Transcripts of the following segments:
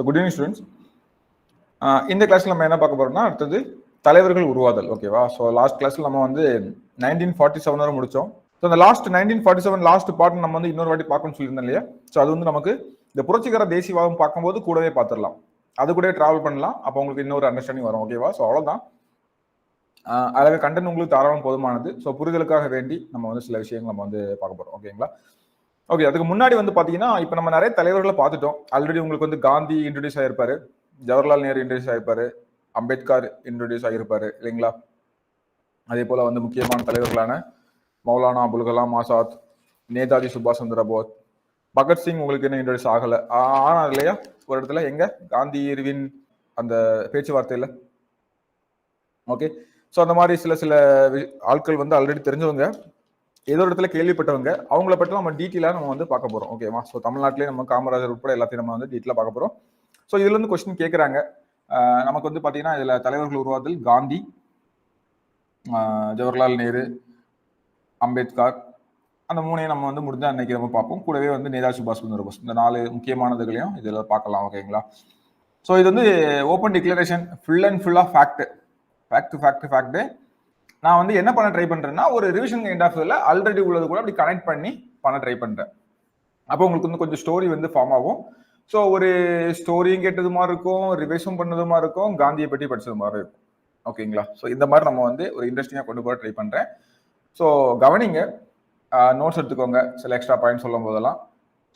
Good evening students. இந்த கிளாஸ்ல நம்ம என்ன பார்க்க போறோம்னா அடுத்தது தலைவர்கள் உருவாதல். ஓகேவா? ஸோ லாஸ்ட் கிளாஸ்ல நம்ம வந்து 1947 வரை முடிச்சோம். ஸோ அந்த லாஸ்ட் 1947 லாஸ்ட் பார்ட் நம்ம வந்து இன்னொரு வாட்டி பார்க்கணும்னு சொல்லியிருந்தோம் இல்லையா? ஸோ அது வந்து நமக்கு இந்த புரட்சிகர தேசியவாதம் பார்க்கும்போது கூடவே பார்த்துடலாம், அது கூட டிராவல் பண்ணலாம். அப்போ உங்களுக்கு இன்னொரு அண்டர்ஸ்டாண்டிங் வரும். ஓகேவா? ஸோ அவ்வளோதான். அழகாக கண்டென்ட் உங்களுக்கு தாராளம் போதுமானது. ஸோ புரிதலுக்காக வேண்டி நம்ம வந்து சில விஷயங்கள் நம்ம வந்து பார்க்க போறோம். ஓகேங்களா? ஓகே, அதுக்கு முன்னாடி வந்து பாத்தீங்கன்னா இப்போ நம்ம நிறைய தலைவர்களை பார்த்துட்டோம். ஆல்ரெடி உங்களுக்கு வந்து காந்தி இன்ட்ரடியூஸ் ஆயிருப்பாரு, ஜவஹர்லால் நேரு இன்ட்ரடியூஸ் ஆயிருப்பாரு, அம்பேத்கர் இன்ட்ரடியூஸ் ஆகியிருப்பாரு இல்லைங்களா? அதே போல வந்து முக்கியமான தலைவர்களான மௌலானா அபுல் கலாம் ஆசாத், நேதாஜி சுபாஷ் சந்திர போஸ், பகத்சிங் உங்களுக்கு என்ன இன்ட்ரடியூஸ் ஆகல, ஆனா இல்லையா ஒரு இடத்துல எங்க காந்தி இருவின் அந்த பேச்சுவார்த்தையில. ஓகே, ஸோ அந்த மாதிரி சில சில ஆட்கள் வந்து ஆல்ரெடி தெரிஞ்சவங்க, ஏதோ இடத்துல கேள்விப்பட்டவங்க, அவங்கள பற்றி நம்ம டீட்டெயிலாக நம்ம வந்து பார்க்க போறோம். ஓகேவா? ஸோ தமிழ்நாட்டிலே நம்ம காமராஜர் உட்பட எல்லாத்தையும் நம்ம வந்து டீட்டெயிலாக பார்க்க போறோம். ஸோ இதுல இருந்து கொஸ்டின் கேட்குறாங்க. நமக்கு வந்து பார்த்தீங்கன்னா இதுல தலைவர்கள் உருவாதல் காந்தி, ஜவஹர்லால் நேரு, அம்பேத்கர், அந்த மூணையும் நம்ம வந்து முடிஞ்சா அன்னைக்கு நம்ம பார்ப்போம். கூடவே வந்து நேதாஜி சுபாஷ் சந்திர போஸ், இந்த 4 முக்கியமானதுகளையும் இதில் பார்க்கலாம். ஓகேங்களா? ஸோ இது வந்து ஓப்பன் டிக்ளரேஷன், ஃபுல் அண்ட் ஃபுல்லாக ஃபேக்ட். நான் வந்து என்ன பண்ண ட்ரை பண்றேன்னா ஒரு ரிவிஷன் கைண்ட் ஆஃப் இதில் ஆல்ரெடி உள்ளது கூட அப்படி கனெக்ட் பண்ணி பண்ண ட்ரை பண்றேன். அப்போ உங்களுக்கு வந்து கொஞ்சம் ஸ்டோரி வந்து ஃபார்ம் ஆகும். ஸோ ஒரு ஸ்டோரியும் கேட்டது மாதிரி இருக்கும், ரிவைஸும் பண்ணது மாதிரி இருக்கும், காந்தியை பற்றி படிச்சது மாதிரி இருக்கும். ஓகேங்களா? ஸோ இந்த மாதிரி நம்ம வந்து ஒரு இன்ட்ரெஸ்டிங்காக கொண்டு போக ட்ரை பண்றேன். ஸோ கவனிங்க, நோட்ஸ் எடுத்துக்கோங்க சில எக்ஸ்ட்ரா பாயிண்ட் சொல்லும் போதெல்லாம்.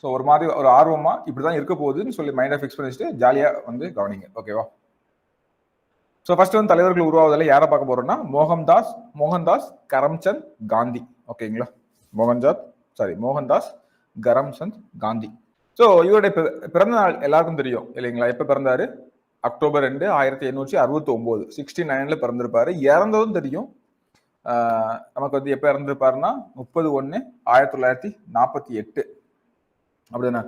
ஸோ ஒரு மாதிரி ஒரு ஆர்வமா இப்படிதான் இருக்க போகுதுன்னு சொல்லி மைண்டை ஃபிக்ஸ் பண்ணிட்டு ஜாலியா வந்து கவனிங்க. ஓகேவா? ஸோ ஃபர்ஸ்ட் வந்து தலைவர்கள் உருவாவதில் யாரை பார்க்க போறோம்னா மோகன்தாஸ் கரம்சந்த் காந்தி. ஓகேங்களா? மோகன்தாஸ் கரம்சந்த் காந்தி. ஸோ இவருடைய பிறந்த நாள் எல்லாருக்கும் தெரியும் இல்லைங்களா? எப்போ பிறந்தாரு? அக்டோபர் 2, 1869, 69ல பிறந்திருப்பாரு. இறந்ததும் தெரியும். நமக்கு வந்து எப்போ இறந்திருப்பாருன்னா 30/1/1948 அப்படின்னா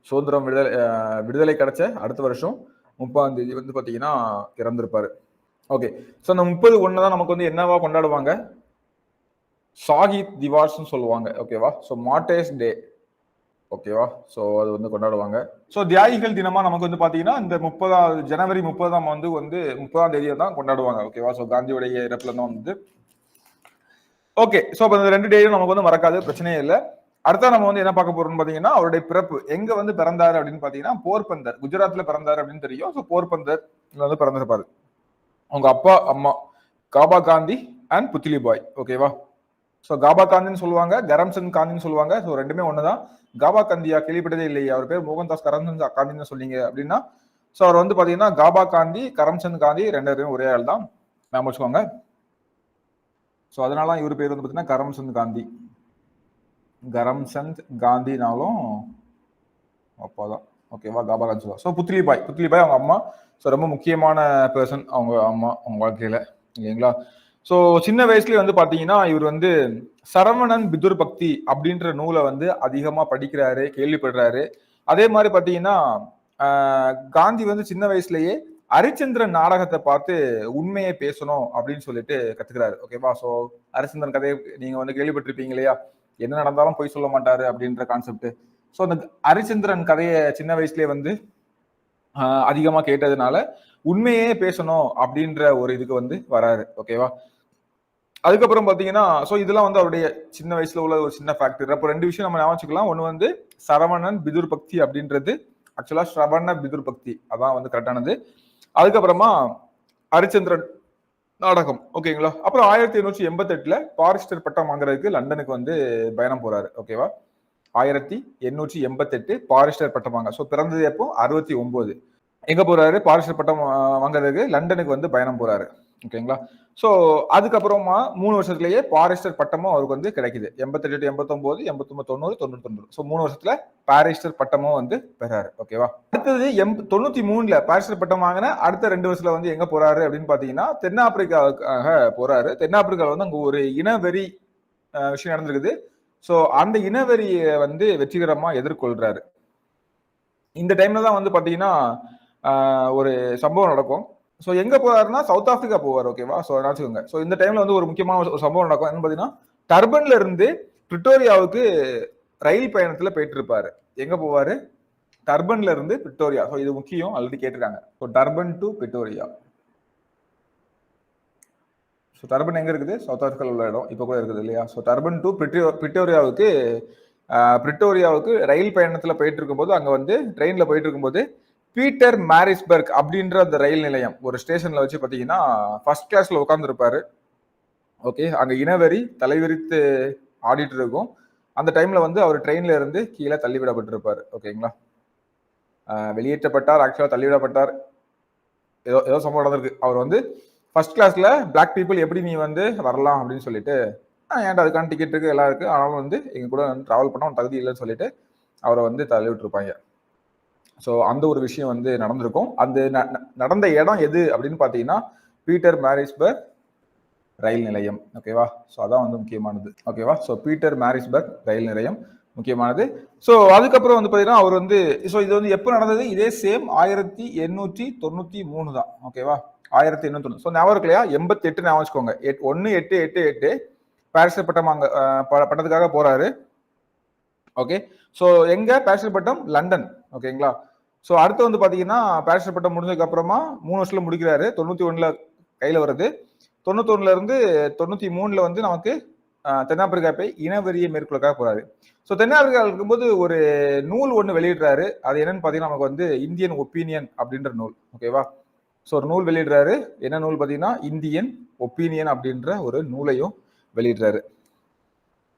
சுதந்திரம் விடுதலை கிடைச்ச அடுத்த வருஷம் 30ஆம் தேதி வந்து பார்த்தீங்கன்னா இறந்திருப்பாரு. ஓகே, ஸோ அந்த 30/1 தான் நமக்கு வந்து என்னவா கொண்டாடுவாங்க? ஷாஹித் திவாஸ்ன்னு சொல்லுவாங்க. ஓகேவா? ஸோ மார்டர்ஸ் டே. ஓகேவா? ஸோ அது வந்து கொண்டாடுவாங்க. ஸோ தியாகிகள் தினமா நமக்கு வந்து பார்த்தீங்கன்னா இந்த ஜனவரி 30ஆம் வந்து 30ஆம் தேதியை தான் கொண்டாடுவாங்க. ஓகேவா? ஸோ காந்தியுடைய இறப்புல தான் வந்து. ஓகே, ஸோ இப்போ இந்த 2 டேயும் நமக்கு வந்து மறக்காது, பிரச்சனையே இல்லை. அடுத்த நம்ம வந்து என்ன பார்க்க போறோம்னு பாத்தீங்கன்னா அவருடைய பிறப்பு எங்க வந்து பிறந்தாரு அப்படின்னு பாத்தீங்கன்னா போர்பந்தர், குஜராத்ல பிறந்தாரு அப்படின்னு தெரியும். ஸோ போர்பந்தர் வந்து பிறந்திருப்பாரு. அவங்க அப்பா அம்மா காபா காந்தி அண்ட் புத்லிபாய். ஓகேவா? ஸோ காபா காந்தின்னு சொல்லுவாங்க, கரம்சந்த் காந்தின்னு சொல்லுவாங்க. ஸோ ரெண்டுமே ஒண்ணுதான். காபா காந்தியா கேள்விப்பட்டதே இல்லையா? அவர் பேர் மோகன்தாஸ் கரம்சந்த் காந்தின்னு சொன்னீங்க அப்படின்னா ஸோ அவர் வந்து பாத்தீங்கன்னா காபா காந்தி, கரம்சந்த் காந்தி 2 பேரும் ஒரே ஆள் தான். ஞாபகம் வச்சுக்கோங்க. ஸோ அதனால இவர் பேர் வந்து பாத்தீங்கன்னா கரம்சந்த் காந்தினாலும் அப்பாதான். ஓகேவா? காபா காந்தி சொல்லுவாங்க. ஸோ புத்லிபாய் அவங்க அம்மா. ஸோ ரொம்ப முக்கியமான பர்சன் அவங்க அம்மா அவங்க வாழ்க்கையில இல்லைங்களா? ஸோ சின்ன வயசுலயே வந்து பாத்தீங்கன்னா இவர் வந்து சரவணன் பிதுர் பக்தி அப்படின்ற நூலை வந்து அதிகமா படிக்கிறாரு, கேள்விப்படுறாரு. அதே மாதிரி பாத்தீங்கன்னா காந்தி வந்து சின்ன வயசுலயே ஹரிச்சந்திரன் நாடகத்தை பார்த்து உண்மையை பேசணும் அப்படின்னு சொல்லிட்டு கத்துக்கிறாரு. ஓகேவா? ஸோ ஹரிச்சந்திரன் கதையை நீங்க வந்து கேள்விப்பட்டிருப்பீங்க இல்லையா? என்ன நடந்தாலும் பொய் சொல்ல மாட்டாரு அப்படின்ற கான்செப்ட். ஸோ அந்த ஹரிச்சந்திரன் கதையை சின்ன வயசுலயே வந்து அதிகமா கேட்டதுனால உண்மையே பேசணும் அப்படின்ற ஒரு இதுக்கு வந்து வராரு. ஓகேவா? அதுக்கப்புறம் பாத்தீங்கன்னா ஸோ இதெல்லாம் வந்து அவருடைய சின்ன வயசுல உள்ள ஒரு சின்ன ஃபேக்டர். அப்போ 2 விஷயம் நம்ம ஞாபகம். ஒன்று வந்து சரவணன் பிதுர் பக்தி அப்படின்றது, ஆக்சுவலா ஸ்ரவண பிதுர் பக்தி அதான் வந்து கரெக்டானது. அதுக்கப்புறமா ஹரிச்சந்திரன் நாடகம். ஓகேங்களா? அப்புறம் 1888 பாரிஸ்டர் பட்டம் வாங்குறதுக்கு லண்டனுக்கு வந்து பயணம் போறாரு. ஓகேவா? 1888 பாரிஸ்டர் பட்டம் வாங்க. ஸோ பிறந்தது எப்போ? 69. எங்க போறாரு? பாரிஸ்டர் பட்டம் வாங்குறதுக்கு லண்டனுக்கு வந்து பயணம் போறாரு. ஓகேங்களா? ஸோ அதுக்கப்புறமா 3 வருஷத்துலயே பாரிஸ்டர் பட்டமும் அவருக்கு வந்து கிடைக்குது. 88, 89, 89, 90, 99. ஸோ 3 வருஷத்துல பாரிஸ்டர் பட்டமும் வந்து பெறாரு. ஓகேவா? அடுத்தது 93ல பாரிஸ்டர் பட்டம் வாங்கின அடுத்த 2 வருஷத்துல வந்து எங்க போறாரு அப்படின்னு பாத்தீங்கன்னா தென்னாப்பிரிக்காவுக்காக போறாரு. தென்னாப்பிரிக்காவில் வந்து அங்க ஒரு இனவெறி விஷயம் நடந்திருக்குது. ஸோ அந்த இனவெறியை வந்து வெற்றிகரமா எதிர்கொள்றாரு. இந்த டைம்ல தான் வந்து பாத்தீங்கன்னா ஒரு சம்பவம் நடக்கும். ஸோ எங்க போறாருன்னா சவுத் ஆப்பிரிக்கா போவார். ஓகேவா? ஸோ நினைச்சுக்கோங்க. ஸோ இந்த டைம்ல வந்து ஒரு முக்கியமான ஒரு சம்பவம் நடக்கும். என்ன பாத்தீங்கன்னா டர்பன்ல இருந்து பிரிட்டோரியாவுக்கு ரயில் பயணத்துல போயிட்டு இருப்பாரு. எங்க போவாரு? டர்பன்ல இருந்து பிரிட்டோரியா. ஸோ இது முக்கியம், ஆல்ரெடி கேட்டிருக்காங்க. So Durban to Pretoria. So Durban எங்க இருக்குது? சவுத் ஆப்பிரிக்காவில் உள்ள இடம், இப்போ கூட இருக்குது இல்லையா? ஸோ டர்பன் டு பிரிட்டோரியாவுக்கு ரயில் பயணத்தில் போயிட்டு இருக்கும்போது, அங்கே வந்து ட்ரெயினில் போயிட்டு இருக்கும்போது பீட்டர் மாரிஸ்பர்க் அப்படின்ற அந்த ரயில் நிலையம் ஒரு ஸ்டேஷன்ல வச்சு பார்த்தீங்கன்னா ஃபர்ஸ்ட் கிளாஸ்ல உட்காந்துருப்பாரு. ஓகே, அங்கே இனவெறி தலைவிரித்து ஆடிட்டு இருக்கும். அந்த டைம்ல வந்து அவர் ட்ரெயின்ல இருந்து கீழே தள்ளிவிடப்பட்டிருப்பாரு. ஓகேங்களா, வெளியேற்றப்பட்டார், ஆக்சுவலா தள்ளிவிடப்பட்டார், ஏதோ சம்பவம் நடந்திருக்கு. அவர் வந்து ஃபர்ஸ்ட் கிளாஸ்ல பிளாக் பீப்புள் எப்படி நீ வந்து வரலாம் அப்படின்னு சொல்லிட்டு, ஏன்டா அதுக்கான டிக்கெட் இருக்கு எல்லாம் இருக்கு, ஆனாலும் வந்து எங்க கூட டிராவல் பண்ண தகுதி இல்லைன்னு சொல்லிட்டு அவரை வந்து தள்ளி விட்டுருப்பாங்க. ஸோ அந்த ஒரு விஷயம் வந்து நடந்திருக்கும். அந்த நடந்த இடம் எது அப்படின்னு பார்த்தீங்கன்னா பீட்டர் மாரிஸ்பர்க் ரயில் நிலையம். ஓகேவா, ஸோ அதான் வந்து முக்கியமானது. ஓகேவா, ஸோ பீட்டர் மாரிஸ்பர்க் ரயில் நிலையம் முக்கியமானது. ஸோ அதுக்கப்புறம் வந்து பார்த்தீங்கன்னா அவர் வந்து, ஸோ இது வந்து எப்போ நடந்தது? இதே சேம் 1893 தான். ஓகேவா, 1893. ஸோ ஞாபகம் இருக்கு இல்லையா? 88 ஞாபகம் வச்சுக்கோங்க. 1888 பாரிஸ் பட்டம் அங்கே பட்டத்துக்காக போறாரு. ஓகே, ஸோ எங்க பாரிஸ் பட்டம்? லண்டன். ஓகேங்களா, ஸோ அடுத்து வந்து பார்த்தீங்கன்னா பாரிஸ் பட்டம் முடிஞ்சதுக்கு அப்புறமா 3 வருஷத்துல முடிக்கிறாரு. 91ல கையில வருது. 91ல இருந்து 93ல வந்து நமக்கு தென்னாப்பிரிக்கா போய் இனவெறியை மேற்கொள்ளக்காக போறாரு. ஸோ தென்னாப்பிரிக்காவில் இருக்கும்போது ஒரு நூல் ஒன்று வெளியிடுறாரு. அது என்னன்னு பார்த்தீங்கன்னா நமக்கு வந்து இந்தியன் ஒப்பீனியன் அப்படின்ற நூல். ஓகேவா, ஸோ ஒரு நூல் வெளியிடுறாரு. என்ன நூல் பார்த்தீங்கன்னா இந்தியன் ஒப்பீனியன் அப்படின்ற ஒரு நூலையும் வெளியிடுறாரு.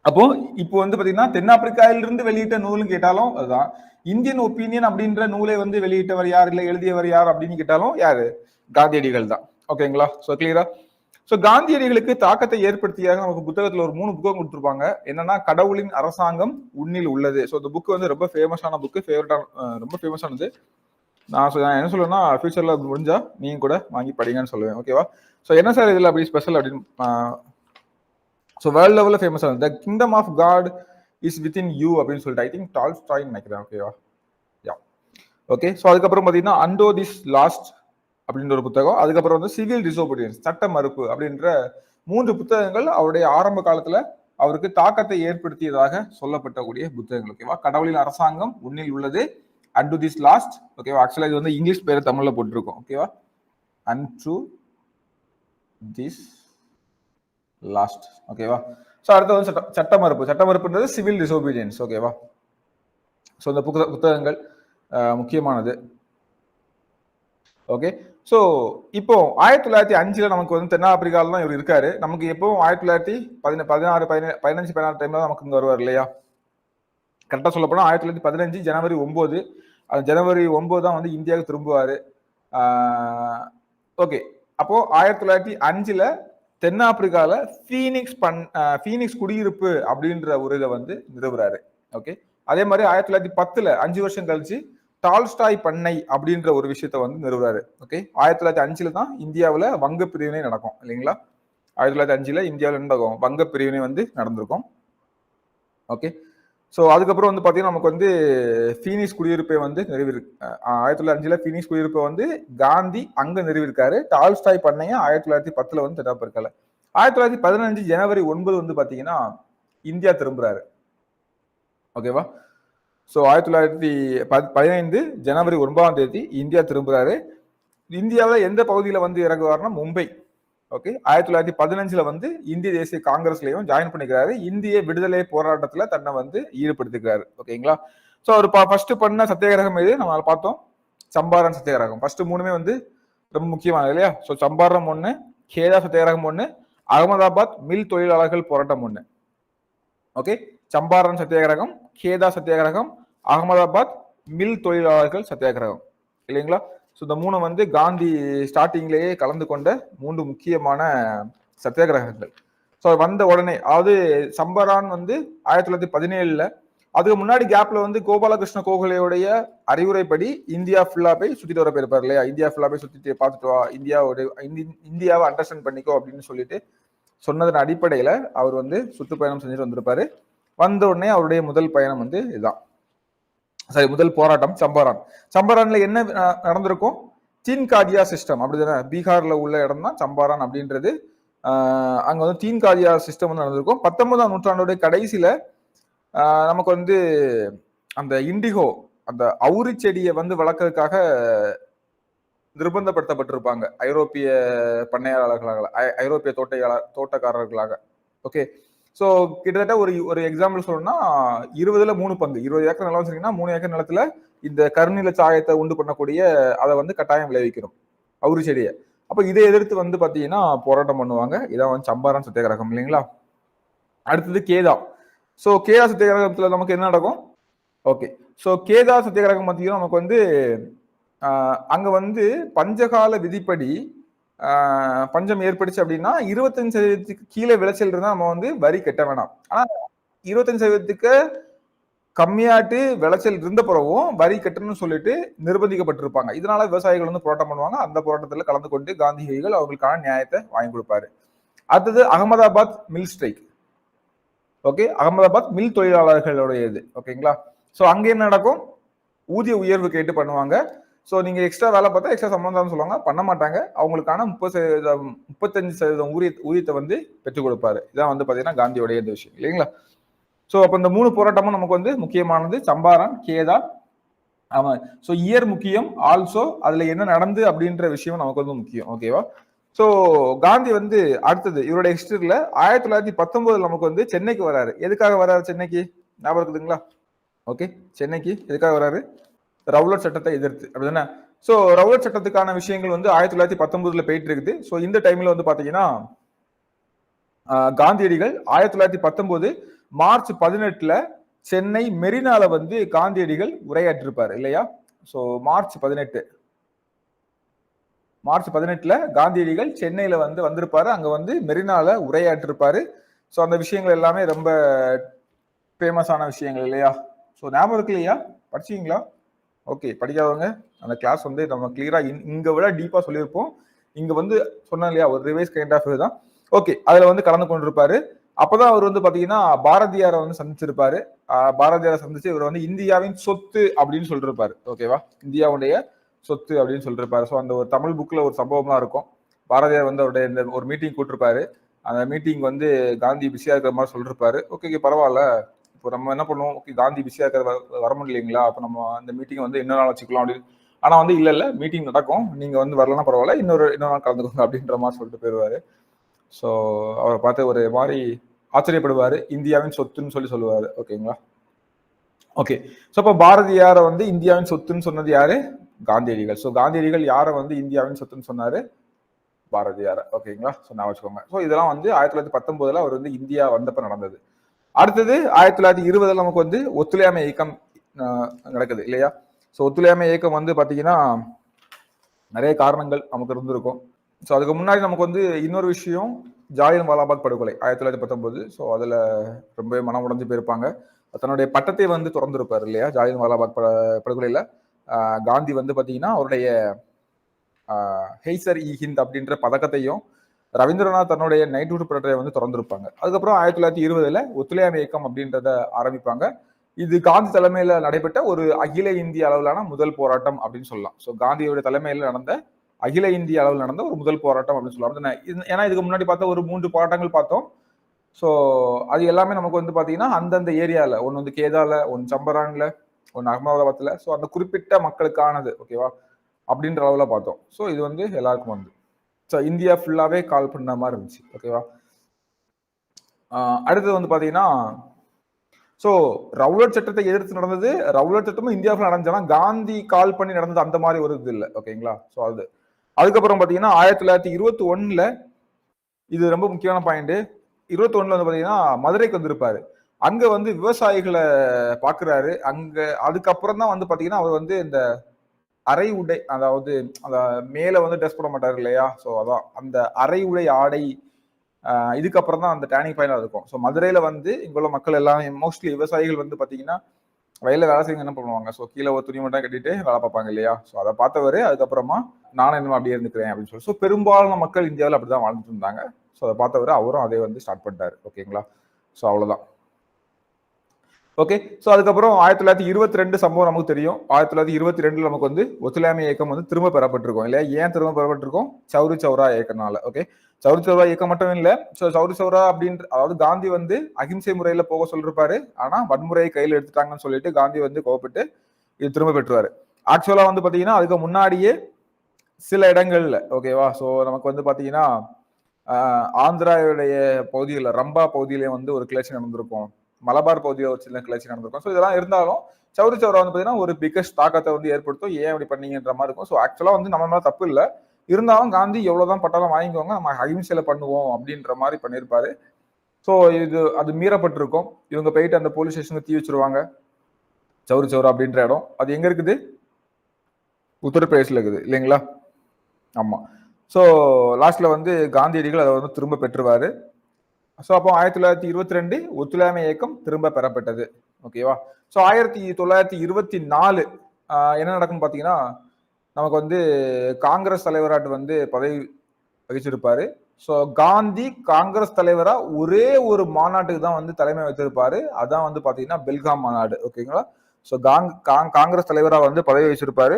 அப்போ இப்போ வந்து பாத்தீங்கன்னா தென்னாப்பிரிக்காவிலிருந்து வெளியிட்ட நூல்னு கேட்டாலும் அதுதான். இந்தியன் ஒப்பீனியன் அப்படின்ற நூலை வந்து வெளியிட்டவர் யார், இல்லை எழுதியவர் யார் அப்படின்னு கேட்டாலும் யாரு? காந்தியடிகள் தான். ஓகேங்களா, ஸோ கிளியரா? ஸோ காந்தியடிகளுக்கு தாக்கத்தை ஏற்படுத்தியாக நமக்கு புத்தகத்துல ஒரு 3 புத்தகம் கொடுத்துருப்பாங்க. என்னன்னா கடவுளின் அரசாங்கம் உன்னில் உள்ளது. ஸோ இந்த புக் வந்து ரொம்ப ஃபேமஸான புக்கு, ரொம்ப ஃபேமஸானது. நான் என்ன சொல்லுவேன்னா ஃபியூச்சர்ல முடிஞ்சா நீங்க கூட வாங்கி படிங்கன்னு சொல்லுவேன். ஓகேவா, ஸோ என்ன சார் இதுல அப்படி ஸ்பெஷல் அப்படின்னு, ஸோ வேர்ல்ட் லெவலில் ஃபேமஸ் ஆனது the kingdom of God is within you அப்படின்னு சொல்லிட்டு ஐ திங்க் டால்ஸ்டாய் நினைக்கிறேன். ஓகேவா, யா ஓகே. ஸோ அதுக்கப்புறம் பார்த்தீங்கன்னா அண்டோ திஸ் லாஸ்ட் அப்படின்ற ஒரு புத்தகம். அதுக்கப்புறம் வந்து சிவில் டிசோபீடியன்ஸ், சட்ட மறுப்பு அப்படின்ற 3 புத்தகங்கள் அவருடைய ஆரம்ப காலத்துல அவருக்கு தாக்கத்தை ஏற்படுத்தியதாக சொல்லப்பட்டக்கூடிய புத்தகங்கள். ஓகேவா, கடவுளின் அரசாங்கம் உன்னில் உள்ளது, அண்டு திஸ் லாஸ்ட். ஓகேவா, ஆக்சுவலா இது வந்து இங்கிலீஷ் பேரை தமிழ்ல போட்டிருக்கோம். ஓகேவா, அண்டு திஸ் லாஸ்ட். ஓகேவா, ஸோ அடுத்து வந்து சட்ட மறுப்புன்றது சிவில் டிசோபீடியன்ஸ். ஓகேவா, ஸோ இந்த புத்தகங்கள் முக்கியமானது. ஓகே, ஸோ இப்போ 1905 நமக்கு வந்து தென்னாப்பிரிக்காவில் தான் இவர் இருக்காரு. நமக்கு எப்பவும் 1916 டைம்ல நமக்கு இங்க வருவார் இல்லையா? கரெக்டாக சொல்ல போனா 1915 ஜனவரி 9. ஜனவரி 9 தான் வந்து இந்தியாவுக்கு திரும்புவாரு. ஓகே, அப்போ 1905 தென்னாப்பிரிக்கால ஃபீனிக்ஸ் குடியிருப்பு அப்படின்ற ஒரு இதை வந்து நிறுவுறாரு. ஓகே, அதே மாதிரி 1910 5 வருஷம் கழிச்சு டால்ஸ்டாய் பண்ணை அப்படின்ற ஒரு விஷயத்த வந்து நிறுவுறாரு. ஓகே, 1905 தான் இந்தியாவில் வங்க பிரிவினை நடக்கும் இல்லைங்களா? 1905 இந்தியாவில் நடக்கும் வங்க பிரிவினை வந்து நடந்திருக்கும். ஓகே, ஸோ அதுக்கப்புறம் வந்து பார்த்தீங்கன்னா நமக்கு வந்து ஃபீனிக்ஸ் குடியிருப்பை வந்து நிறுவிருக்கு. 1905 ஃபீனிக்ஸ் குடியிருப்பை வந்து காந்தி அங்க நிறுவிருக்காரு. டால்ஸ்டாய் பண்ணைய 1910 வந்து தென்னாப்பிரிக்கால. 1915 ஜனவரி 9 வந்து பார்த்தீங்கன்னா இந்தியா திரும்புறாரு. ஓகேவா, ஸோ 1915 ஜனவரி 9 இந்தியா திரும்புறாரு. இந்தியாவில் எந்த பகுதியில் வந்து இறங்குவார்னா மும்பை. ஓகே, 1915 வந்து இந்திய தேசிய காங்கிரஸ்லயும் ஜாயின் பண்ணிக்கிறாரு. இந்திய விடுதலை போராட்டத்துல தன்னை வந்து ஈடுபடுத்திக்கிறாரு. ஓகேங்களா, ஸோ அவர் ஃபர்ஸ்ட் பண்ண சத்தியாகிரகம் எது நம்ம பார்த்தோம்? சம்பாரன் சத்தியாகிரகம். ஃபர்ஸ்ட் 3மே வந்து ரொம்ப முக்கியமானது இல்லையா? ஸோ சம்பாரணம் 1, கேதா சத்தியாகிரகம் 1, அகமதாபாத் மில் தொழிலாளர்கள் போராட்டம் 1. ஓகே, சம்பாரன் சத்தியாகிரகம், கேதா சத்தியாகிரகம், அகமதாபாத் மில் தொழிலாளர்கள் சத்தியாகிரகம் இல்லைங்களா? ஸோ இந்த 3 வந்து காந்தி ஸ்டார்டிங்லேயே கலந்து கொண்ட 3 முக்கியமான சத்தியாகிரகங்கள். ஸோ வந்த உடனே, அதாவது சம்பரான் வந்து 1917, அதுக்கு முன்னாடி கேப்ல வந்து கோபாலகிருஷ்ண கோகலேயுடைய அறிவுரைப்படி இந்தியா ஃபுல்லா போய் சுத்திட்டு வர போயிருப்பாரு இல்லையா? இந்தியா ஃபுல்லா போய் சுத்திட்டு பார்த்துட்டு வா, இந்தியாவை அண்டர்ஸ்டாண்ட் பண்ணிக்கோ அப்படின்னு சொல்லிட்டு சொன்னதன் அடிப்படையில அவர் வந்து சுற்றுப்பயணம் செஞ்சுட்டு வந்திருப்பாரு. வந்த உடனே அவருடைய முதல் பயணம் வந்து இதுதான், சரி முதல் போராட்டம் சம்பாரான். சம்பாரான்ல என்ன நடந்திருக்கும்? தீன்காதியா சிஸ்டம் அப்படிதானே? பீகார்ல உள்ள இடம் தான் சம்பாரான் அப்படின்றது. அங்க வந்து தீன்காதியா சிஸ்டம் வந்து நடந்திருக்கும். 19ஆம் நூற்றாண்டுடைய கடைசியில நமக்கு வந்து அந்த இண்டிகோ அந்த அவுரி செடியை வந்து வளர்க்கறதுக்காக நிர்பந்தப்படுத்தப்பட்டிருப்பாங்க ஐரோப்பிய பண்ணையாளர்களாக, ஐரோப்பிய தோட்டக்காரர்களாக. ஓகே. ஸோ கிட்டத்தட்ட ஒரு ஒரு எக்ஸாம்பிள் சொல்லணும்னா 20ல் 3 பங்கு, 20 ஏக்கர் நிலம் வச்சிருக்கீங்கன்னா 3 ஏக்கர் நிலத்துல இந்த கருநில சாயத்தை உண்டு பண்ணக்கூடிய அதை வந்து கட்டாயம் விளைவிக்கணும், அவுரி செடியை. அப்ப இதை எதிர்த்து வந்து பாத்தீங்கன்னா போராட்டம் பண்ணுவாங்க. இதான் வந்து சம்பாரன் சத்தியாகிரகம் இல்லைங்களா. அடுத்தது கேதா. ஸோ கேதா சத்தியாகிரகத்துல நமக்கு என்ன நடக்கும்? ஓகே. ஸோ கேதா சத்தியாகிரகம் பார்த்தீங்கன்னா நமக்கு வந்து அங்க வந்து பஞ்சகால விதிப்படி பஞ்சம் ஏற்பட்டுச்சு அப்படின்னா 25% கீழே விளைச்சல் இருந்தா நம்ம வந்து வரி கட்ட வேணாம். ஆனா 25% கம்மியாட்டு விளைச்சல் இருந்த பிறகும் வரி கட்டணும்னு சொல்லிட்டு நிர்பந்திக்கப்பட்டிருப்பாங்க. இதனால விவசாயிகள் வந்து போராட்டம் பண்ணுவாங்க. அந்த போராட்டத்தில் கலந்து கொண்டு காந்தியடிகள் அவங்களுக்கான நியாயத்தை வாங்கி கொடுப்பாரு. அடுத்தது Ahmedabad mill strike. Okay, Ahmedabad mill தொழிலாளர்களுடையது. ஓகேங்களா. ஸோ அங்கே என்ன நடக்கும்? ஊதிய உயர்வு கேட்டு பண்ணுவாங்க. ஸோ நீங்க எக்ஸ்ட்ரா வேலை பார்த்தா எக்ஸ்ட்ரா சம்பளம் தான் சொல்லுவாங்க, பண்ண மாட்டாங்க. அவங்களுக்கான 30%, 35% ஊதியத்தை வந்து பெற்றுக் கொடுப்பாரு. இதான் வந்து பாத்தீங்கன்னா காந்தியோடைய இந்த விஷயம் இல்லைங்களா. ஸோ அப்ப இந்த 3 போராட்டமும் நமக்கு வந்து முக்கியமானது. சம்பாரன், கேதா. ஆமா. ஸோ இயர் முக்கியம், ஆல்சோ அதுல என்ன நடந்து அப்படின்ற விஷயம் நமக்கு வந்து முக்கியம். ஓகேவா. ஸோ காந்தி வந்து அடுத்தது இவருடைய ஹிஸ்டரியில 1919 நமக்கு வந்து சென்னைக்கு வராரு. எதுக்காக வராரு சென்னைக்கு? ஞாபகம் இருக்குதுங்களா? ஓகே, சென்னைக்கு எதுக்காக வராரு? ரவுலட் சட்டத்தை எதிர்த்து, அப்படிதானே. ஸோ ரவுலட் சட்டத்துக்கான விஷயங்கள் வந்து 1919 போயிட்டு இருக்குது. ஸோ இந்த டைம்ல வந்து பாத்தீங்கன்னா காந்தியடிகள் 1919 மார்ச் 18 சென்னை மெரினால வந்து காந்தியடிகள் உரையாற்றிருப்பாரு இல்லையா. ஸோ மார்ச் 18 காந்தியடிகள் சென்னையில வந்து வந்திருப்பாரு. அங்க வந்து மெரினால உரையாற்றிருப்பாரு. ஸோ அந்த விஷயங்கள் எல்லாமே ரொம்ப ஃபேமஸான விஷயங்கள் இல்லையா. ஸோ ஞாபகம் இருக்கு இல்லையா? படிச்சீங்களா? ஓகே, படிக்காதவங்க அந்த கிளாஸ் வந்து நம்ம கிளியரா இங்க விட டீப்பா சொல்லியிருப்போம். இங்க வந்து சொன்னேன் இல்லையா, ஒரு ரிவைஸ் கைண்ட் ஆஃப் தான். ஓகே, அதுல வந்து கலந்து கொண்டிருப்பாரு. அப்பதான் அவர் வந்து பாத்தீங்கன்னா பாரதியாரை வந்து சந்திச்சிருப்பாரு. பாரதியாரை சந்திச்சு இவர் வந்து இந்தியாவின் சொத்து அப்படின்னு சொல்லிருப்பாரு. ஓகேவா, இந்தியாவுடைய சொத்து அப்படின்னு சொல்லிருப்பாரு. ஸோ அந்த ஒரு தமிழ் புக்ல ஒரு சம்பவம்லாம் இருக்கும். பாரதியார் வந்து அவருடைய இந்த ஒரு மீட்டிங் கூட்டிருப்பாரு. அந்த மீட்டிங் வந்து காந்தி பிஸியா இருக்கிற மாதிரி சொல்லிருப்பாரு. ஓகே, பரவாயில்ல, இப்போ நம்ம என்ன பண்ணுவோம், ஓகே காந்தி பிஸியா இருக்கிற வர முடியலைங்களா, அப்ப நம்ம அந்த மீட்டிங் வந்து இன்னொரு நாள் வச்சுக்கலாம் அப்படின்னு. ஆனா வந்து இல்ல மீட்டிங் நடக்கும், நீங்க வந்து வரலன்னா பரவாயில்ல, இன்னொரு நாள் கலந்துக்கோங்க அப்படின்ற மாதிரி சொல்லிட்டு போயிடுவாரு. ஸோ அவரை பார்த்து ஒரு மாதிரி ஆச்சரியப்படுவாரு. இந்தியாவின் சொத்துன்னு சொல்லுவாரு. ஓகேங்களா. ஓகே. ஸோ அப்போ பாரதியாரை வந்து இந்தியாவின் சொத்துன்னு சொன்னது யாரு? காந்தியடிகள். ஸோ காந்தியடிகள் யாரை வந்து இந்தியாவின் சொத்துன்னு சொன்னாரு? பாரதியார். ஓகேங்களா. ஸோ நான் வச்சுக்கோங்க. ஸோ இதெல்லாம் வந்து 1919 அவர் வந்து இந்தியா வந்தப்ப நடந்தது. அடுத்தது 1920 நமக்கு வந்து ஒத்துழையாமை இயக்கம் நடக்குது இல்லையா. ஸோ ஒத்துழையாமை இயக்கம் வந்து பாத்தீங்கன்னா நிறைய காரணங்கள் நமக்கு இருந்திருக்கும். ஸோ அதுக்கு முன்னாடி நமக்கு வந்து இன்னொரு விஷயம், ஜாலியன் வாலாபாக் படுகொலை 1919. ஸோ அதுல ரொம்பவே மனம் உடைஞ்சு போயிருப்பாங்க. தன்னுடைய பட்டத்தை வந்து திறந்திருப்பாரு இல்லையா. ஜாலியன் வாலாபாக் படுகொலையில காந்தி வந்து பாத்தீங்கன்னா அவருடைய ஹெய்சர் இ ஹிந்த் அப்படின்ற பதக்கத்தையும் ரவீந்திரநாத் தன்னுடைய நைட்ஹுட் பட்டத்தை வந்து திறந்திருப்பாங்க. அதுக்கப்புறம் 1920 ஒத்துழையாமை இயக்கம் அப்படின்றத ஆரம்பிப்பாங்க. இது காந்தி தலைமையில நடைபெற்ற ஒரு அகில இந்திய அளவிலான முதல் போராட்டம் அப்படின்னு சொல்லலாம். ஸோ காந்தியோட தலைமையில நடந்த அகில இந்திய அளவில் நடந்த ஒரு முதல் போராட்டம் அப்படின்னு சொல்லலாம். ஏன்னா இதுக்கு முன்னாடி பார்த்தா ஒரு 3 போராட்டங்கள் பார்த்தோம். ஸோ அது எல்லாமே நமக்கு வந்து பாத்தீங்கன்னா அந்தந்த ஏரியால, ஒன்று வந்து கேதால, ஒன்று சம்பரான்ல, ஒன்று அகமதாபாத்ல. ஸோ அந்த குறிப்பிட்ட மக்களுக்கானது. ஓகேவா, அப்படின்ற அளவுல பார்த்தோம். ஸோ இது வந்து எல்லாருக்கும் வந்து ஸோ இந்தியா ஃபுல்லாவே கால் பண்ண மாதிரி இருந்துச்சு. ஓகேவா. அடுத்தது வந்து பாத்தீங்கன்னா ஸோ ரவுலட் சட்டத்தை எதிர்த்து நடந்தது. ரவுலட் சட்டமும் இந்தியாவில் நடந்துச்சுன்னா காந்தி கால் பண்ணி நடந்தது அந்த மாதிரி ஒரு இது இல்லை. ஓகேங்களா. ஸோ அதுக்கப்புறம் பாத்தீங்கன்னா 1921 இது ரொம்ப முக்கியமான பாயிண்ட். 21 வந்து பாத்தீங்கன்னா மதுரைக்கு வந்திருப்பாரு. அங்க வந்து விவசாயிகளை பாக்குறாரு. அங்க அதுக்கப்புறம் தான் வந்து பாத்தீங்கன்னா அவர் வந்து இந்த அரை உடை, அதாவது அந்த மேல வந்து ட்ரெஸ் போட மாட்டாரு இல்லையா. ஸோ அதான் அந்த அரை உடை ஆடை இதுக்கப்புறம் தான் அந்த டேர்னிங் பாயிண்ட் இருக்கும். ஸோ மதுரையில வந்து இங்குள்ள மக்கள் எல்லாமே மோஸ்ட்லி விவசாயிகள் வந்து பாத்தீங்கன்னா வயல்ல வேலை செய்ய என்ன பண்ணுவாங்க, ஸோ கீழே ஒரு துணி மட்டும் கட்டிட்டு வேலை பார்ப்பாங்க இல்லையா. ஸோ அதை பார்த்தவரு அதுக்கப்புறமா நானும் இன்னும் அப்படியே இருந்துக்கிறேன் அப்படின்னு சொல்லி. ஸோ பெரும்பாலான மக்கள் இந்தியாவில் அப்படிதான் வாழ்ந்துட்டு இருந்தாங்க. ஸோ அதை பார்த்தவரு அவரும் அதே வந்து ஸ்டார்ட் பண்ணிட்டாரு. ஓகேங்களா. ஸோ அவ்வளவுதான். ஓகே. ஸோ அதுக்கப்புறம் 1922 சம்பவம் நமக்கு தெரியும். 1922 நமக்கு வந்து ஒத்துழையாமை இயக்கம் வந்து திரும்ப பெறப்பட்டிருக்கும் இல்லையா. ஏன் திரும்ப பெறப்பட்டிருக்கும்? சௌரி சௌரா இயக்கனால. ஓகே, சௌரி சௌரா இயக்கம் மட்டும் இல்ல. ஸோ சௌரி சௌரா அப்படின்ற, அதாவது காந்தி வந்து அகிம்சை முறையில போக சொல்லிருப்பாரு. ஆனா வன்முறையை கையில் எடுத்துட்டாங்கன்னு சொல்லிட்டு காந்தி வந்து கோவப்பட்டு இது திரும்ப பெற்றுவாரு. ஆக்சுவலா வந்து பாத்தீங்கன்னா அதுக்கு முன்னாடியே சில இடங்கள்ல ஓகேவா. ஸோ நமக்கு வந்து பாத்தீங்கன்னா ஆந்திராவுடைய பகுதியில் ரம்பா பகுதியிலே வந்து ஒரு கிளர்ச்சி நடந்திருக்கும், மலபார் பகுதியில் ஒரு சின்ன கிளர்ச்சி நடந்திருக்கும். ஸோ இதெல்லாம் இருந்தாலும் சௌரி சௌரா வந்து பாத்தீங்கன்னா ஒரு பிகஸ்ட் தாக்கத்தை வந்து ஏற்படுத்தும். ஏன் அப்படி பண்ணீங்கன்ற மாதிரி இருக்கும். ஸோ ஆக்சுவலா வந்து நம்ம மேல தப்பு இல்லை, இருந்தாலும் காந்தி எவ்வளவுதான் பட்டாலும் வாங்கிக்கோங்க, நம்ம அகிம்சையில பண்ணுவோம் அப்படின்ற மாதிரி பண்ணியிருப்பாரு. ஸோ இது அது மீறப்பட்டிருக்கும். இவங்க போயிட்டு அந்த போலீஸ் ஸ்டேஷனுக்கு தீ வச்சிருவாங்க, சௌரி சௌரா அப்படின்ற இடம். அது எங்க இருக்குது? உத்தரப்பிரதேசில் இருக்குது இல்லைங்களா? ஆமா. ஸோ லாஸ்ட்ல வந்து காந்தியடிகள் அதை வந்து திரும்ப பெற்றுவாரு. ஸோ அப்போ 1922 ஒத்துழையாமை இயக்கம் திரும்ப பெறப்பட்டது. ஓகேவா. ஸோ 1924 என்ன நடக்கும்னு பார்த்தீங்கன்னா, நமக்கு வந்து காங்கிரஸ் தலைவராட்டு வந்து பதவி வகிச்சிருப்பாரு. ஸோ காந்தி காங்கிரஸ் தலைவரா ஒரே ஒரு மாநாட்டுக்கு தான் வந்து தலைமை வைத்திருப்பாரு. அதான் வந்து பாத்தீங்கன்னா பெல்காம் மாநாடு. ஓகேங்களா. ஸோ காங்கிரஸ் தலைவரா வந்து பதவி வச்சிருப்பாரு.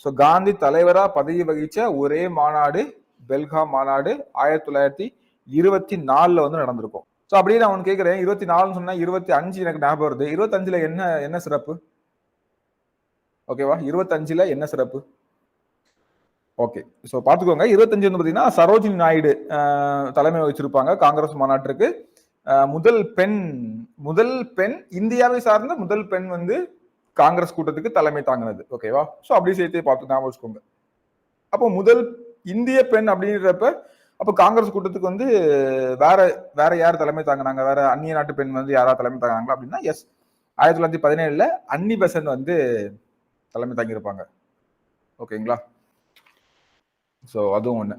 ஸோ காந்தி தலைவரா பதவி வகிச்ச ஒரே மாநாடு பெல்காம் மாநாடு 1924 வந்து நடந்திருக்கும். ஸோ அப்படியே நான் ஒன்று கேட்கிறேன், 24 சொன்னா 25 எனக்கு ஞாபகம் வருது. 25ல என்ன சிறப்பு? ஓகேவா. 25ல என்ன சிறப்பு? ஓகே. ஸோ பார்த்துக்கோங்க. 25 வந்து பார்த்தீங்கன்னா சரோஜினி நாயுடு தலைமை வச்சிருப்பாங்க காங்கிரஸ் மாநாட்டிற்கு. முதல் பெண் இந்தியாவை சார்ந்த முதல் பெண் வந்து காங்கிரஸ் கூட்டத்துக்கு தலைமை தாங்கினது. ஓகேவா. ஸோ அப்படி சேர்த்து பார்த்து ஞாபகம் வச்சுக்கோங்க. அப்போ முதல் இந்திய பெண் அப்படின்றப்ப அப்போ காங்கிரஸ் கூட்டத்துக்கு வந்து வேற யார் தலைமை தாங்கினாங்க? வேற அந்நிய நாட்டு பெண் வந்து யாராவது தலைமை தாங்கினாங்களா அப்படின்னா எஸ், 1917 அன்னி பெசன்ட் வந்து தலைமை தாங்கியிருப்பாங்க. ஓகேங்களா. ஸோ அதுவும் ஒண்ணு.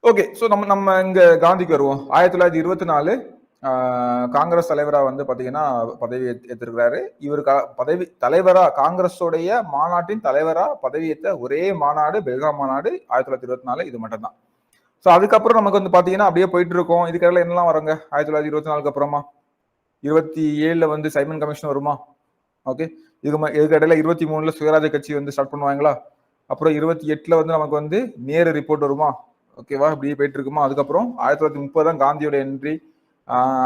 ஓகே. ஸோ நம்ம இங்க காந்திக்கு வருவோம். 1924 காங்கிரஸ் தலைவரா வந்து பாத்தீங்கன்னா பதவி ஏற்றிருக்கிறாரு. இவர் பதவி தலைவரா காங்கிரஸோடைய மாநாட்டின் தலைவரா பதவி ஏற்ற ஒரே மாநாடு பெல்காம் மாநாடு 1924. இது மட்டும் தான். ஸோ அதுக்கப்புறம் நமக்கு வந்து பாத்தீங்கன்னா அப்படியே போயிட்டு இருக்கோம். இதுக்கெல்லாம் என்னெல்லாம் வருங்க 1924 அப்புறமா? 27 வந்து சைமன் கமிஷன் வருமா? ஓகே. இதுக்கு இடையில 23 சுயராஜ கட்சி வந்து ஸ்டார்ட் பண்ணுவாங்களா? அப்புறம் 28 வந்து நமக்கு வந்து நேரு ரிப்போர்ட் வருமா? ஓகேவா. இப்படியே போயிட்டு இருக்குமா. அதுக்கப்புறம் 1930 தான் காந்தியோட என்ட்ரி.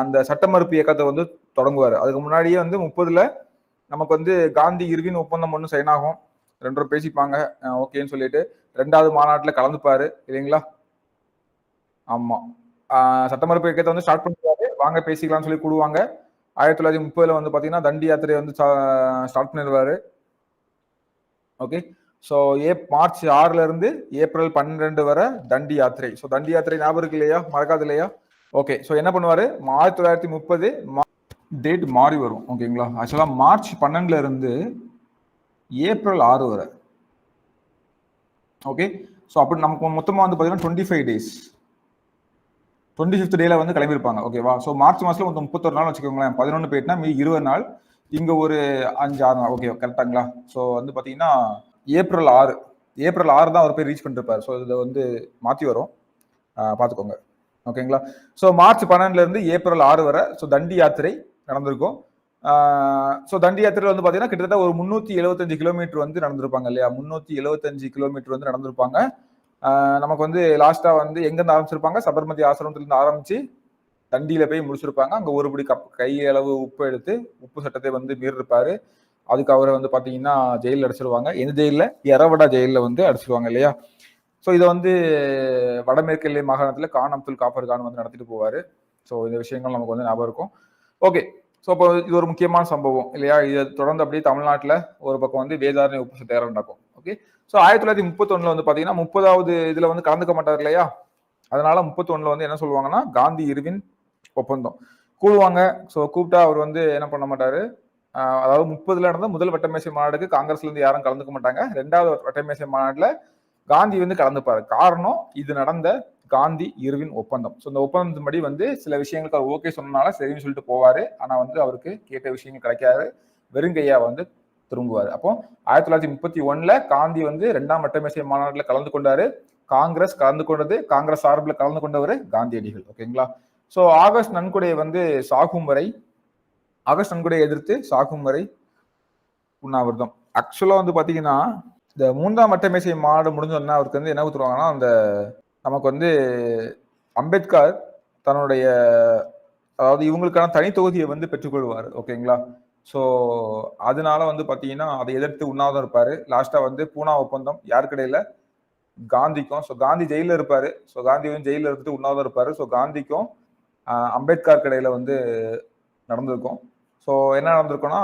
அந்த சட்ட மறுப்பு இயக்கத்தை வந்து தொடங்குவாரு. அதுக்கு முன்னாடியே வந்து 30ல நமக்கு வந்து காந்தி இர்வின் ஒப்பந்தம் ஒன்று சைன் ஆகும். 2 பேசிப்பாங்க ஓகேன்னு சொல்லிட்டு 2வது மாநாட்டில் கலந்துப்பாரு இல்லைங்களா. ஆமா. சட்ட மறுப்பு இயக்கத்தை வந்து ஸ்டார்ட் பண்ணிடுவாரு, வாங்க பேசிக்கலாம்னு சொல்லி கூடுவாங்க. 1930 வந்து பாத்தீங்கன்னா தண்டி யாத்திரையை வந்து ஸ்டார்ட் பண்ணிடுவாரு. ஓகே. ஸோ மார்ச் 6ல இருந்து ஏப்ரல் 12 வரை தண்டி யாத்திரை. ஸோ தண்டி யாத்திரை ஞாபகம் இருக்கு இல்லையா, மறக்காது இல்லையா? ஓகே. ஸோ என்ன பண்ணுவாரு 1930 டேட் மாறி வரும். ஓகேங்களா. ஆக்சுவலா மார்ச் 12ல இருந்து ஏப்ரல் 6 வரை. ஓகே. ஸோ அப்படி நமக்கு மொத்தமா வந்து பாத்தீங்கன்னா 25 டேஸ். 25th டேல வந்து கிளம்பியிருப்பாங்க. ஓகேவா. ஸோ மார்ச் மாசத்துல மொத்தம் 31 நாள் வச்சுக்கோங்களேன். 11 போயிட்டுனா மீதி 20 நாள். இங்க ஒரு 5-6 நாள். ஓகே கரெக்டாங்களா. ஸோ வந்து பாத்தீங்கன்னா ஏப்ரல் 6 தான் அவர் போய் ரீச் பண்ணிருப்பாரு. ஸோ இதை வந்து மாற்றி வரும், பார்த்துக்கோங்க. ஓகேங்களா. ஸோ மார்ச் 12ல இருந்து ஏப்ரல் 6 வரை ஸோ தண்டி யாத்திரை நடந்திருக்கும். ஸோ தண்டி யாத்திரை வந்து பார்த்தீங்கன்னா கிட்டத்தட்ட ஒரு 375 கிலோமீட்டர் வந்து நடந்திருப்பாங்க இல்லையா. 375 கிலோமீட்டர் வந்து நடந்திருப்பாங்க. நமக்கு வந்து லாஸ்டா வந்து எங்கேருந்து ஆரம்பிச்சிருப்பாங்க? சபர்மதி ஆசிரமத்திலிருந்து ஆரம்பிச்சு தண்டியில போய் முடிச்சிருப்பாங்க. அங்க ஒரு படி கை அளவு உப்பு எடுத்து உப்பு சட்டத்தை வந்து மீறிருப்பாரு. அதுக்கு அவரை வந்து பாத்தீங்கன்னா ஜெயிலில் அடிச்சிருவாங்க. எந்த ஜெயிலில்? எரவடா ஜெயிலில் வந்து அடிச்சிருவாங்க இல்லையா. ஸோ இதை வந்து வடமேற்கு எல்லை மாகாணத்தில் கான் அப்துல் காஃபர் கான் வந்து நடத்திட்டு போவாரு. ஸோ இந்த விஷயங்கள் நமக்கு வந்து ஞாபகம் இருக்கும். ஓகே. ஸோ இப்போ இது ஒரு முக்கியமான சம்பவம் இல்லையா. இதை தொடர்ந்து அப்படியே தமிழ்நாட்டில் ஒரு பக்கம் வந்து வேதாரணை உப்பு சத்தியாகிரகம் நடக்கும். ஓகே. ஸோ 1931 வந்து பாத்தீங்கன்னா 30வது இதுல வந்து கலந்துக்க மாட்டார் இல்லையா. அதனால 31 வந்து என்ன சொல்லுவாங்கன்னா காந்தி இர்வின் ஒப்பந்தம் கூடுவாங்க. ஸோ கூப்பிட்டா அவர் வந்து என்ன பண்ண மாட்டாரு, அதாவது 30ல நடந்த முதல் வட்டமேசை மாநாடுக்கு காங்கிரஸ்ல இருந்து யாரும் கலந்துக்க மாட்டாங்க. 2வது வட்டமேசை மாநாடுல காந்தி வந்து கலந்துப்பாரு. காரணம் இது நடந்த காந்தி இர்வின் ஒப்பந்தம். ஸோ இந்த ஒப்பந்தத்தின்படி வந்து சில விஷயங்களுக்கு அவர் ஓகே சொன்னனால சரின்னு சொல்லிட்டு போவாரு. ஆனா வந்து அவருக்கு கேட்ட விஷயங்கள் கிடைக்காது, வெறுங்கையா வந்து திரும்புவாரு. அப்போ 1931 காந்தி வந்து 2ஆம் வட்டமேசை மாநாட்டில் கலந்து கொண்டாரு. காங்கிரஸ் கலந்து கொண்டது, காங்கிரஸ் சார்பில் கலந்து கொண்டவர் காந்தியடிகள். ஓகேங்களா. ஸோ ஆகஸ்ட் நன்கொடையை வந்து சாகும் வரை, ஆகஸ்ட் நன்கொடையை எதிர்த்து சாகும் வரை உண்ணாவிரதம். ஆக்சுவலா வந்து பாத்தீங்கன்னா இந்த 3ஆம் வட்டமேசை மாநாடு முடிஞ்சோன்னா அவருக்கு வந்து என்ன ஊத்துருவாங்கன்னா, அந்த நமக்கு வந்து அம்பேத்கர் தன்னுடைய அதாவது இவங்களுக்கான தனி தொகுதியை வந்து பெற்றுக்கொள்வார். ஓகேங்களா. ஸோ அதனால வந்து பார்த்தீங்கன்னா அதை எதிர்த்து உண்ணாவிரதம் இருப்பாரு. லாஸ்டா வந்து பூனா ஒப்பந்தம் யாருக்கு இடையில? காந்திக்கும். ஸோ காந்தி ஜெயில இருப்பாரு. ஸோ காந்தி வந்து ஜெயில இருந்துட்டு உண்ணாவிரதம் இருப்பாரு. ஸோ காந்திக்கும் அம்பேத்கர் இடையில வந்து நடந்திருக்கும். ஸோ என்ன நடந்திருக்கும்னா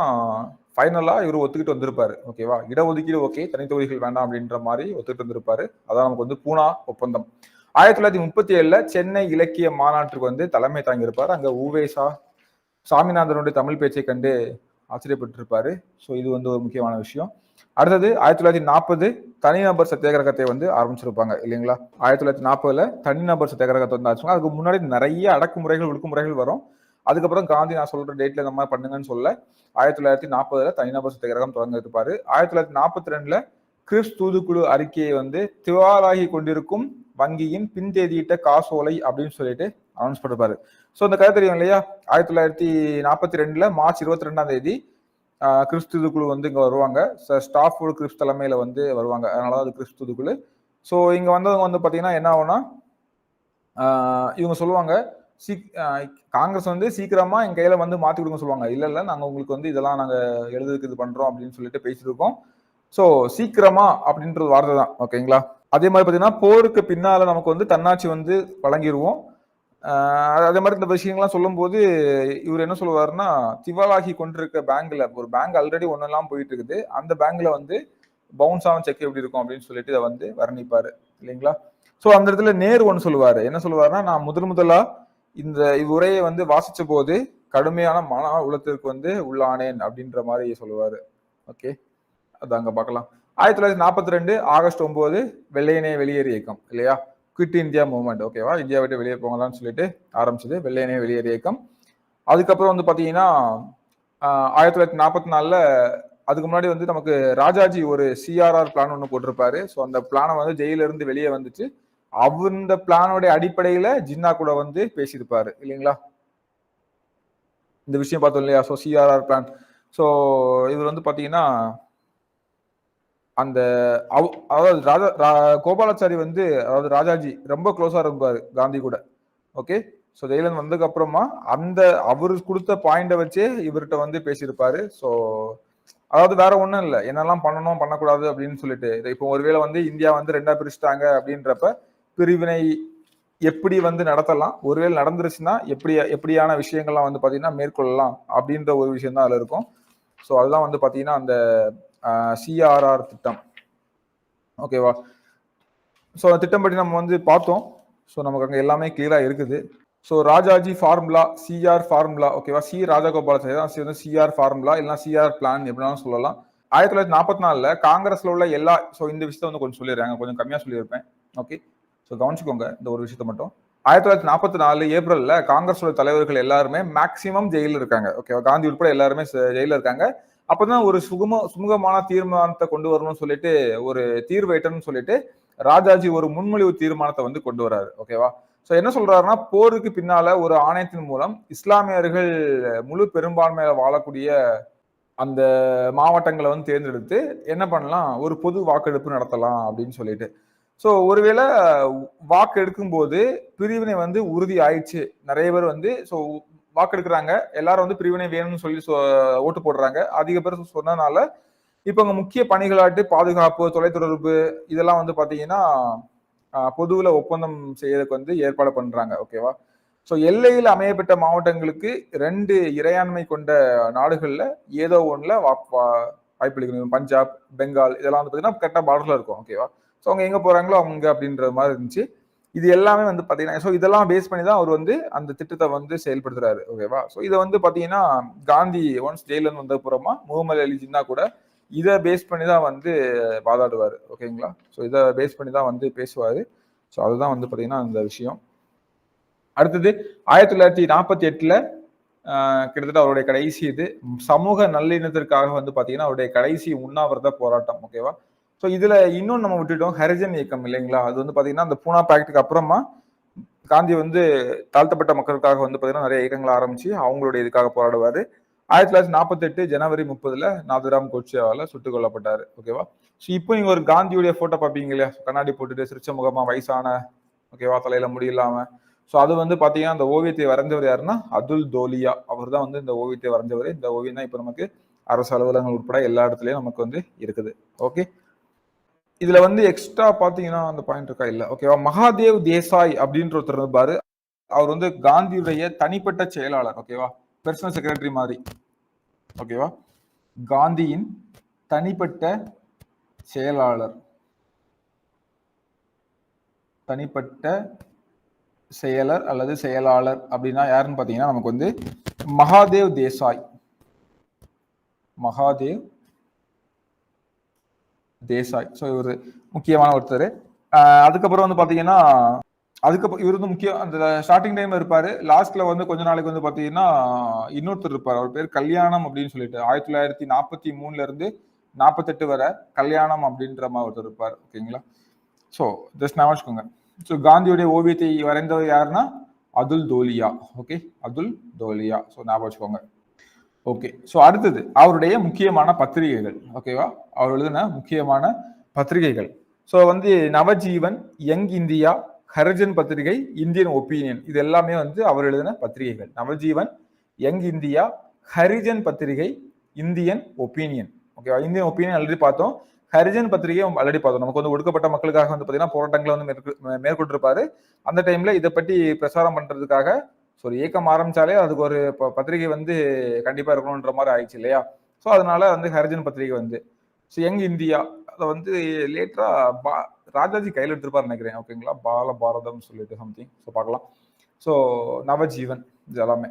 ஃபைனலா இவர் ஒத்துக்கிட்டு வந்திருப்பாரு. ஓகேவா? இடஒதுக்கீடு ஓகே, தனித்தொகுதிகள் வேண்டாம் அப்படின்ற மாதிரி ஒத்துக்கிட்டு வந்திருப்பாரு. அதான் நமக்கு வந்து பூனா ஒப்பந்தம். 1937ல சென்னை இலக்கிய மாநாட்டுக்கு வந்து தலைமை தாங்கியிருப்பாரு. அங்க உவேசா சாமிநாதனுடைய தமிழ் பேச்சை கண்டு ஆச்சரியப்பட்டிருப்பாரு. ஸோ இது வந்து ஒரு முக்கியமான விஷயம். அடுத்தது 1940 தனிநபர் சத்தியாகிரகத்தை வந்து ஆரம்பிச்சிருப்பாங்க இல்லைங்களா? 1940ல தனிநபர் சத்தியாகிரகத்தை வந்து ஆரம்பிச்சாங்க. அதுக்கு முன்னாடி நிறைய அடக்குமுறைகள் ஒடுக்குமுறைகள் வரும். அதுக்கப்புறம் காந்தி நான் சொல்ற டேட்ல இந்த மாதிரி பண்ணுங்கன்னு சொல்ல 1940ல தனிநபர் சத்தியாகிரகம் தொடங்க இருப்பாரு. 1942ல கிறிஸ் தூதுக்குழு அறிக்கையை வந்து திவாலாகி கொண்டிருக்கும் வங்கியின் பின்தேதியிட்ட காசோலை அப்படின்னு சொல்லிட்டு அனௌன்ஸ் பண்ணிருப்பாரு. ஸோ இந்த கதை தெரியும் இல்லையா? 1942ல மார்ச் 22ஆம் தேதி கிறிஸ் தூதுக்குழு வந்து இங்க வருவாங்க. ஸ்டாஃப் கிறிஸ் தலைமையில வந்து வருவாங்க. அதனால அது கிறிஸ் தூதுக்குழு. ஸோ இங்க வந்தவங்க வந்து பாத்தீங்கன்னா என்ன ஆகும்னா இவங்க சொல்லுவாங்க காங்கிரஸ் வந்து சீக்கிரமா எங்க கையில வந்து மாத்தி கொடுங்க சொல்லுவாங்க. இல்ல நாங்க உங்களுக்கு வந்து இதெல்லாம் நாங்க எழுதுறதுக்கு இது பண்றோம் அப்படின்னு சொல்லிட்டு பேசிட்டு இருக்கோம். சோ சீக்கிரமா அப்படின்றது வார்த்தை தான். ஓகேங்களா? அதே மாதிரி பாத்தீங்கன்னா போருக்கு பின்னால நமக்கு வந்து தன்னாட்சி வந்து வழங்கிடுவோம். அதே மாதிரி இந்த விஷயங்கள்லாம் சொல்லும் போது இவர் என்ன சொல்லுவாருன்னா திவாலாகி கொண்டிருக்க பேங்க்ல ஒரு பேங்க் ஆல்ரெடி ஒன்னெல்லாம் போயிட்டு இருக்குது. அந்த பேங்க்ல வந்து பவுன்ஸ் ஆன செக் எப்படி இருக்கும் அப்படின்னு சொல்லிட்டு இதை வந்து வர்ணிப்பாரு இல்லைங்களா? சோ அந்த இடத்துல நேரு ஒன்று சொல்லுவாரு. என்ன சொல்லுவாருன்னா நான் முதலா இந்த உரையை வந்து வாசிச்ச போது கடுமையான மன உளத்திற்கு வந்து உள்ளானேன் அப்படின்ற மாதிரி சொல்லுவாரு. ஓகே, அது அங்க பார்க்கலாம். 1942 ஆகஸ்ட் 9 வெள்ளையனே வெளியேறு இயக்கம் இல்லையா? Quit India movement. ஓகேவா? இந்தியா விட்டு வெளியே போங்களான்னு சொல்லிட்டு ஆரம்பிச்சது வெள்ளையனே வெளியேறு இயக்கம். அதுக்கப்புறம் வந்து பாத்தீங்கன்னா 1944ல அதுக்கு முன்னாடி வந்து நமக்கு ராஜாஜி ஒரு சிஆர்ஆர் பிளான் ஒன்று போட்டிருப்பாரு. ஸோ அந்த பிளானை வந்து ஜெயில இருந்து வெளியே வந்துச்சு. அந்த பிளானோட அடிப்படையில ஜின்னா கூட வந்து பேசியிருப்பாரு இல்லைங்களா? இந்த விஷயம் பார்த்தோம் இல்லையா? So CRR plan. ஸோ இவர் வந்து பாத்தீங்கன்னா அந்த அதாவது கோபாலாச்சாரி வந்து அதாவது ராஜாஜி ரொம்ப க்ளோஸா இருப்பாரு காந்தி கூட. ஓகே, ஸோ ஜெயிலன் வந்ததுக்கு அப்புறமா அந்த அவரு கொடுத்த பாயிண்ட வச்சே இவர்கிட்ட வந்து பேசியிருப்பாரு. ஸோ அதாவது வேற ஒண்ணும் இல்லை, என்னெல்லாம் பண்ணணும் பண்ணக்கூடாது அப்படின்னு சொல்லிட்டு. இப்போ ஒருவேளை வந்து இந்தியா வந்து ரெண்டா பிரிச்சுட்டாங்க அப்படின்றப்ப பிரிவினை எப்படி வந்து நடத்தலாம், ஒருவேளை நடந்துருச்சுன்னா எப்படியான விஷயங்கள்லாம் வந்து பாத்தீங்கன்னா மேற்கொள்ளலாம் அப்படின்ற ஒரு விஷயம் தான் அதுல இருக்கும். ஸோ அதுதான் வந்து பாத்தீங்கன்னா அந்த சிஆர்ஆர் திட்டம். ஓகேவா? ஸோ அந்த திட்டம்படி நம்ம வந்து பார்த்தோம். ஸோ நமக்கு அங்கே எல்லாமே கிளியரா இருக்குது. So Rajaji formula, CR formula. ஓகேவா? சி ராஜகோபாலாச்சாரி தான் வந்து சிஆர் ஃபார்முலா இல்லைன்னா சிஆர் பிளான் எப்படினாலும் சொல்லலாம். 1944ல காங்கிரஸ்ல உள்ள எல்லா இந்த விஷயத்த வந்து கொஞ்சம் சொல்லிடுறாங்க, கொஞ்சம் கம்மியா சொல்லியிருப்பேன். ஓகே, ஸோ கவனிச்சுக்கோங்க இந்த ஒரு விஷயத்த மட்டும். 1944 ஏப்ரல்ல காங்கிரஸோட தலைவர்கள் எல்லாருமே மேக்சிமம் ஜெயில இருக்காங்க. ஓகேவா? காந்தி உட்பட எல்லாருமே ஜெயில இருக்காங்க. அப்பதான் ஒரு சுமூகமான தீர்மானத்தை கொண்டு வரணும்னு சொல்லிட்டு ஒரு தீர்வு எட்டணும்னு சொல்லிட்டு ராஜாஜி ஒரு முன்மொழிவு தீர்மானத்தை வந்து கொண்டு வராரு. ஓகேவா? சோ என்ன சொல்றாருன்னா போருக்கு பின்னால ஒரு ஆணையத்தின் மூலம் இஸ்லாமியர்கள் முழு பெரும்பான்மையில வாழக்கூடிய அந்த மாவட்டங்களை வந்து தேர்ந்தெடுத்து என்ன பண்ணலாம், ஒரு பொது வாக்கெடுப்பு நடத்தலாம் அப்படின்னு சொல்லிட்டு. ஸோ ஒருவேளை வாக்கு எடுக்கும் போது பிரிவினை வந்து உறுதி ஆயிடுச்சு. நிறைய பேர் வந்து வாக்கெடுக்கிறாங்க, எல்லாரும் வந்து பிரிவினை வேணும்னு சொல்லி ஓட்டு போடுறாங்க. அதிக பேர் சொன்னதுனால இப்ப அங்க முக்கிய பணிகளாட்டு பாதுகாப்பு, தொலைத்தொடர்பு இதெல்லாம் வந்து பாத்தீங்கன்னா பொதுவுல ஒப்பந்தம் செய்யறதுக்கு வந்து ஏற்பாடு பண்றாங்க. ஓகேவா? ஸோ எல்லையில் அமையப்பட்ட மாவட்டங்களுக்கு 2 இறையாண்மை கொண்ட நாடுகள்ல ஏதோ ஒண்ணுல வாய்ப்பளிக்கணும். பஞ்சாப், பெங்கால் இதெல்லாம் வந்து பாத்தீங்கன்னா கரெக்டா பார்டர்ல இருக்கும். ஓகேவா? ஸோ அவங்க எங்க போறாங்களோ அவங்க அப்படின்ற மாதிரி இருந்துச்சு. இது எல்லாமே வந்து பாத்தீங்கன்னா ஸோ இதெல்லாம் பேஸ் பண்ணி தான் அவர் வந்து அந்த திட்டத்தை வந்து செயல்படுத்துறாரு. ஓகேவா? ஸோ இதை வந்து பாத்தீங்கன்னா காந்தி ஒன்ஸ் ஜெயிலன் வந்த அப்புறமா முகமது அலி ஜின்னா கூட இதை பேஸ் பண்ணி தான் வந்து வாதாடுவாரு. ஓகேங்களா? ஸோ இதை பேஸ் பண்ணி தான் வந்து பேசுவாரு. ஸோ அதுதான் வந்து பாத்தீங்கன்னா அந்த விஷயம். அடுத்தது 1948ல கிட்டத்தட்ட அவருடைய கடைசி இது சமூக நல்லிணத்திற்காக வந்து பாத்தீங்கன்னா அவருடைய கடைசி உண்ணாவிரத போராட்டம். ஓகேவா? ஸோ இதுல இன்னும் நம்ம விட்டுட்டோம் ஹரிஜன் இயக்கம் இல்லைங்களா? அது வந்து பாத்தீங்கன்னா அந்த பூனா பேக்டுக்கு அப்புறமா காந்தி வந்து தாழ்த்தப்பட்ட மக்களுக்காக வந்து பாத்தீங்கன்னா நிறைய இயக்கங்களை ஆரம்பிச்சு அவங்களுடைய இதுக்காக போராடுவாரு. 1948 ஜனவரி 30ல நாதுராம் கோட்சேவால சுட்டுக் கொல்லப்பட்டாரு. ஓகேவா? ஸோ இப்போ நீங்க ஒரு காந்தியுடைய போட்டோ பார்ப்பீங்க இல்லையா? கண்ணாடி போட்டுட்டு சிரிச்ச முகமா வயசான, ஓகேவா, தலையில முடி இல்லாம. ஸோ அது வந்து பாத்தீங்கன்னா அந்த ஓவியத்தை வரைஞ்சவர் யாருன்னா அதுல் தோலியா. அவர் தான் வந்து இந்த ஓவியத்தை வரைஞ்சவர். இந்த ஓவியம் தான் இப்ப நமக்கு அரசு அலுவலகங்கள் உட்பட எல்லா இடத்துலயும் நமக்கு வந்து இருக்குது. ஓகே, இதுல வந்து எக்ஸ்ட்ரா பாத்தீங்கன்னா அந்த பாயிண்ட் இருக்கா இல்ல, ஓகேவா. மகாதேவ் தேசாய் அப்படின்ற ஒருத்தர் இருப்பாரு. அவர் வந்து காந்தியுடைய தனிப்பட்ட செயலாளர், ஓகேவா, பர்சனல் செக்ரட்டரி மாதிரி, ஓகேவா. காந்தியின் தனிப்பட்ட செயலாளர், தனிப்பட்ட செயலர் அல்லது செயலாளர் அப்படின்னா யாருன்னு பாத்தீங்கன்னா நமக்கு வந்து மகாதேவ் தேசாய். மகாதேவ் தேசாய். ஸோ இவர் முக்கியமான ஒருத்தர். அதுக்கப்புறம் வந்து பாத்தீங்கன்னா அதுக்கப்புறம் இவர் வந்து முக்கியம் அந்த ஸ்டார்டிங் டைம் இருப்பாரு. லாஸ்ட்ல வந்து கொஞ்ச நாளைக்கு வந்து பாத்தீங்கன்னா இன்னொருத்தர் இருப்பார். அவர் பேர் கல்யாணம் அப்படின்னு சொல்லிட்டு 1943 இருந்து 48 வரை கல்யாணம் அப்படின்ற மாதிரி ஒருத்தர் இருப்பார். ஓகேங்களா. ஸோ ஜஸ்ட் ஞாபகம் வச்சுக்கோங்க. ஸோ காந்தியுடைய ஓவியத்தை வரைந்தவர் யாருன்னா அதுல் தோலியா. ஓகே, அதுல் தோலியா. ஸோ ஞாபகம் வச்சுக்கோங்க. ஓகே, ஸோ அடுத்தது அவருடைய முக்கியமான பத்திரிகைகள். ஓகேவா, அவர் எழுதின முக்கியமான பத்திரிகைகள். ஸோ வந்து நவஜீவன், யங் இந்தியா, ஹரிஜன் பத்திரிகை, இந்தியன் ஒப்பீனியன், இது எல்லாமே வந்து அவர் எழுதின பத்திரிகைகள். நவஜீவன், யங் இந்தியா, ஹரிஜன் பத்திரிகை, இந்தியன் ஒப்பீனியன். ஓகேவா, இந்தியன் ஒப்பீனியன் ஆல்ரெடி பார்த்தோம். ஹரிஜன் பத்திரிகை ஆல்ரெடி பார்த்தோம். நமக்கு வந்து ஒடுக்கப்பட்ட மக்களுக்காக வந்து பார்த்தீங்கன்னா போராட்டங்களை வந்து மேற்கொண்டிருப்பாரு. அந்த டைம்ல இதை பற்றி பிரசாரம் பண்றதுக்காக ஒரு இயக்கம் ஆரம்பிச்சாலே அதுக்கு ஒரு பத்திரிகை வந்து கண்டிப்பா இருக்கணும்ன்ற மாதிரி ஆயிடுச்சு இல்லையா. ஸோ அதனால வந்து ஹரிஜன் பத்திரிகை வந்து யங் இந்தியா அதை வந்து லேட்டரா ராஜாஜி கையில் எடுத்திருப்பாரு நினைக்கிறேன். ஓகேங்களா, பால பாரதம் சொல்லிட்டு சம்திங். ஸோ பார்க்கலாம். ஸோ நவஜீவன் இது எல்லாமே.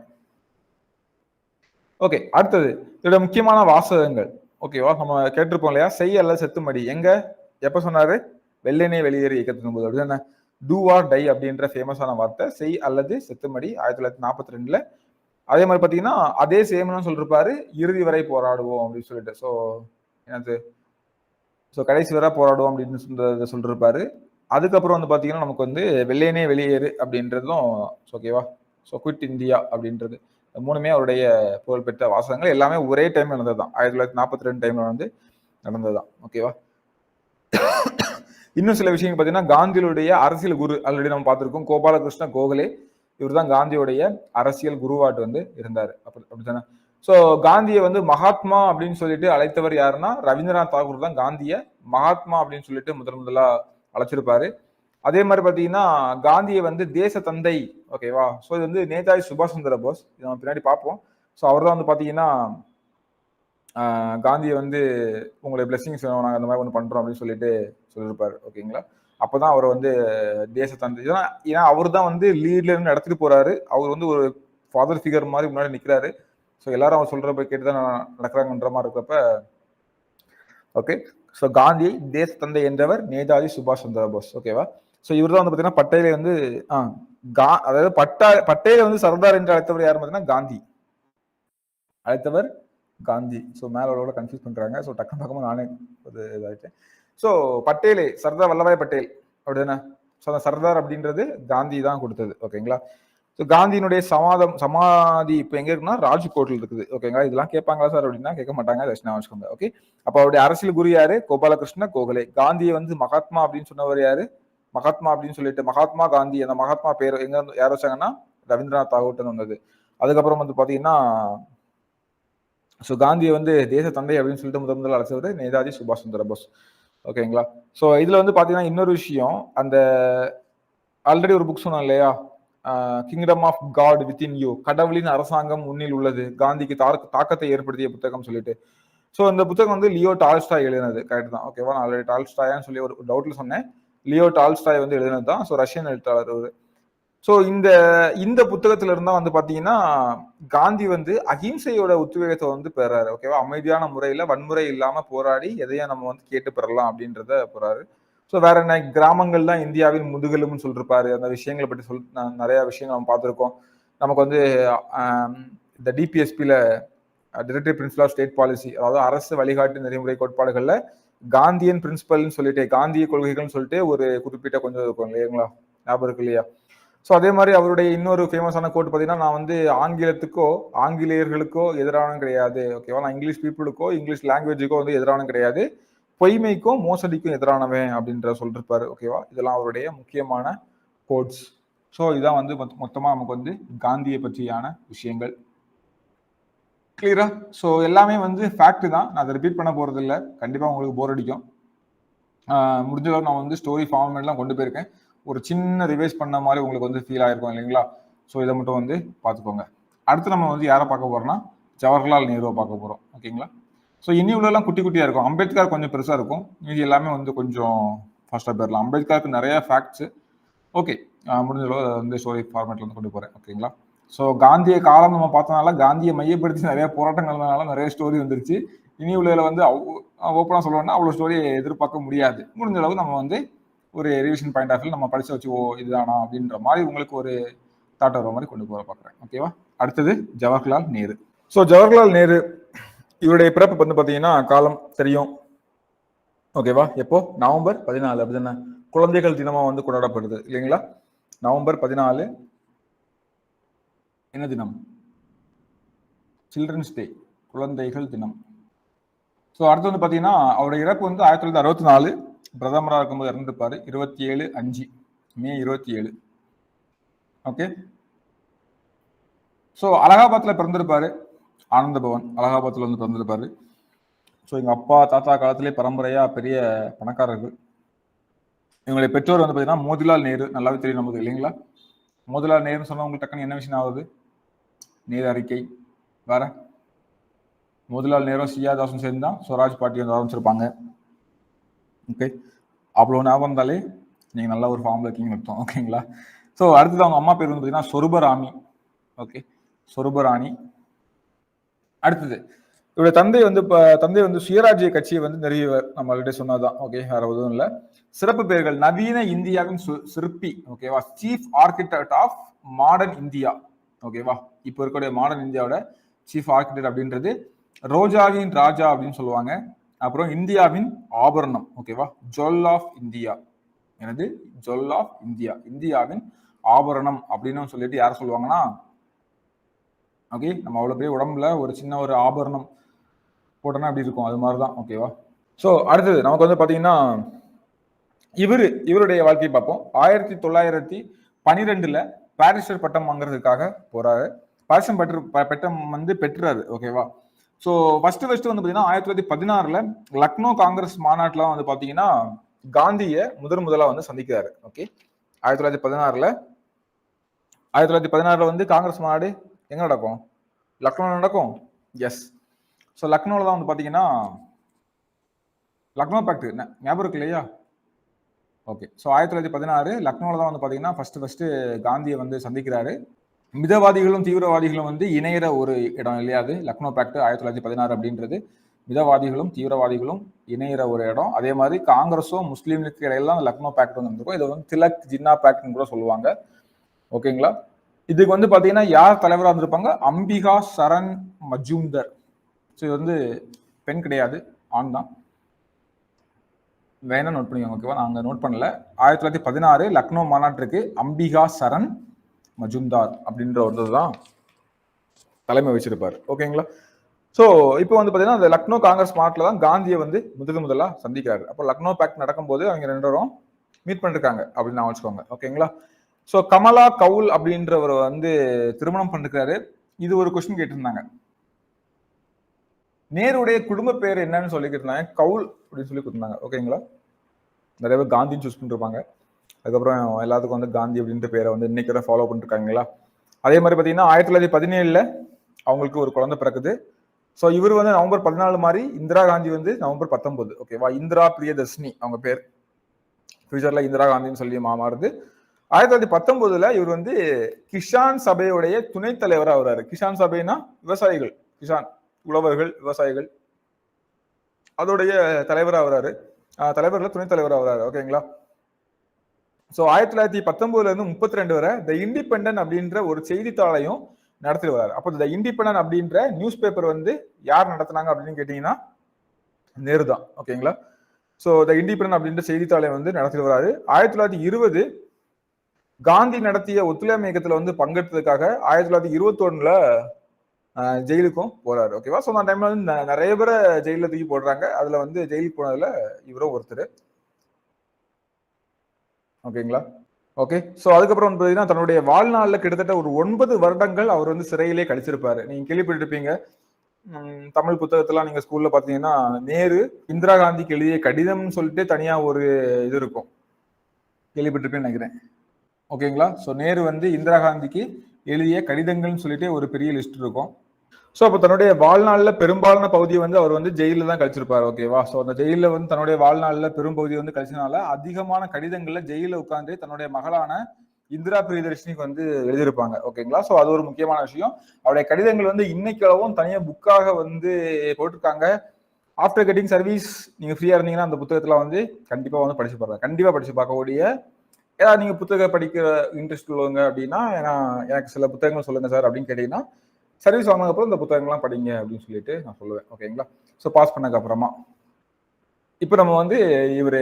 ஓகே, அடுத்தது இதோட முக்கியமான வாசகங்கள். ஓகேவா, நம்ம கேட்டிருப்போம் இல்லையா, செய் அல்ல செத்துமடி எங்க எப்ப சொன்னாரு, வெள்ளையனே வெளியேறு இயக்கத்தின் போது. அப்படி தானே, டூ ஆர் டை அப்படின்ற ஃபேமஸான வார்த்தை, செய் அல்லது செத்துமடி 1942. அதே மாதிரி பாத்தீங்கன்னா அதே சேம்னு சொல்லிருப்பாரு, இறுதி வரை போராடுவோம் அப்படின்னு சொல்லிட்டு. ஸோ என்னது, ஸோ கடைசி வரை போராடுவோம் அப்படின்னு சொல்லிருப்பாரு. அதுக்கப்புறம் வந்து பாத்தீங்கன்னா நமக்கு வந்து வெள்ளையனே வெளியேறு அப்படின்றதும் ஓகேவா. ஸோ குவிட் இந்தியா அப்படின்றது மூணுமே அவருடைய புகழ்பெற்ற வாசகங்கள். எல்லாமே ஒரே டைம் நடந்ததுதான், 1942 டைம்ல வந்து நடந்ததுதான். ஓகேவா. இன்னும் சில விஷயங்கள் பார்த்தீங்கன்னா காந்தியுடைய அரசியல் குரு ஆல்ரெடி நம்ம பார்த்திருக்கோம், கோபாலகிருஷ்ண கோகலே. இவர் தான் காந்தியுடைய அரசியல் குருவாட்டு வந்து இருந்தாரு. அப்படித்தானே. ஸோ காந்தியை வந்து மகாத்மா அப்படின்னு சொல்லிட்டு அழைத்தவர் யாருன்னா ரவீந்திரநாத் தாகூர் தான் காந்திய மகாத்மா அப்படின்னு சொல்லிட்டு முதலா அழைச்சிருப்பாரு. அதே மாதிரி பாத்தீங்கன்னா காந்தியை வந்து தேச தந்தை. ஓகேவா. ஸோ இது வந்து நேதாஜி சுபாஷ் சந்திர போஸ், இது நம்ம பின்னாடி பார்ப்போம். ஸோ அவர் தான் வந்து பாத்தீங்கன்னா காந்தியை வந்து உங்களுடைய பிளெஸிங்ஸ் வேணும், நாங்கள் அந்த மாதிரி ஒன்று பண்றோம் அப்படின்னு சொல்லிட்டு சொல்லியிருப்பாரு. ஓகேங்களா. அப்பதான் அவர் வந்து தேச தந்தை. ஏன்னா அவர் தான் வந்து லீட்ல இருந்து நடத்திட்டு போறாரு. அவர் வந்து ஒரு ஃபாதர் ஃபிகர் மாதிரி முன்னாடி நிற்கிறாரு. ஸோ எல்லாரும் அவர் சொல்றப்ப கேட்டுதான் நடக்கிறாங்கன்ற மாதிரி இருக்கிறப்ப ஓகே. ஸோ காந்தியை தேச தந்தை என்றவர் நேதாஜி சுபாஷ் சந்திர போஸ். ஓகேவா. ஸோ இவர் தான் வந்து பார்த்தீங்கன்னா பட்டேலை வந்து அதாவது பட்டேலை வந்து சர்தார் என்று அழைத்தவர் யார் பார்த்தீங்கன்னா காந்தி, அழைத்தவர் காந்தி. ஸோ மேலோட கன்ஃபியூஸ் பண்றாங்க. ஸோ டக்குனு பக்கமா நானே ஒரு இதாயிட்டேன். ஸோ பட்டேலே சர்தார் வல்லபாய் பட்டேல் அப்படிதானே. ஸோ அந்த சர்தார் அப்படின்றது காந்தி தான் கொடுத்தது. ஓகேங்களா. ஸோ காந்தியினுடைய சமாதி இப்போ எங்க இருக்குன்னா ராஜ்கோட்ல இருக்குது. ஓகேங்களா. இதெல்லாம் கேட்பாங்களா சார் அப்படின்னா கேட்க மாட்டாங்க, தர்ஷனா வச்சுக்கோங்க. ஓகே. அப்போ அவருடைய அரசியல் குரு யாரு, கோபாலகிருஷ்ண கோகலே. காந்தியை வந்து மகாத்மா அப்படின்னு சொன்னவர் யாரு, மகாத்மா அப்படின்னு சொல்லிட்டு மகாத்மா காந்தி, அந்த மகாத்மா பேர் எங்க யார் வச்சாங்கன்னா ரவீந்திரநாத் தாகூர் வந்தது. அதுக்கப்புறம் வந்து பாத்தீங்கன்னா ஸோ காந்தியை வந்து தேச தந்தை அப்படின்னு சொல்லிட்டு முதல் அழைச்சவர் நேதாஜி சுபாஷ் சந்திர போஸ். ஓகேங்களா. ஸோ இதுல வந்து பாத்தீங்கன்னா இன்னொரு விஷயம், அந்த ஆல்ரெடி ஒரு புக் சொன்னோம் இல்லையா, kingdom of God within you, கடவுளின் அரசாங்கம் உன்னில் உள்ளது, காந்திக்கு தாக்கத்தை ஏற்படுத்திய புத்தகம் சொல்லிட்டு. ஸோ இந்த புத்தகம் வந்து லியோ டால்ஸ்டாய் எழுதினது. கரெக்ட் தான். ஓகேவா. நான் ஆல்ரெடி டால்ஸ்டாயான்னு சொல்லி ஒரு டவுட்ல சொன்னேன். லியோ டால்ஸ்டாய் வந்து எழுதினது தான். ஸோ ரஷ்யன் எழுத்தாளர் அவரு. ஸோ இந்த புத்தகத்துல இருந்தா வந்து பாத்தீங்கன்னா காந்தி வந்து அஹிம்சையோட உத்வேகத்தை வந்து பெறாரு. ஓகேவா. அமைதியான முறையில வன்முறை இல்லாம போராடி எதையும் நம்ம வந்து கேட்டு பெறலாம் அப்படின்றத போறாரு. ஸோ வேற என்ன, கிராமங்கள் தான் இந்தியாவின் முதுகெலும்புன்னு சொல்லிருப்பாரு. அந்த விஷயங்களை பற்றி நிறைய விஷயங்கள் நம்ம பார்த்துருக்கோம். நமக்கு வந்து இந்த டிபிஎஸ்பியில directive principle of state policy, அதாவது அரசு வழிகாட்டு நெறிமுறை கோட்பாடுகள்ல காந்தியன் பிரின்சிபல்னு சொல்லிட்டு, காந்திய கொள்கைகள்னு சொல்லிட்டு ஒரு குறிப்பிட்ட கொஞ்சம் இருக்கும் இல்லைங்களா, ஞாபகம் இருக்கு இல்லையா. ஸோ அதே மாதிரி அவருடைய இன்னொரு ஃபேமஸான கோட் பார்த்தீங்கன்னா, நான் வந்து ஆங்கிலத்துக்கோ ஆங்கிலேயர்களுக்கோ எதிரானும் கிடையாது. ஓகேவா. நான் இங்கிலீஷ் பீப்புளுக்கோ இங்கிலீஷ் லாங்குவேஜுக்கோ வந்து எதிரானும் கிடையாது, பொய்மைக்கும் மோசடிக்கும் எதிரானவன் அப்படின்ற சொல்லிருப்பாரு. ஓகேவா. இதெல்லாம் அவருடைய முக்கியமான கோட்ஸ். ஸோ இதான் வந்து மொத்தமாக நமக்கு வந்து காந்தியை பற்றியான விஷயங்கள். கிளியரா? ஸோ எல்லாமே வந்து ஃபேக்ட் தான். நான் அதை ரிப்பீட் பண்ண போறது இல்லை. கண்டிப்பாக உங்களுக்கு போர் அடிக்கும். முடிஞ்ச அளவு நான் வந்து ஸ்டோரி ஃபார்மேட்லாம் கொண்டு போயிருக்கேன். ஒரு சின்ன ரிவைஸ் பண்ண மாதிரி உங்களுக்கு வந்து ஃபீல் ஆயிருக்கும் இல்லைங்களா? ஸோ இதை மட்டும் வந்து பார்த்துக்கோங்க. அடுத்து நம்ம வந்து யாரை பார்க்க போறோம்னா ஜவஹர்லால் நேருவை பார்க்க போறோம். ஓகேங்களா? ஸோ இனி உள்ளெல்லாம் குட்டி குட்டியா இருக்கும். அம்பேத்கர் கொஞ்சம் பெருசா இருக்கும். மீதி எல்லாமே வந்து கொஞ்சம் ஃபாஸ்ட்டாக போயிடலாம். அம்பேத்கருக்கு நிறைய ஃபேக்ட்ஸ். ஓகே, முடிஞ்ச அளவு வந்து ஸ்டோரி ஃபார்மேட்ல வந்து கொண்டு போறேன். ஓகேங்களா? ஸோ காந்திய காலம் நம்ம பார்த்தனால காந்தியை மையப்படுத்தி நிறைய போராட்டங்கள்னால நிறைய ஸ்டோரி வந்துருச்சு. இனி உள்ள வந்து ஓப்பனாக சொல்லணும்னா அவ்வளோ ஸ்டோரியை எதிர்பார்க்க முடியாது. முடிஞ்ச அளவு நம்ம வந்து ஒரு ரிவிஷன் பாயிண்ட் ஆஃப் வியூ நம்ம படிச்சு வச்சு இதுதானா அப்படின்ற மாதிரி உங்களுக்கு ஒரு தாட் வர மாதிரி கொண்டு போக பார்க்குறேன். ஓகேவா? அடுத்தது ஜவஹர்லால் நேரு. ஸோ ஜவஹர்லால் நேரு இவருடைய பிறப்பு வந்து பார்த்தீங்கன்னா காலம் தெரியும். ஓகேவா? எப்போ? நவம்பர் 14 அப்படிதானே குழந்தைகள் தினமா வந்து கொண்டாடப்படுது இல்லைங்களா? நவம்பர் 14 என்ன தினம்? சில்ட்ரன்ஸ் டே, குழந்தைகள் தினம். ஸோ அடுத்து வந்து பார்த்தீங்கன்னா அவருடைய இறப்பு வந்து 1964 பிரதமராக இருக்கும்போது இறந்துருப்பாரு. 27/5 மே 27. ஓகே. ஸோ அலகாபாத்ல பிறந்திருப்பாரு. ஆனந்த பவன் அலகாபாத்ல வந்து பிறந்திருப்பாரு. ஸோ எங்க அப்பா தாத்தா காலத்திலே பரம்பரையா பெரிய பணக்காரர்கள். இவங்களுடைய பெற்றோர் வந்து பார்த்தீங்கன்னா மோதிலால் நேரு. நல்லாவே தெரியும் நமக்கு இல்லைங்களா? மோதிலால் நேருன்னு சொன்னா உங்களுக்கு டக்குன்னு என்ன விஷயம் ஆகுது? நேரு அறிக்கை வேற. மோதிலால் நேரும் சியா தாஸும் சேர்ந்து தான் ஸ்வராஜ் பார்ட்டி வந்து ஆரம்பிச்சிருப்பாங்க. ஓகே, அவ்வளோ ஞாபகம் இருந்தாலே நீங்கள் நல்ல ஒரு ஃபார்மில் இருக்கீங்கன்னு அர்த்தம். ஓகேங்களா? ஸோ அடுத்தது அவங்க அம்மா பேர் வந்து பார்த்தீங்கன்னா சொருபராணி. ஓகே, சொருபராணி. அடுத்தது இவருடைய தந்தை வந்து சுயராஜ்ய கட்சியை வந்து நிறுவியவர். நம்ம ஆல்ரெடி சொன்னதுதான். ஓகே, வேற எதுவும் இல்லை. சிறப்பு பெயர்கள்: நவீன இந்தியாவின் சிற்பி. ஓகேவா? Chief architect of modern India. ஓகேவா? இப்போ இருக்கக்கூடிய மாடர்ன் இந்தியாவோட சீஃப் ஆர்கிடெக்ட் அப்படின்றது ரோஜாவின் ராஜா அப்படின்னு சொல்லுவாங்க. அப்புறம் இந்தியாவின் ஆபரணம். ஓகேவா? Jewel of India. எனது ஜுவல் ஆஃப் இந்தியா, இந்தியாவின் ஆபரணம் அப்படின்னு சொல்லிட்டு யார் சொல்லுவாங்கன்னா, ஓகே, நம்ம அவ்வளோ பெரிய உடம்புல ஒரு சின்ன ஒரு ஆபரணம் போட்டோன்னா அப்படி இருக்கும், அது மாதிரிதான். ஓகேவா? ஸோ அடுத்தது நமக்கு வந்து பார்த்தீங்கன்னா இவருடைய வாழ்க்கையை பார்ப்போம். 1912 பாரிஸ்டர் பட்டம் வாங்குறதுக்காக போறாரு. பாரிஸ்டர் பட்டம் வந்து பெற்றுறாரு. ஓகேவா? ஸோ ஃபர்ஸ்ட் வந்து பார்த்தீங்கன்னா 1916 லக்னோ காங்கிரஸ் மாநாட்டில் வந்து பார்த்தீங்கன்னா காந்தியை முதலா வந்து சந்திக்கிறாரு. ஓகே, 1916 வந்து காங்கிரஸ் மாநாடு எங்க நடக்கும்? லக்னோ நடக்கும். எஸ். ஸோ லக்னோவில் தான் வந்து பார்த்தீங்கன்னா லக்னோ பேக்ட் ஞாபகம் இருக்கு இல்லையா? ஓகே, ஸோ 1916 லக்னோவில் தான் வந்து பார்த்தீங்கன்னா ஃபர்ஸ்ட் காந்தியை வந்து சந்திக்கிறாரு. மிதவாதிகளும் தீவிரவாதிகளும் வந்து இணையிற ஒரு இடம் இல்லையா அது? லக்னோ பேக்ட் 1916 அப்படின்றது மிதவாதிகளும் தீவிரவாதிகளும் இணையிற ஒரு இடம். அதே மாதிரி காங்கிரஸும் முஸ்லீம்களுக்கு இடையில லக்னோ பேக்ட் வந்து இருக்கும். இதை வந்து திலக் ஜின்னா பேக்ட்னு கூட சொல்லுவாங்க. ஓகேங்களா? இதுக்கு வந்து பாத்தீங்கன்னா யார் தலைவராக இருந்திருப்பாங்க? அம்பிகா சரண் மஜூம்தர். ஸோ இது வந்து பெண் கிடையாது, ஆண் தான். வேணா நோட் பண்ணிக்கோங்க. ஓகேவா? நாங்கள் நோட் பண்ணல. 1916 லக்னோ மாநாட்டிற்கு அம்பிகா சரண் மஜும்தார் அப்படின்ற ஒருத்தர் தான் தலைமை வச்சிருப்பார். ஓகேங்களா? ஸோ இப்போ வந்து பார்த்தீங்கன்னா அந்த லக்னோ காங்கிரஸ் மாநாட்டில் தான் காந்தியை வந்து முதலா சந்திக்கிறாரு. அப்போ லக்னோ பேக்ட் நடக்கும்போது அவங்க 2 பேரும் மீட் பண்ணிருக்காங்க அப்படின்னு நான் வச்சுக்கோங்க. ஓகேங்களா? ஸோ கமலா கவுல் அப்படின்றவர் வந்து திருமணம் பண்ணிருக்காரு. இது ஒரு கொஸ்டின் கேட்டிருந்தாங்க. நேருடைய குடும்ப பேர் என்னன்னு சொல்லிக்கிட்டு இருந்தாங்க. கவுல் அப்படின்னு சொல்லி கொடுத்தாங்க. ஓகேங்களா? நிறைய பேர் காந்தின்னு சூஸ் பண்ணிருப்பாங்க. அதுக்கப்புறம் எல்லாத்துக்கும் வந்து காந்தி அப்படின்ற பேரை வந்து இன்னைக்கு வரை ஃபாலோ பண்ணிருக்காங்களா? அதே மாதிரி பார்த்தீங்கன்னா 1917 அவங்களுக்கு ஒரு குழந்தை பிறக்குது. ஸோ இவர் வந்து நவம்பர் 14 மாதிரி இந்திரா காந்தி வந்து நவம்பர் 19. ஓகேவா? இந்திரா பிரியதர்ஷினி அவங்க பேர். ஃபியூச்சர்ல இந்திரா காந்தின்னு சொல்லி மாறுது. 1919 இவர் வந்து கிஷான் சபையுடைய துணைத் தலைவராக வர்றாரு. கிஷான் சபைனா விவசாயிகள், கிஷான் உழவர்கள், விவசாயிகள், அதோடைய தலைவராக வர்றாரு. தலைவர்ல துணைத் தலைவராக வர்றாரு. ஓகேங்களா? ஸோ 1919 இருந்து 32 வரை த இண்டிபெண்டன்ட் அப்படின்ற ஒரு செய்தித்தாளையும் நடத்தி வர்றாரு. அப்போ த இண்டிபெண்டன்ட் அப்படின்ற நியூஸ் பேப்பர் வந்து யார் நடத்தினாங்க அப்படின்னு கேட்டீங்கன்னா நேரு தான். ஓகேங்களா? ஸோ த இண்டிபெண்டன்ட் அப்படின்ற செய்தித்தாளை வந்து நடத்தி வர்றாரு. 1920 காந்தி நடத்திய ஒத்துழையாமை இயக்கத்துல வந்து பங்கெடுத்ததுக்காக 1921 ஜெயிலுக்கும் போறாரு. ஓகேவா? ஸோ அந்த டைம்ல வந்து நிறைய பேரை ஜெயில தூக்கி போடுறாங்க. அதுல வந்து ஜெயிலுக்கு போனதுல இவரும் ஒருத்தர். ஓகேங்களா? ஓகே. ஸோ அதுக்கப்புறம் வந்து பார்த்தீங்கன்னா தன்னுடைய வாழ்நாளில் கிட்டத்தட்ட ஒரு 9 வருடங்கள் அவர் வந்து சிறையிலே கழிச்சிருப்பாரு. நீங்க கேள்விப்பட்டிருப்பீங்க. தமிழ் புத்தகத்தெல்லாம் நீங்க ஸ்கூல்ல பார்த்தீங்கன்னா, நேரு இந்திரா காந்திக்கு எழுதிய கடிதம்னு சொல்லிட்டு தனியா ஒரு இது இருக்கும். கேள்விப்பட்டிருப்பேன்னு நினைக்கிறேன். ஓகேங்களா? ஸோ நேரு வந்து இந்திரா காந்திக்கு எழுதிய கடிதங்கள்னு சொல்லிட்டு ஒரு பெரிய லிஸ்ட் இருக்கும். ஸோ அப்போ தன்னுடைய வாழ்நாளில் பெரும்பாலான பகுதியை வந்து அவர் வந்து ஜெயிலில் தான் கழிச்சிருப்பாரு. ஓகேவா? ஸோ அந்த ஜெயிலில் வந்து தன்னுடைய வாழ்நாளில் பெரும்பகுதியை வந்து கழிச்சனால அதிகமான கடிதங்கள்ல ஜெயிலில் உட்கார்ந்து தன்னுடைய மகளான இந்திரா பிரியதர்ஷினிக்கு வந்து எழுதியிருப்பாங்க. ஓகேங்களா? ஸோ அது ஒரு முக்கியமான விஷயம். அவருடைய கடிதங்கள் வந்து இன்னைக்களவும் தனியாக புக்காக வந்து போட்டிருக்காங்க. ஆஃப்டர் கெட்டிங் சர்வீஸ் நீங்க ஃப்ரீயா இருந்தீங்கன்னா அந்த புத்தகத்துல வந்து கண்டிப்பா வந்து படிச்சு பாருங்க. கண்டிப்பா படிச்சு பார்க்கக்கூடிய ஏதாவது நீங்க புத்தகம் படிக்கிற இன்ட்ரெஸ்ட் உள்ளவங்க அப்படின்னா, எனக்கு சில புத்தகங்கள் சொல்லுங்க சார் அப்படின்னு கேட்டீங்கன்னா, சர்வீஸ் வாங்கினதுக்கு அப்புறம் இந்த புத்தகங்கள்லாம் படிங்க அப்படின்னு சொல்லிட்டு நான் சொல்லுவேன். ஓகேங்களா? ஸோ பாஸ் பண்ணதுக்கு அப்புறமா இப்போ நம்ம வந்து இவரு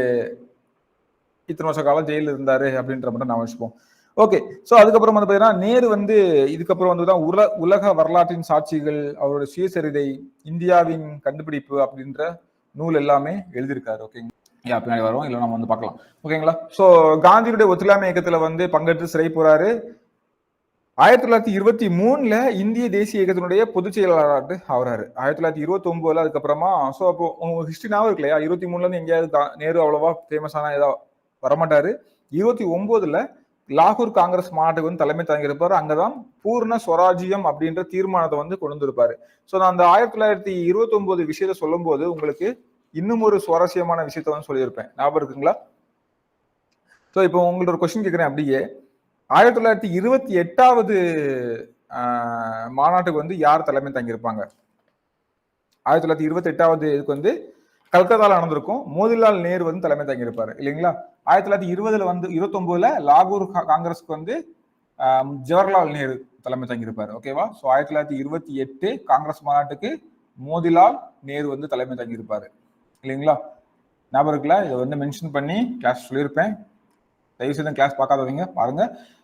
இத்தனை வருஷ காலம் ஜெயிலில் இருந்தாரு அப்படின்ற மட்டும் நான் வச்சுப்போம். ஓகே. ஸோ அதுக்கப்புறம் வந்து பார்த்தீங்கன்னா நேரு வந்து இதுக்கப்புறம் வந்து தான் உலக வரலாற்றின் சாட்சிகள், அவரோட சுயசரிதை, இந்தியாவின் கண்டுபிடிப்பு அப்படின்ற நூல் எல்லாமே எழுதியிருக்காரு. ஓகேங்க. பின்னாடி வரும், இல்லை நம்ம வந்து பார்க்கலாம். ஓகேங்களா? ஸோ காந்தியுடைய ஒத்துழையாமை இயக்கத்துல வந்து பங்கேற்று சிறை போறாரு. 1923 இந்திய தேசிய இயக்கத்தினுடைய பொதுச் செயலாளர் ஆகிறாரு. 1929 அதுக்கப்புறமா ஸோ அப்போ உங்க ஹிஸ்டரி ஞாபகம் இருக்கு இல்லையா? 23 எங்கேயாவது நேரு அவ்வளவா ஃபேமஸான ஏதாவது வரமாட்டாரு. 29 லாகூர் காங்கிரஸ் மாநாட்டுக்கு வந்து தலைமை தாங்கியிருப்பாரு. அங்கதான் பூர்ண ஸ்வராஜ்யம் அப்படின்ற தீர்மானத்தை வந்து கொண்டு வந்திருப்பாரு. ஸோ நான் அந்த 1929 விஷயத்த சொல்லும் போது உங்களுக்கு இன்னும் ஒரு சுவாரஸ்யமான விஷயத்த வந்து சொல்லியிருப்பேன். ஞாபகம் இருக்குங்களா? ஸோ இப்போ உங்கள்ட்ட ஒரு கொஸ்டின் கேட்கிறேன். அப்படியே 1928வது மாநாட்டுக்கு வந்து யார் தலைமை தாங்கியிருப்பாங்க? 1928வது இதுக்கு வந்து கல்கத்தால நடந்திருக்கும். மோதிலால் நேரு வந்து தலைமை தாங்கியிருப்பாரு இல்லைங்களா? 1920 வந்து 29 லாகூர் காங்கிரஸ்க்கு வந்து ஜவஹர்லால் நேரு தலைமை தாங்கியிருப்பாரு. ஓகேவா? ஸோ 1928 காங்கிரஸ் மாநாட்டுக்கு மோதிலால் நேரு வந்து தலைமை தாங்கியிருப்பாரு இல்லைங்களா? ஞாபகம் இருக்குல்ல? இதை வந்து மென்ஷன் பண்ணி கிளாஸ் சொல்லியிருப்பேன். தயவு செய்து கிளாஸ் பார்க்காதவங்க பாருங்க.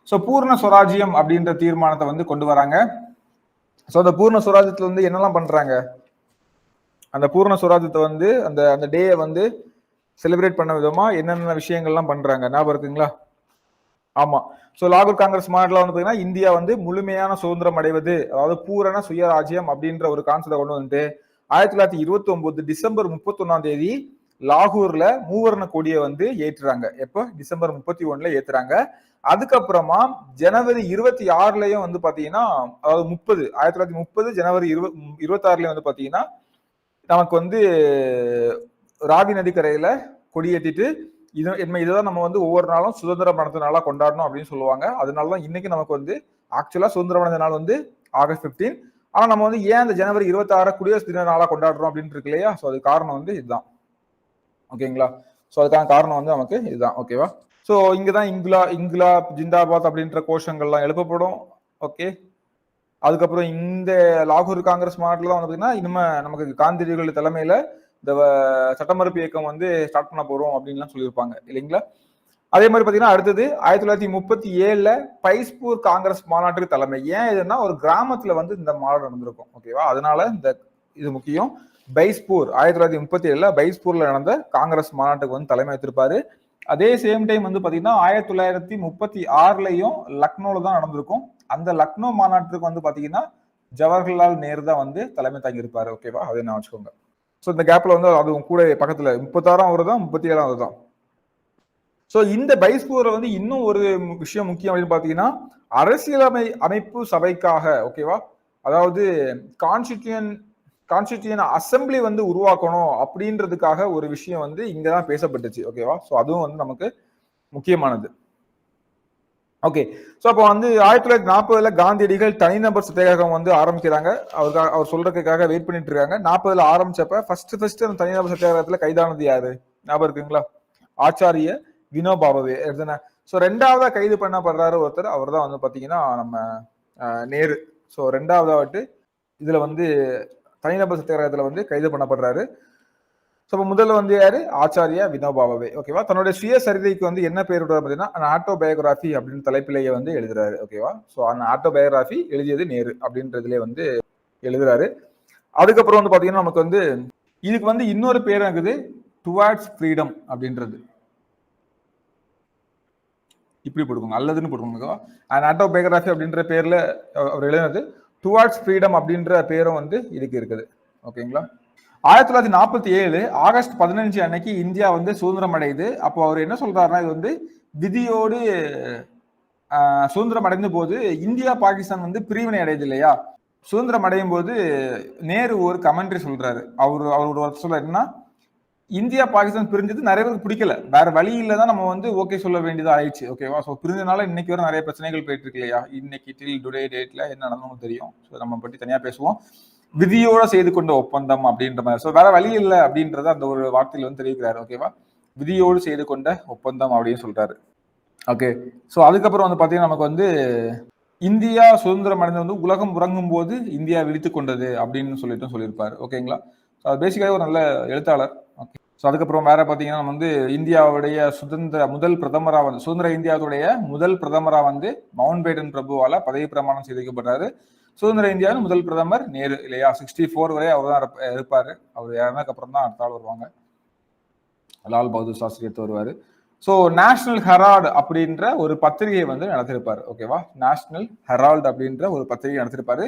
ஸோ பூர்ண ஸ்வராஜ்யம் அப்படின்ற தீர்மானத்தை வந்து கொண்டு வராங்க. ஸோ அந்த பூர்ண ஸ்வராஜ்யத்துல வந்து என்னெல்லாம் பண்றாங்க? அந்த பூர்ண ஸ்வராஜ்யத்தை வந்து அந்த டேயை வந்து செலிப்ரேட் பண்ண விதமா என்னென்ன விஷயங்கள்லாம் பண்றாங்க ஞாபகம் இருக்குங்களா? ஆமா. ஸோ லாகூர் காங்கிரஸ் மாநாட்டில் வந்து பார்த்தீங்கன்னா இந்தியா வந்து முழுமையான சுதந்திரம் அடைவது, அதாவது பூரண சுயராஜ்யம் அப்படின்ற ஒரு கான்செப்டை கொண்டு வந்துட்டு 1929 டிசம்பர் 31 லாகூர்ல மூவர்ண கொடியை வந்து ஏற்றுறாங்க. எப்போ? டிசம்பர் 31 ஏத்துறாங்க. அதுக்கப்புறமா ஜனவரி 26 வந்து பாத்தீங்கன்னா, அதாவது 1930 ஜனவரி 26 வந்து பாத்தீங்கன்னா நமக்கு வந்து ராவி நதிக்கரையில கொடியேற்றிட்டு இதுதான் நம்ம வந்து ஒவ்வொரு நாளும் சுதந்திரம் அடைந்த நாளா கொண்டாடணும் அப்படின்னு சொல்லுவாங்க. அதனாலதான் இன்னைக்கு நமக்கு வந்து ஆக்சுவலா சுதந்திரம் அடைந்த நாள் வந்து ஆகஸ்ட் 15. ஆனா நம்ம வந்து ஏன் இந்த ஜனவரி 26 குடியரசு தின நாளா கொண்டாடுறோம் அப்படின்னு இருக்கு இல்லையா? ஸோ அது காரணம் வந்து இதுதான். ஓகேங்களா? ஸோ அதுக்கான காரணம் வந்து நமக்கு இதுதான். ஓகேவா? ஸோ இங்கதான் இங்குலாப் ஜிந்தாபாத் அப்படின்ற கோஷங்கள்லாம் எழுப்பப்படும். ஓகே. அதுக்கப்புறம் இந்த லாகூர் காங்கிரஸ் மாநாட்டில் தான் வந்து பார்த்தீங்கன்னா இனிமே நமக்கு காந்தியடிகள் தலைமையில இந்த சட்டமறுப்பு இயக்கம் வந்து ஸ்டார்ட் பண்ண போறோம் அப்படின்லாம் சொல்லியிருப்பாங்க இல்லைங்களா? அதே மாதிரி பாத்தீங்கன்னா அடுத்தது 1937 பைஸ்பூர் காங்கிரஸ் மாநாட்டுக்கு தலைமை. ஏன் இதுன்னா ஒரு கிராமத்துல வந்து இந்த மாநாடு நடந்திருக்கும். ஓகேவா? அதனால இது முக்கியம். பைஸ்பூர் 1937 பைஸ்பூர்ல நடந்த காங்கிரஸ் மாநாட்டுக்கு வந்து தலைமை வைத்திருப்பாரு. அதே சேம் டைம் வந்து பாத்தீங்கன்னா 1936 லக்னோல தான் நடந்திருக்கும். அந்த லக்னோ மாநாட்டுக்கு வந்து பாத்தீங்கன்னா ஜவஹர்லால் நேரு தான் வந்து தலைமை தாங்கியிருப்பாரு. ஓகேவா? அதை நான் வச்சுக்கோங்க. ஸோ இந்த கேப்ல வந்து அது கூட பக்கத்துல 36 அவர் தான், 37 அவர் தான். ஸோ இந்த பைஸ்பூர்ல வந்து இன்னும் ஒரு விஷயம் முக்கியம் அப்படின்னு பாத்தீங்கன்னா அமைப்பு சபைக்காக, ஓகேவா, அதாவது கான்ஸ்டிடியூஷன் அசம்பிளி வந்து உருவாக்கணும் அப்படின்றதுக்காக ஒரு விஷயம் வந்து இங்கதான் பேசப்பட்டுச்சு. ஓகேவா? ஸோ அதுவும் வந்து நமக்கு முக்கியமானது. ஓகே. ஸோ அப்போ வந்து 1940 காந்தியடிகள் தனிநபர் சத்தியாகிரகம் வந்து ஆரம்பிக்கிறாங்க. அவர் சொல்றதுக்காக வெயிட் பண்ணிட்டு இருக்காங்க. 40 ஆரம்பிச்சப்ப ஃபர்ஸ்ட் அந்த தனிநபர் சத்தியாகிரகத்துல கைதானது யாரு ஞாபகம் இருக்குங்களா? ஆச்சாரிய வினோபாவே. ஸோ 2வது கைது பண்ணப்படுறாரு ஒருத்தர். அவர் தான் வந்து பாத்தீங்கன்னா நம்ம நேரு. ஸோ 2வது இதுல வந்து தனிநபர் சத்தியாகிரகத்துல வந்து கைது பண்ணப்படுறாரு. ஸோ முதல்ல வந்து யாரு? ஆச்சாரியா வினோபாவே. ஓகேவா? தன்னுடைய சுயசரிதைக்கு வந்து என்ன பேர் விடுறாரு பார்த்தீங்கன்னா ஆட்டோபயோகிராஃபி அப்படின்னு தலைப்பிலேயே வந்து எழுதுறாரு. ஓகேவா? ஸோ அந்த ஆட்டோபயோகிராஃபி எழுதியது நேரு அப்படின்றதுலேயே வந்து எழுதுறாரு. அதுக்கப்புறம் வந்து பாத்தீங்கன்னா நமக்கு வந்து இதுக்கு வந்து இன்னொரு பேர் இருக்குது, டுவார்ட்ஸ் ஃப்ரீடம் அப்படின்றது. இப்படி போட்டுக்கோங்க, அல்லதுன்னு போட்டுக்கோங்க. அண்ட் ஆட்டோபயோகிராஃபி அப்படின்ற பேர்ல அவர் எழுதினது டுவார்ட்ஸ் ஃப்ரீடம் அப்படின்ற பேரும் வந்து இதுக்கு இருக்குது. ஓகேங்களா. 1947 ஆகஸ்ட் 15 அன்னைக்கு இந்தியா வந்து சுதந்திரம் அடையுது. அப்போ அவர் என்ன சொல்றாருன்னா, இது வந்து விதியோடு சுதந்திரம் அடைந்த போது இந்தியா பாகிஸ்தான் வந்து பிரிவினை அடையுது இல்லையா. சுதந்திரம் அடையும் போது நேரு ஒரு கமெண்ட்ரி சொல்றாரு. அவரோட சொல்ல என்னன்னா, இந்தியா பாகிஸ்தான் பிரிஞ்சது நிறைய பேருக்கு பிடிக்கல, வேற வழியில தான் நம்ம வந்து ஓகே சொல்ல வேண்டியதா ஆயிடுச்சு. ஓகேவா. ஸோ பிரிஞ்சனால இன்னைக்கு வரை நிறைய பிரச்சனைகள் போயிட்டு இருக்கு இல்லையா. இன்னைக்கு டில் டுடே டேட்ல என்ன நடந்ததும் தெரியும். ஸோ நம்ம பற்றி தனியா பேசுவோம். விதியோட செய்து கொண்ட ஒப்பந்தம் அப்படின்ற மாதிரி. ஸோ வேற வழி இல்லை அப்படின்றத அந்த ஒரு வார்த்தையில வந்து தெரிவிக்கிறாரு. ஓகேவா. விதியோடு செய்து கொண்ட ஒப்பந்தம் அப்படின்னு சொல்றாரு. ஓகே. ஸோ அதுக்கப்புறம் வந்து பாத்தீங்கன்னா நமக்கு வந்து இந்தியா சுதந்திரம் அடைந்து வந்து உலகம் உறங்கும் போது இந்தியா விழித்து கொண்டது அப்படின்னு சொல்லியிருப்பாரு. ஓகேங்களா. பேசிக்காக ஒரு நல்ல எழுத்தாளர். ஓகே. ஸோ அதுக்கப்புறம் வேற பாத்தீங்கன்னா நம்ம வந்து இந்தியாவுடைய முதல் பிரதமரா வந்து சுதந்திர இந்தியாவுடைய முதல் பிரதமரா வந்து மவுண்ட் பேட்டன் பிரபுவால பதவி பிரமாணம் செய்து வைக்கப்பட்டாரு. சுதந்திர இந்தியாவின் முதல் பிரதமர் நேரு இல்லையா. 64 வரை அவர் தான் இருப்பாரு. அவர் இறந்ததுக்கு அப்புறம் தான் அடுத்த ஆள் வருவாங்க, லால் பகதூர் சாஸ்திரி எடுத்து வருவாரு. ஸோ நேஷனல் ஹெரால்டு அப்படின்ற ஒரு பத்திரிகை வந்து நடத்திருப்பாரு. ஓகேவா. நேஷனல் ஹெரால்டு அப்படின்ற ஒரு பத்திரிகை நடத்திருப்பாரு.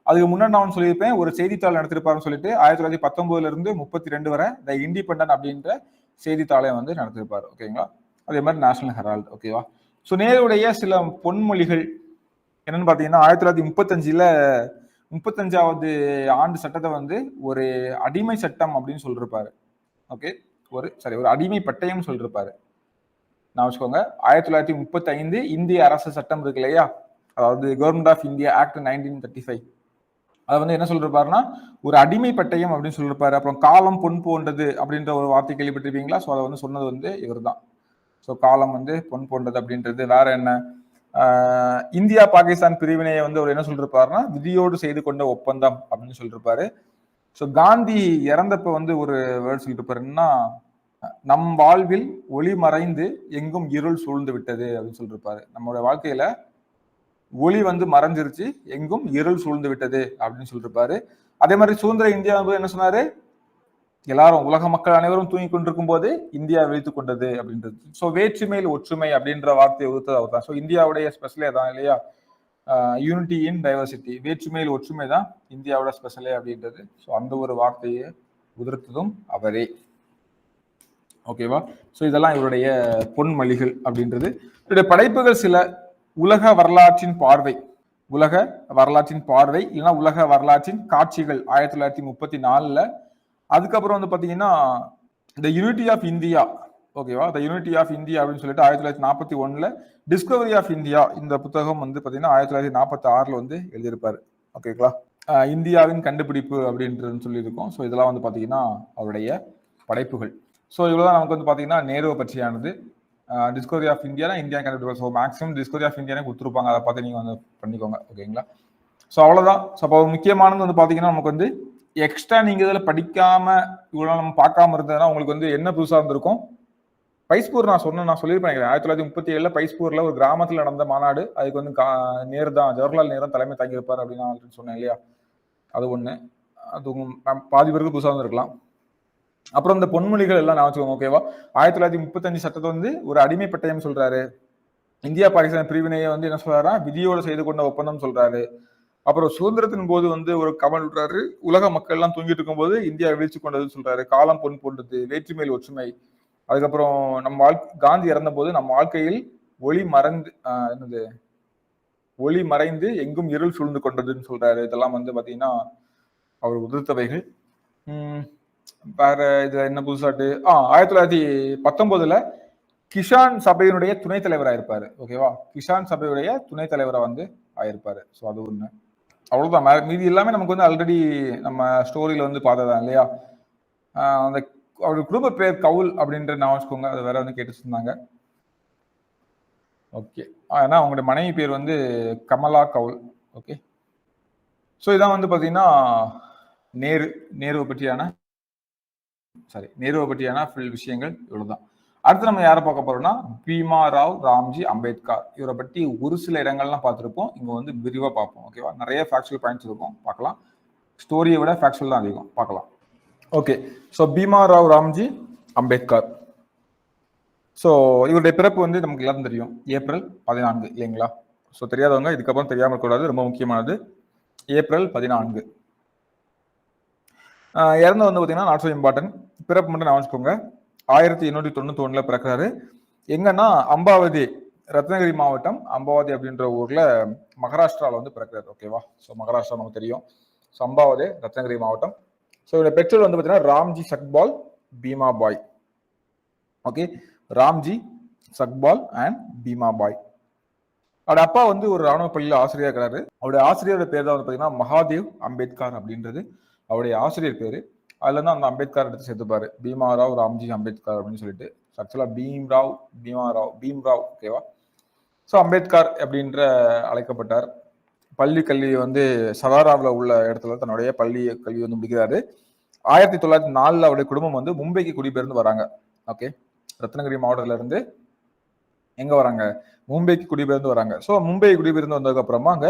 அதுக்கு முன்னாடி நான் சொல்லியிருப்பேன், ஒரு செய்தித்தாள் நடத்திருப்பாருன்னு சொல்லிட்டு 1919 இருந்து 32 வரை த இண்டிபெண்டன்ட் அப்படின்ற செய்தித்தாளை வந்து நடத்திருப்பாரு. ஓகேங்களா. அதே மாதிரி நேஷனல் ஹெரால்டு. ஓகேவா. ஸோ நேருடைய சில பொன்மொழிகள் என்னன்னு பாத்தீங்கன்னா, 1935 35வது ஆண்டு சட்டத்தை வந்து ஒரு அடிமை சட்டம் அப்படின்னு சொல்லிருப்பாரு. ஓகே. ஒரு அடிமை பட்டயம் சொல்லிருப்பாரு. நான் வச்சுக்கோங்க, 1935 இந்திய அரசு சட்டம் இருக்கு இல்லையா, அதாவது கவர்மெண்ட் ஆஃப் இந்தியா ஆக்ட் 1935. அதை வந்து என்ன சொல்லிருப்பாருன்னா ஒரு அடிமை பட்டயம் அப்படின்னு சொல்லிருப்பாரு. அப்புறம் காலம் பொன் போன்றது அப்படின்ற ஒரு வார்த்தை கேள்விப்பட்டிருப்பீங்களா. ஸோ அதை வந்து சொன்னது வந்து இவர் தான். ஸோ காலம் வந்து பொன் போன்றது அப்படின்றது. வேற என்ன, இந்தியா பாகிஸ்தான் பிரிவினையை வந்து அவர் என்ன சொல்லிருப்பாருன்னா விதியோடு செய்து கொண்ட ஒப்பந்தம் அப்படின்னு சொல்லிருப்பாரு. ஸோ காந்தி இறந்தப்ப வந்து ஒரு வேர்ட் சொல்லிட்டு இருப்பாருன்னா, நம் வாழ்வில் ஒளி மறைந்து எங்கும் இருள் சூழ்ந்து விட்டது அப்படின்னு சொல்லிருப்பாரு. நம்மளோட வாழ்க்கையில ஒளி வந்து மறைஞ்சிருச்சு, எங்கும் இருள் சூழ்ந்து விட்டது அப்படின்னு சொல்லிருப்பாரு. அதே மாதிரி சுதந்திர இந்தியா என்ன சொன்னாரு, எல்லாரும் உலக மக்கள் அனைவரும் தூங்கி கொண்டிருக்கும் போது இந்தியா விழித்துக் கொண்டது அப்படின்றது. ஸோ வேற்றுமையில் ஒற்றுமை அப்படின்ற வார்த்தையை உறுத்தது அவர் தான். ஸோ இந்தியாவுடைய ஸ்பெஷலே தான் இல்லையா, யூனிட்டி இன் டைவர்சிட்டி, வேற்றுமையில் ஒற்றுமை தான் இந்தியாவோட ஸ்பெஷலே அப்படின்றது. ஸோ அந்த ஒரு வார்த்தையை உதிர்த்ததும் அவரே. ஓகேவா. ஸோ இதெல்லாம் இவருடைய பொன்மொழிகள் அப்படின்றது. இவருடைய படைப்புகள் சில உலக வரலாற்றின் பார்வை, இல்லைன்னா உலக வரலாற்றின் காட்சிகள் 1934. அதுக்கப்புறம் வந்து பாத்தீங்கன்னா த யூனிட்டி ஆஃப் இந்தியா. ஓகேவா. த யூனிட்டி ஆஃப் இந்தியா அப்படின்னு சொல்லிட்டு 1941 டிஸ்கவரி ஆஃப் இந்தியா இந்த புத்தகம் வந்து பாத்தீங்கன்னா 1946 வந்து எழுதியிருப்பாரு. ஓகேங்களா. இந்தியாவின் கண்டுபிடிப்பு அப்படின்றது சொல்லியிருக்கோம். ஸோ இதெல்லாம் வந்து பாத்தீங்கன்னா அவருடைய படைப்புகள். ஸோ இவ்வளவுதான் நமக்கு வந்து பாத்தீங்கன்னா நேருவை பற்றியானது. டிஸ்கவரி ஆஃப் இந்தியா இந்தியா கண்டுபிடிப்பு. ஸோ மேக்ஸிமம் டிஸ்கவரி ஆஃப் இந்தியானே கொடுத்துருப்பாங்க, அதை பார்த்து நீங்க வந்து பண்ணிக்கோங்க. ஓகேங்களா. ஸோ அவ்வளவுதான். ஸோ அப்போ முக்கியமானது வந்து பாத்தீங்கன்னா நமக்கு வந்து எக்ஸ்ட்ரா நீங்க இதுல படிக்காம இவ்வளவு நம்ம பார்க்காம இருந்ததுன்னா உங்களுக்கு வந்து என்ன புதுசா இருந்திருக்கும். பைஸ்பூர் நான் சொல்லியிருப்பேன் 1937 பைஸ்பூர்ல ஒரு கிராமத்துல நடந்த மாநாடு. அதுக்கு வந்து நேரு தான், ஜவஹர்லால் நேரு தலைமை தாங்கியிருப்பார் அப்படின்னு நான் சொன்னேன் இல்லையா. அது ஒண்ணு. அது பாதி பேருக்கு புதுசா இருந்திருக்கலாம். அப்புறம் இந்த பொன்மொழிகள் எல்லாம் நான் வச்சுக்கோங்க. ஓகேவா. 1935 சட்டத்தை வந்து ஒரு அடிமை பட்டயம் சொல்றாரு. இந்தியா பாகிஸ்தான் பிரிவினையை வந்து என்ன சொல்றாருன்னா விதியோடு செய்து கொண்ட ஒப்பந்தம் சொல்றாரு. அப்புறம் சுதந்திரத்தின் போது வந்து ஒரு கமல் விடுறாரு, உலக மக்கள் எல்லாம் தூங்கிட்டு இருக்கும் போது இந்தியா வீழ்ச்சி கொண்டது சொல்றாரு, காலம் பொன் போன்றது, வேற்றுமையில் ஒற்றுமை. அதுக்கப்புறம் நம்ம காந்தி இறந்த போது நம்ம வாழ்க்கையில் ஒளி மறைந்து எங்கும் இருள் சூழ்ந்து கொண்டதுன்னு சொல்றாரு. இதெல்லாம் வந்து பாத்தீங்கன்னா அவர் உதிர்த்தவைகள். வேற இது என்ன புதுசாட்டு 1919 கிஷான் சபையினுடைய துணைத் தலைவராக இருப்பாரு. ஓகேவா. கிஷான் சபையுடைய துணைத் தலைவரா வந்து ஆயிருப்பாரு. ஸோ அது ஒண்ணு. அவ்வளவுதான். மீதி எல்லாமே நமக்கு வந்து ஆல்ரெடி நம்ம ஸ்டோரியில வந்து பார்த்ததான் இல்லையா. அந்த அவருடைய குடும்ப பேர் கவுல் அப்படின்ற நான் வச்சுக்கோங்க. அது வேற வந்து கேட்டு சொன்னாங்க. ஓகே. ஏன்னா அவங்களுடைய மனைவி பேர் வந்து கமலா கவுல். ஓகே. ஸோ இதான் வந்து பாத்தீங்கன்னா நேருவை பற்றியான ஃபுல் விஷயங்கள் இவ்வளவுதான். அடுத்து நம்ம யாரை பார்க்க போறோம்னா பீமா ராவ் ராம்ஜி அம்பேத்கர். இவரை பற்றி ஒரு சில இடங்கள்லாம் பார்த்துருப்போம், இங்க வந்து விரிவா பார்ப்போம். ஓகேவா. நிறைய ஃபேக்சுவல் பாயிண்ட்ஸ் இருக்கும், பார்க்கலாம். ஸ்டோரியை விட ஃபேக்சுவல் தான் அதிகம், பார்க்கலாம். Okay. So Bhima Rao Ramji Ambedkar so இவருடைய பிறப்பு வந்து நமக்கு எல்லாரும் தெரியும், ஏப்ரல் 14 இல்லைங்களா? ஸோ தெரியாதவங்க இதுக்கப்புறம் தெரியாமல் இருக்கக்கூடாது, ரொம்ப முக்கியமானது. ஏப்ரல் 14. இறந்து வந்து பார்த்தீங்கன்னா நாட் ஸோ இம்பார்ட்டன்ட். பிறப்பு மட்டும் நான் வச்சுக்கோங்க. 1891 பிறக்கிறாரு. எங்கன்னா அம்பாவதி, ரத்னகிரி மாவட்டம் அம்பாவதி அப்படின்ற ஊர்ல மகாராஷ்டிராவில் வந்து பிறக்கிறார். ஓகேவா? ஸோ மகாராஷ்டிரா நமக்கு தெரியும். ஸோ அம்பாவதி, ரத்னகிரி மாவட்டம். ஸோ இவருடைய பெற்றோர் வந்து பார்த்தீங்கன்னா ராம்ஜி சக்பால், பீமா பாய். ஓகே, ராம்ஜி சக்பால் அண்ட் பீமா பாய். அவருடைய அப்பா வந்து ஒரு ராணுவ பள்ளியில் ஆசிரியர் இருக்கிறாரு. அவருடைய ஆசிரியரோட பேர் தான் வந்து பார்த்தீங்கன்னா மகாதேவ் அம்பேத்கர் அப்படின்றது அவருடைய ஆசிரியர் பேரு. அதுல இருந்து அந்த அம்பேத்கர் எடுத்து சேர்த்துப்பாரு, பீமாராவ் ராம்ஜி அம்பேத்கர் அப்படின்னு சொல்லிட்டு. ஆக்சுவலா பீம்ராவ். ஓகேவா? ஸோ அம்பேத்கர் அப்படின்ற அழைக்கப்பட்டார். பள்ளி கல்வி வந்து சதாராவில் உள்ள இடத்துல தன்னுடைய பள்ளி கல்வி வந்து முடிக்கிறாரு. 1904 அவருடைய குடும்பம் வந்து மும்பைக்கு குடிபெயர்ந்து வராங்க. ஓகே, ரத்னகிரி மாவட்டத்துல இருந்து எங்க வராங்க? மும்பைக்கு குடிபெயர்ந்து வராங்க. ஸோ மும்பை குடிபெயர்ந்து வந்ததுக்கு அப்புறமா அங்க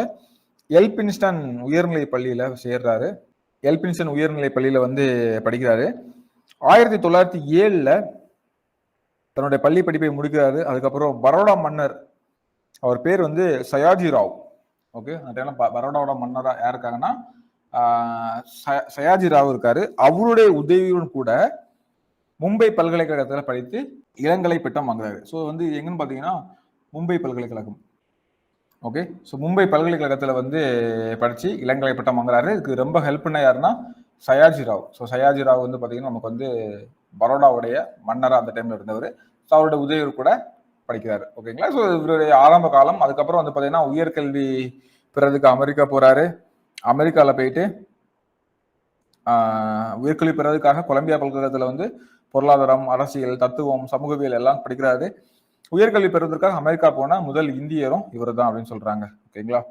எல்பின்ஸ்டன் உயர்நிலை பள்ளியில சேர்றாரு. எல்பின்ஸ்டன் உயர்நிலை பள்ளியில வந்து படிக்கிறாரு. 1907 தன்னுடைய பள்ளி படிப்பை முடிக்கிறாரு. அதுக்கப்புறம் பரோடா மன்னர், அவர் பேர் வந்து சயாஜி ராவ். ஓகே, அந்த டைம்ல பரோடாவோட மன்னரா யார் இருக்காங்கன்னா சயாஜி ராவ் இருக்காரு. அவருடைய உதவியுடன் கூட மும்பை பல்கலைக்கழகத்துல படித்து இளங்கலை பட்டம் வாங்குறாரு. ஸோ வந்து எங்கன்னு பாத்தீங்கன்னா மும்பை பல்கலைக்கழகம். ஓகே, ஸோ மும்பை பல்கலைக்கழகத்துல வந்து படிச்சு இளங்கலை பட்டம் வாங்குறாரு. இதுக்கு ரொம்ப ஹெல்ப் பண்ண யாருன்னா சயாஜி ராவ். ஸோ சயாஜி ராவ் வந்து பாத்தீங்கன்னா நமக்கு வந்து பரோடாவுடைய மன்னரா அந்த டைம்ல இருந்தவர். ஸோ அவருடைய உதவியோடு கூட படிக்கிறாரு. ஓகேங்களா? ஸோ இவருடைய ஆரம்ப காலம். அதுக்கப்புறம் வந்து பாத்தீங்கன்னா உயர்கல்வி பெறதுக்கு அமெரிக்கா போறாரு. அமெரிக்கால போயிட்டு உயர்கல்வி பெறதுக்காக கொலம்பியா பல்கலைக்கழகத்துல வந்து பொருளாதாரம், அரசியல், தத்துவம், சமூகவியல் எல்லாம் படிக்கிறாரு. உயர்கல்வி பெறுவதற்காக அமெரிக்கா போன முதல் இந்தியரும் இவர் தான் அப்படின்னு சொல்றாங்க. ஓகேங்களா?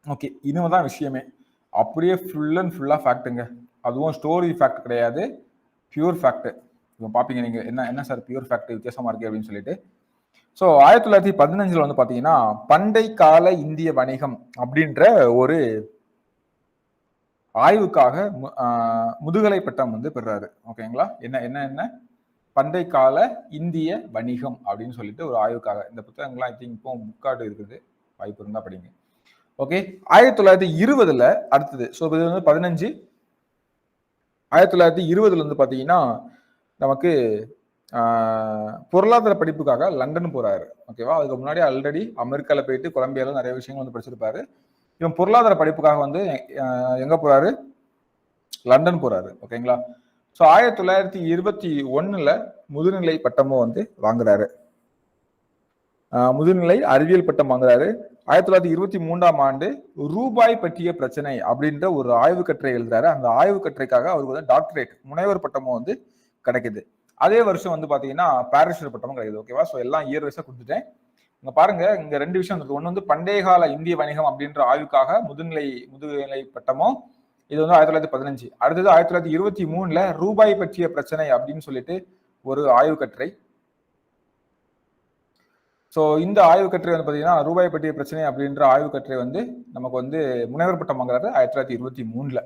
ஓகே, இனிமேதான் விஷயமே. அப்படியே ஃபுல் அண்ட் ஃபுல்லா ஃபேக்ட்டுங்க. அதுவும் ஸ்டோரி ஃபேக்ட் கிடையாது, பியூர் ஃபேக்ட். இப்போ பாப்பீங்க நீங்க, என்ன சார் பியூர் ஃபேக்ட் வித்தியாசமா இருக்கு அப்படின்னு சொல்லிட்டு. ஸோ 1915 வந்து பாத்தீங்கன்னா பண்டை கால இந்திய வணிகம் அப்படின்ற ஒரு ஆய்வுக்காக முதுகலை பட்டம் வந்து பெறாரு. ஓகேங்களா? என்ன பண்டை கால இந்திய வணிகம் அப்படின்னு சொல்லிட்டு ஒரு ஆய்வுக்காக. இந்த புத்தகங்கள்லாம் ஐ திங்க் இப்போ புக்கார்டு இருக்குது, வாய்ப்பு இருந்தா படிங்க. ஓகே, 1920 அடுத்தது. ஸோ இது வந்து 15. 1920 வந்து பாத்தீங்கன்னா நமக்கு பொருளாதார படிப்புக்காக லண்டன் போறாரு. ஓகேவா? அதுக்கு முன்னாடி ஆல்ரெடி அமெரிக்கால போயிட்டு கொலம்பியால நிறைய விஷயங்கள் வந்து படிச்சிருப்பாரு. இவன் பொருளாதார படிப்புக்காக வந்து எங்க போறாரு? லண்டன் போறாரு. ஓகேங்களா? ஸோ 1921 முதுநிலை பட்டமும் வந்து வாங்குறாரு. முதுநிலை அறிவியல் பட்டம் வாங்குறாரு. 1923 ரூபாய் பற்றிய பிரச்சனை அப்படின்ற ஒரு ஆய்வு கட்டுரை எழுதுறாரு. அந்த ஆய்வு கட்டுரைக்காக அவருக்கு வந்து டாக்டரேட், முனைவர் பட்டமும் வந்து கிடைக்குது. அதே வருஷம் வந்து பாத்தீங்கன்னா பாரிஸ்டர் பட்டமும் கிடைக்குது. ஓகேவா? ஸோ எல்லாம் இயர் வைஸா கொடுத்துட்டேன். இங்க பாருங்க, இங்க 2 விஷயம் இருக்கு. ஒன்று வந்து பண்டைய கால இந்திய வணிகம் அப்படின்ற ஆய்வுக்காக முதுநிலை பட்டமும், இது வந்து 1915. அடுத்தது 1923 ரூபாய் பற்றிய பிரச்சனை அப்படின்னு சொல்லிட்டு ஒரு ஆய்வு கட்டுரை. ஸோ இந்த ஆய்வு கட்டுரை வந்து பாத்தீங்கன்னா ரூபாய் பற்றிய பிரச்சனை அப்படின்ற ஆய்வு கட்டுரை வந்து நமக்கு வந்து முனைவர் பட்டம் வாங்குறாரு 1923.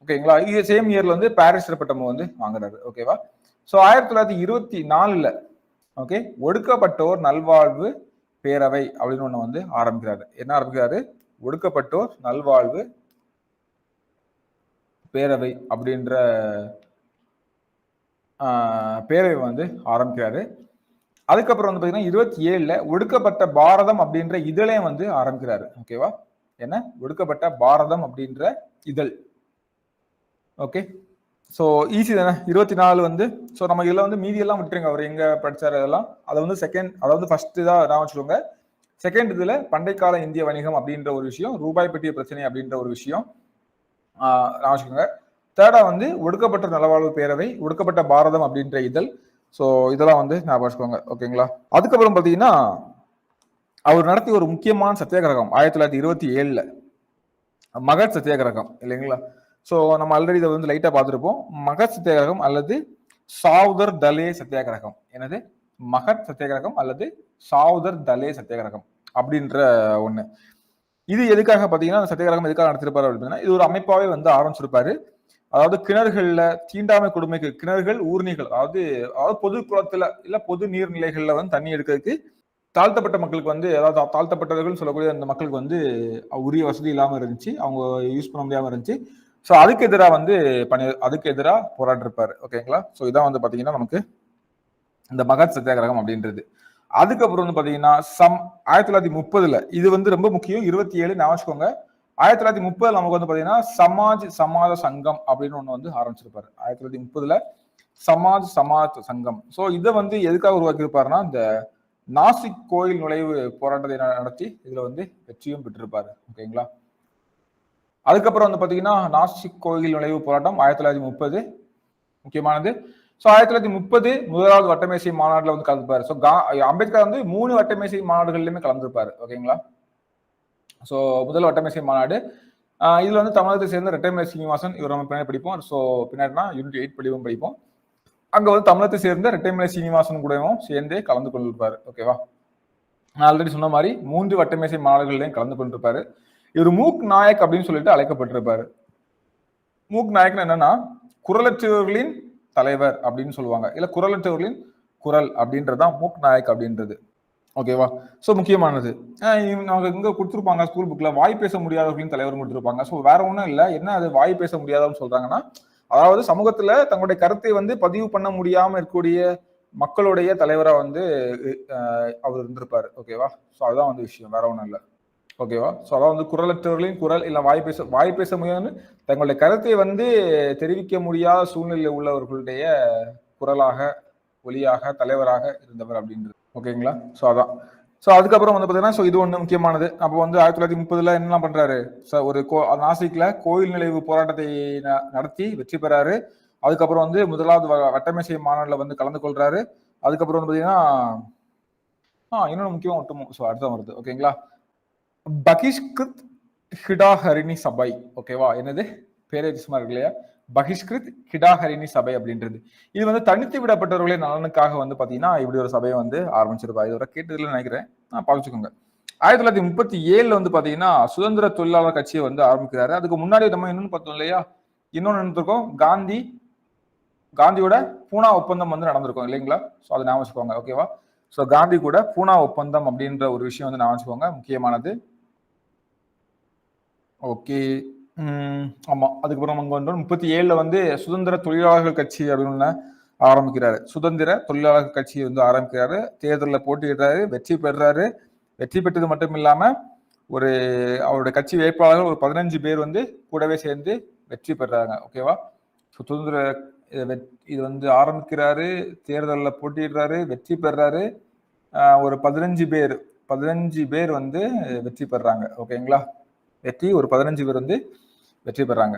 ஓகேங்களா? இது சேம் இயர்ல வந்து பாரிஸ்டர் பட்டம் வந்து வாங்குறாரு. ஓகேவா? ஸோ 1924 ஓகே, ஒடுக்கப்பட்டோர் நல்வாழ்வு பேரவை அப்படின்னு ஒண்ணு வந்து ஆரம்பிக்கிறாரு. என்ன ஆரம்பிக்கிறாரு? ஒடுக்கப்பட்டோர் நல்வாழ்வு பேரவை அப்படின்ற பேரவை வந்து ஆரம்பிக்கிறாரு. அதுக்கப்புறம் வந்து பாத்தீங்கன்னா 27 ஒடுக்கப்பட்ட பாரதம் அப்படின்ற இதழையும் வந்து ஆரம்பிக்கிறாரு. ஓகேவா? என்ன? ஒடுக்கப்பட்ட பாரதம் அப்படின்ற இதழ். ஓகே, ஸோ ஈஸி தானே. 24 வந்து ஸோ நம்ம இதுல வந்து மீதி எல்லாம் விட்டுருங்க, அவர் எங்க படிச்சாரு அதெல்லாம். அதை வந்து செகண்ட், அதாவது ஃபர்ஸ்ட் தான் நான் வச்சுக்கோங்க. செகண்ட் இதுல பண்டைக்கால இந்திய வணிகம் அப்படின்ற ஒரு விஷயம், ரூபாய் பற்றிய பிரச்சனை அப்படின்ற ஒரு விஷயம் நான் வச்சுக்கோங்க. தேர்டா வந்து ஒடுக்கப்பட்ட நலவாழ்வு பேரவை, ஒடுக்கப்பட்ட பாரதம் அப்படின்ற இதழ். ஸோ இதெல்லாம் வந்து நான் வச்சுக்கோங்க. ஓகேங்களா? அதுக்கப்புறம் பாத்தீங்கன்னா அவர் நடத்திய ஒரு முக்கியமான சத்தியாகிரகம் 1927 மகத் சத்தியாகிரகம் இல்லைங்களா? ஸோ நம்ம ஆல்ரெடி இதை வந்து லைட்டா பார்த்துருப்போம். மகத் சத்தியாகிரகம் அல்லது சாவுதர் தலே சத்தியாகிரகம். என்னது? மகத் சத்தியாகிரகம் அல்லது சாவுதர் தலே சத்தியாகிரகம் அப்படின்ற ஒண்ணு. இது எதுக்காக பாத்தீங்கன்னா சத்தியாகிரகம் எதுக்காக நடத்திருப்பாரு அப்படின்னா, இது ஒரு அமைப்பாவே வந்து ஆரம்பிச்சிருப்பாரு. அதாவது கிணறுகள்ல தீண்டாமை கொடுமைக்கு கிணறுகள் ஊர்ணிகள் அதாவது பொது குளத்துல இல்ல பொது நீர்நிலைகள்ல வந்து தண்ணி எடுக்கிறதுக்கு தாழ்த்தப்பட்ட மக்களுக்கு வந்து அதாவது தாழ்த்தப்பட்டவர்கள் சொல்லக்கூடிய அந்த மக்களுக்கு வந்து உரிய வசதி இல்லாம இருந்துச்சு, அவங்க யூஸ் பண்ண முடியாம இருந்துச்சு. ஸோ அதுக்கு எதிராக வந்து அதுக்கு எதிராக போராட்டிருப்பாரு. ஓகேங்களா? ஸோ இதான் வந்து பாத்தீங்கன்னா நமக்கு இந்த மகத் சத்தியாகிரகம் அப்படின்றது. அதுக்கப்புறம் வந்து பாத்தீங்கன்னா 1930 இது வந்து ரொம்ப முக்கியம். 27 ஞாபகம். 1930 நமக்கு வந்து பாத்தீங்கன்னா சமாஜ சங்கம் அப்படின்னு ஒண்ணு வந்து ஆரம்பிச்சிருப்பாரு. 1930 சமாஜ் சங்கம். ஸோ இதை வந்து எதுக்காக உருவாக்கி இருப்பாருன்னா இந்த நாசிக் கோயில் நுழைவு போராட்டத்தை நடத்தி இதுல வந்து வெற்றியும் பெற்றிருப்பாரு. ஓகேங்களா? அதுக்கப்புறம் வந்து பாத்தீங்கன்னா நாசிக் கோயில் நுழைவு போராட்டம் 1930 முக்கியமானது. ஸோ 1930 முதலாவது வட்டமேசை மாநாடுல வந்து கலந்துப்பாரு. ஸோ அம்பேத்கர் வந்து 3 வட்டமேசை மாநாடுகள்லயுமே கலந்துருப்பாரு. ஓகேங்களா? ஸோ முதல் வட்டமேசை மாநாடு இதுல வந்து தமிழகத்தை சேர்ந்த ரெட்டைமலை சீனிவாசன் இவர் நம்ம பின்னாடி படிப்போம். ஸோ பின்னாடினா யூனிட் 8 படிப்போம். அங்க வந்து தமிழகத்தை சேர்ந்த ரெட்டைமலை சீனிவாசன் கூடவும் சேர்ந்தே கலந்து கொண்டிருப்பாரு. ஓகேவா? நான் ஆல்ரெடி சொன்ன மாதிரி 3 வட்டமேசை மாநாடுகள்லையும் கலந்து கொண்டிருப்பாரு. இவர் மூக் நாயக் அப்படின்னு சொல்லிட்டு அழைக்கப்பட்டிருப்பாரு. மூக் நாயக்னு என்னன்னா குரலற்றவர்களின் தலைவர் அப்படின்னு சொல்லுவாங்க, இல்ல குரலற்றவர்களின் குரல் அப்படின்றதுதான் மூக் நாயக் அப்படின்றது. ஓகேவா? ஸோ முக்கியமானது நாங்க இங்க கொடுத்துருப்பாங்க ஸ்கூல் புக்ல வாய் பேச முடியாதவர்களின் தலைவர் கொடுத்துருப்பாங்க. ஸோ வேற ஒன்றும் இல்லை. என்ன அது வாய் பேச முடியாதவன்னு சொல்றாங்கன்னா அதாவது சமூகத்துல தங்களுடைய கருத்தை வந்து பதிவு பண்ண முடியாம இருக்கக்கூடிய மக்களுடைய தலைவரா வந்து அவர் இருந்திருப்பாரு. ஓகேவா? ஸோ அதுதான் வந்து விஷயம், வேற ஒன்றும் இல்லை. ஓகேவா? ஸோ அதான் வந்து குரலற்றவர்களின் குரல் இல்ல வாய் பேச முடியாதுன்னு தங்களுடைய கருத்தை வந்து தெரிவிக்க முடியாத சூழ்நிலையில் உள்ளவர்களுடைய குரலாக ஒளியாக தலைவராக இருந்தவர் அப்படின்றது. ஓகேங்களா? ஸோ அதான். ஸோ அதுக்கப்புறம் வந்து பார்த்தீங்கன்னா ஸோ இது ஒன்று முக்கியமானது. அப்போ வந்து 1930 என்னெல்லாம் பண்றாரு? ஒரு நாசிக்ல கோயில் நுழைவு போராட்டத்தை நடத்தி வெற்றி பெறாரு. அதுக்கப்புறம் வந்து முதலாவது வட்டமேசை மாநாடுல வந்து கலந்து கொள்றாரு. அதுக்கப்புறம் வந்து பார்த்தீங்கன்னா இன்னொன்று முக்கியமா ஒட்டுமோ ஸோ அடுத்த வருது. ஓகேங்களா? பகிஷ்கிருத் ஹிடாஹரிணி சபை. ஓகேவா? என்னது பேரே சும்மா இருக்கு இல்லையா? பகிஷ்கிருத் ஹிடாஹரிணி சபை அப்படின்றது இது வந்து தனித்து விடப்பட்டவர்களின் நலனுக்காக வந்து பாத்தீங்கன்னா இப்படி ஒரு சபையை வந்து ஆரம்பிச்சிருப்பா. இதோட கேட்டதுல நினைக்கிறேன், பாவிச்சுக்கோங்க. 1937 வந்து பாத்தீங்கன்னா சுதந்திர தொழிலாளர் கட்சியை வந்து ஆரம்பிக்கிறாரு. அதுக்கு முன்னாடி நம்ம என்னன்னு பார்த்தோம் இல்லையா? இன்னொன்னு நினைச்சிருக்கோம், காந்தியோட பூனா ஒப்பந்தம் வந்து நடந்திருக்கும் இல்லைங்களா? ஸோ அதை ஞாபகம் வச்சுக்கோங்க. ஓகேவா? ஸோ காந்தி கூட பூனா ஒப்பந்தம் அப்படின்ற ஒரு விஷயம் வந்து ஞாபகம் வச்சுக்கோங்க, முக்கியமானது. ஓகே. ஆமா. அதுக்கப்புறம் அங்க வந்து 37 வந்து சுதந்திர தொழிலாளர்கள் கட்சி அப்படின்னு ஆரம்பிக்கிறாரு. சுதந்திர தொழிலாளர்கள் கட்சி வந்து ஆரம்பிக்கிறாரு. தேர்தலில் போட்டியிடுறாரு, வெற்றி பெறுறாரு. வெற்றி பெற்றது மட்டும் இல்லாம ஒரு அவருடைய கட்சி வேட்பாளர்கள் ஒரு 15 பேர் வந்து கூடவே சேர்ந்து வெற்றி பெறாங்க. ஓகேவா? சுதந்திர இது வந்து ஆரம்பிக்கிறாரு, தேர்தலில் போட்டியிடுறாரு, வெற்றி பெறாரு. ஒரு 15 பேர் வந்து வெற்றி பெறாங்க. ஓகேங்களா? ஒரு 15 பேர் வந்து வெற்றி பெறாங்க.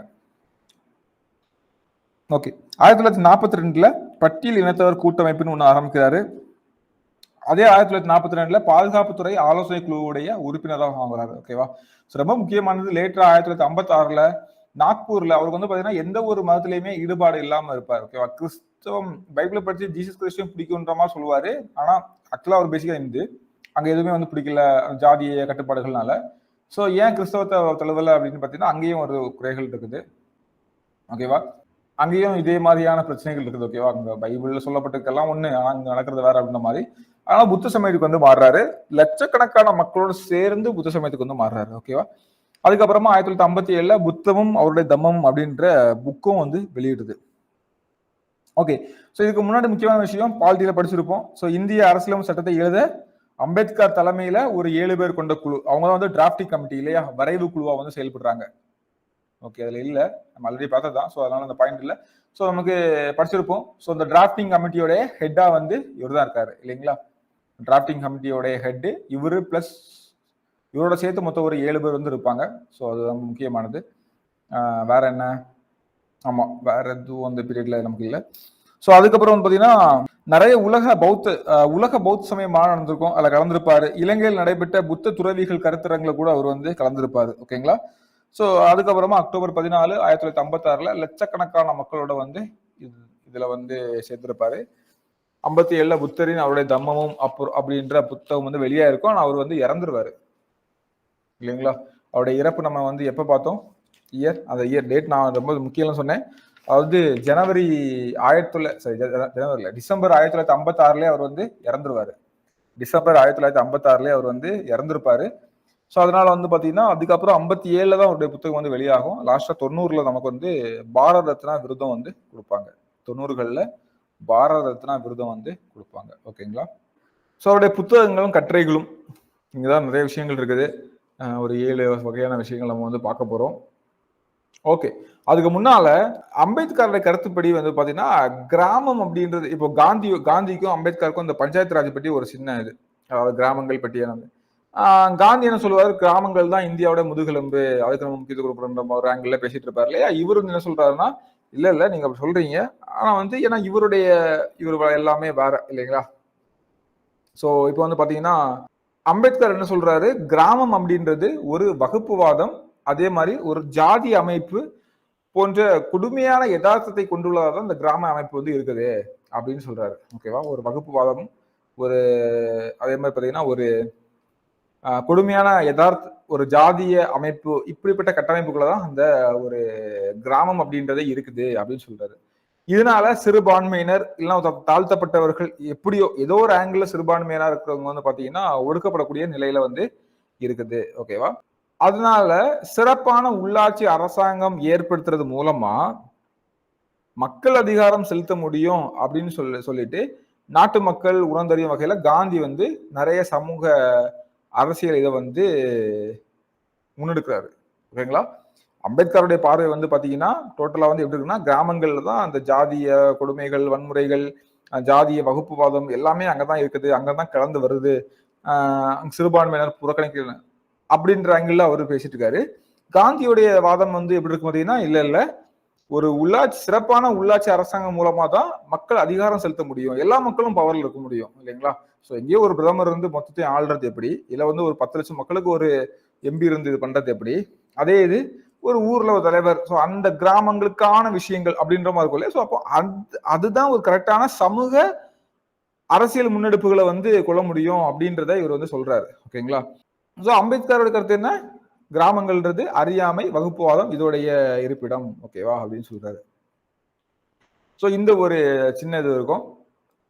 ஓகே. 1942 பட்டியல் இனத்தவர் கூட்டமைப்புன்னு ஒண்ணு ஆரம்பிக்கிறாரு. அதே 1942 பாதுகாப்புத்துறை ஆலோசனை குழுவுடைய உறுப்பினராக வாங்குறாரு. ஓகேவா? ரொம்ப முக்கியமானது லேட்டரா 1956 நாக்பூர்ல அவருக்கு வந்து பாத்தீங்கன்னா எந்த ஒரு மதத்திலையுமே ஈடுபாடு இல்லாம இருப்பார். ஓகேவா? கிறிஸ்தவம் பைபிளை படிச்சு ஜீசஸ் கிறிஸ்டியம் பிடிக்குன்ற மாதிரி சொல்லுவாரு. ஆனா ஆக்சுவலா அவர் பேசிக்கா இந்து. அங்க எதுவுமே வந்து பிடிக்கல ஜாதிய கட்டுப்பாடுகள்னால. ஸோ ஏன் கிறிஸ்தவத்தை தழுவலை அப்படின்னு பார்த்தீங்கன்னா அங்கேயும் ஒரு குறைகள் இருக்குது. ஓகேவா? அங்கேயும் இதே மாதிரியான பிரச்சனைகள் இருக்குது. ஓகேவா? அங்க பைபிள்ல சொல்லப்பட்டிருக்கெல்லாம் ஒண்ணு, ஆனா அங்க நடக்கிறது வேற அப்படின்ற மாதிரி. ஆனா புத்த சமயத்துக்கு வந்து மாறுறாரு. லட்சக்கணக்கான மக்களோடு சேர்ந்து புத்த சமயத்துக்கு வந்து மாறுறாரு. ஓகேவா? அதுக்கப்புறமா 1957 புத்தமும் அவருடைய தம்மமும் அப்படின்ற புக்கும் வந்து வெளியிடுது. ஓகே. ஸோ இதுக்கு முன்னாடி முக்கியமான விஷயம் பாலிட்டியில படிச்சிருப்போம். ஸோ இந்திய அரசியலமைப்பு சட்டத்தை எழுத அம்பேத்கர் தலைமையில ஒரு 7 பேர் கொண்ட குழு, அவங்க தான் வந்து டிராப்டிங் கமிட்டி இல்லையா, வரைவு குழுவா வந்து செயல்படுறாங்க. ஓகே, அதுல இல்ல, நம்ம ஆல்ரெடி பார்த்ததான். ஸோ அதனால அந்த பாயிண்ட் இல்லை. ஸோ நமக்கு படிச்சிருப்போம். ஸோ இந்த டிராப்டிங் கமிட்டியோட ஹெட்டா வந்து இவர் தான் இருக்காரு இல்லைங்களா? டிராப்டிங் கமிட்டியோட ஹெட் இவரு பிளஸ் இவரோட சேர்த்து மொத்தம் ஒரு 7 பேர் வந்து இருப்பாங்க. ஸோ அது முக்கியமானது. வேற என்ன? ஆமா, வேற எதுவும் அந்த பீரியட்ல நமக்கு இல்லை. ஸோ அதுக்கப்புறம் வந்து பாத்தீங்கன்னா நிறைய உலக பௌத்த சமய மாநாடு நடந்திருக்கும், அதில் கலந்திருப்பாரு. இலங்கையில் நடைபெற்ற புத்த துறவிகள் கருத்தரங்களை கூட அவர் வந்து கலந்திருப்பாரு. ஓகேங்களா? ஸோ அதுக்கப்புறமா அக்டோபர் 14, 1956 லட்சக்கணக்கான மக்களோட வந்து இதுல வந்து சேர்த்திருப்பாரு. 57 புத்தரின் அவருடைய தம்மமும் அப்படின்ற புத்தகம் வந்து வெளியா இருக்கும். ஆனா அவர் வந்து இறந்துருவாரு இல்லைங்களா? அவருடைய இறப்பு நம்ம வந்து எப்ப பார்த்தோம்? இயர், அந்த இயர் டேட் நான் ரொம்ப முக்கியம்னு சொன்னேன். அதாவது ஜனவரி டிசம்பர் 1956 அவர் வந்து இறந்துருவாரு. டிசம்பர் 1956 அவர் வந்து இறந்திருப்பாரு. ஸோ அதனால வந்து பாத்தீங்கன்னா அதுக்கப்புறம் 57 தான் அவருடைய புத்தகம் வந்து வெளியாகும். லாஸ்டா 90 நமக்கு வந்து பாரத ரத்னா விருதம் வந்து கொடுப்பாங்க. 90 பாரத ரத்னா விருதம் வந்து கொடுப்பாங்க. ஓகேங்களா? ஸோ அவருடைய புத்தகங்களும் கட்டுரைகளும் இங்கதான் நிறைய விஷயங்கள் இருக்குது. ஒரு 7 வகையான விஷயங்கள் நம்ம வந்து பார்க்க போறோம். ஓகே, அதுக்கு முன்னால அம்பேத்கருடைய கருத்துப்படி வந்து பாத்தீங்கன்னா கிராமம் அப்படின்றது இப்போ காந்திக்கும் அம்பேத்கருக்கும் இந்த பஞ்சாயத்து ராஜ் பற்றி ஒரு சின்ன இது, அதாவது கிராமங்கள் பற்றியான காந்தி என்ன சொல்லுவாரு, கிராமங்கள் தான் இந்தியாவோட முதுகெலும்பு, அதுக்கு நம்ம முக்கியத்துவம் கொடுக்கணும் ஒரு ஆங்கிள் பேசிட்டு இருப்பாரு இல்லையா. இவரு என்ன சொல்றாருன்னா, இல்ல நீங்க அப்படி சொல்றீங்க, ஆனா வந்து ஏன்னா இவர் எல்லாமே வேற இல்லைங்களா. சோ இப்போ வந்து பாத்தீங்கன்னா அம்பேத்கர் என்ன சொல்றாரு, கிராமம் அப்படின்றது ஒரு வகுப்புவாதம், அதே மாதிரி ஒரு ஜாதி அமைப்பு போன்ற கொடுமையான யதார்த்தத்தை கொண்டுள்ளதான் இந்த கிராம அமைப்பு வந்து இருக்குது அப்படின்னு சொல்றாரு. ஓகேவா, ஒரு வகுப்புவாதம், ஒரு அதே மாதிரி பாத்தீங்கன்னா ஒரு கொடுமையான யதார்த்த ஒரு ஜாதிய அமைப்பு, இப்படிப்பட்ட கட்டமைப்புக்குள்ளதான் அந்த ஒரு கிராமம் அப்படின்றதே இருக்குது அப்படின்னு சொல்றாரு. இதனால சிறுபான்மையினர் இல்லைன்னா தாழ்த்தப்பட்டவர்கள் எப்படியோ ஏதோ ஒரு ஆங்கிள் சிறுபான்மையினா இருக்கிறவங்க வந்து பாத்தீங்கன்னா ஒடுக்கப்படக்கூடிய நிலையில வந்து இருக்குது. ஓகேவா, அதனால சிறப்பான உள்ளாட்சி அரசாங்கம் ஏற்படுத்துறது மூலமா மக்கள் அதிகாரம் செலுத்த முடியும் அப்படின்னு சொல்லிட்டு நாட்டு மக்கள் உணர்ந்தறியும் வகையில காந்தி வந்து நிறைய சமூக அரசியல் இதை வந்து முன்னெடுக்கிறாரு. ஓகேங்களா, அம்பேத்கருடைய பார்வை வந்து பாத்தீங்கன்னா டோட்டலா வந்து எப்படி இருக்குன்னா, கிராமங்கள்ல தான் அந்த ஜாதிய கொடுமைகள், வன்முறைகள், ஜாதிய வகுப்புவாதம் எல்லாமே அங்கதான் இருக்குது, அங்கதான் கலந்து வருது, சிறுபான்மையினர் புறக்கணிக்க அப்படின்ற ஆங்கிள் அவரு பேசிட்டு இருக்காரு. காந்தியுடைய வாதம் வந்து எப்படி இருக்கு பாத்தீங்கன்னா, இல்ல ஒரு சிறப்பான உள்ளாட்சி அரசாங்கம் மூலமா தான் மக்கள் அதிகாரம் செலுத்த முடியும், எல்லா மக்களும் பவர்ல இருக்க முடியும் இல்லைங்களா. சோ எங்கேயோ ஒரு பிரதமர் இருந்து மொத்தத்தையும் ஆள்றது எப்படி, இல்ல வந்து ஒரு 10 லட்சம் மக்களுக்கு ஒரு எம்பி இருந்து இது பண்றது எப்படி, அதே இது ஒரு ஊர்ல ஒரு தலைவர், ஸோ அந்த கிராமங்களுக்கான விஷயங்கள் அப்படின்ற மாதிரி இருக்கும் இல்லையா. ஸோ அப்போ அதுதான் ஒரு கரெக்டான சமூக அரசியல் முன்னெடுப்புகளை வந்து கொள்ள முடியும் அப்படின்றத இவர் வந்து சொல்றாரு. ஓகேங்களா, ஸோ அம்பேத்கரோட கருத்து என்ன, கிராமங்கள்ன்றது அறியாமை, வகுப்புவாதம் இதோடைய இருப்பிடம். ஓகேவா அப்படின்னு சொல்றாரு. ஸோ இந்த ஒரு சின்ன இது இருக்கும்.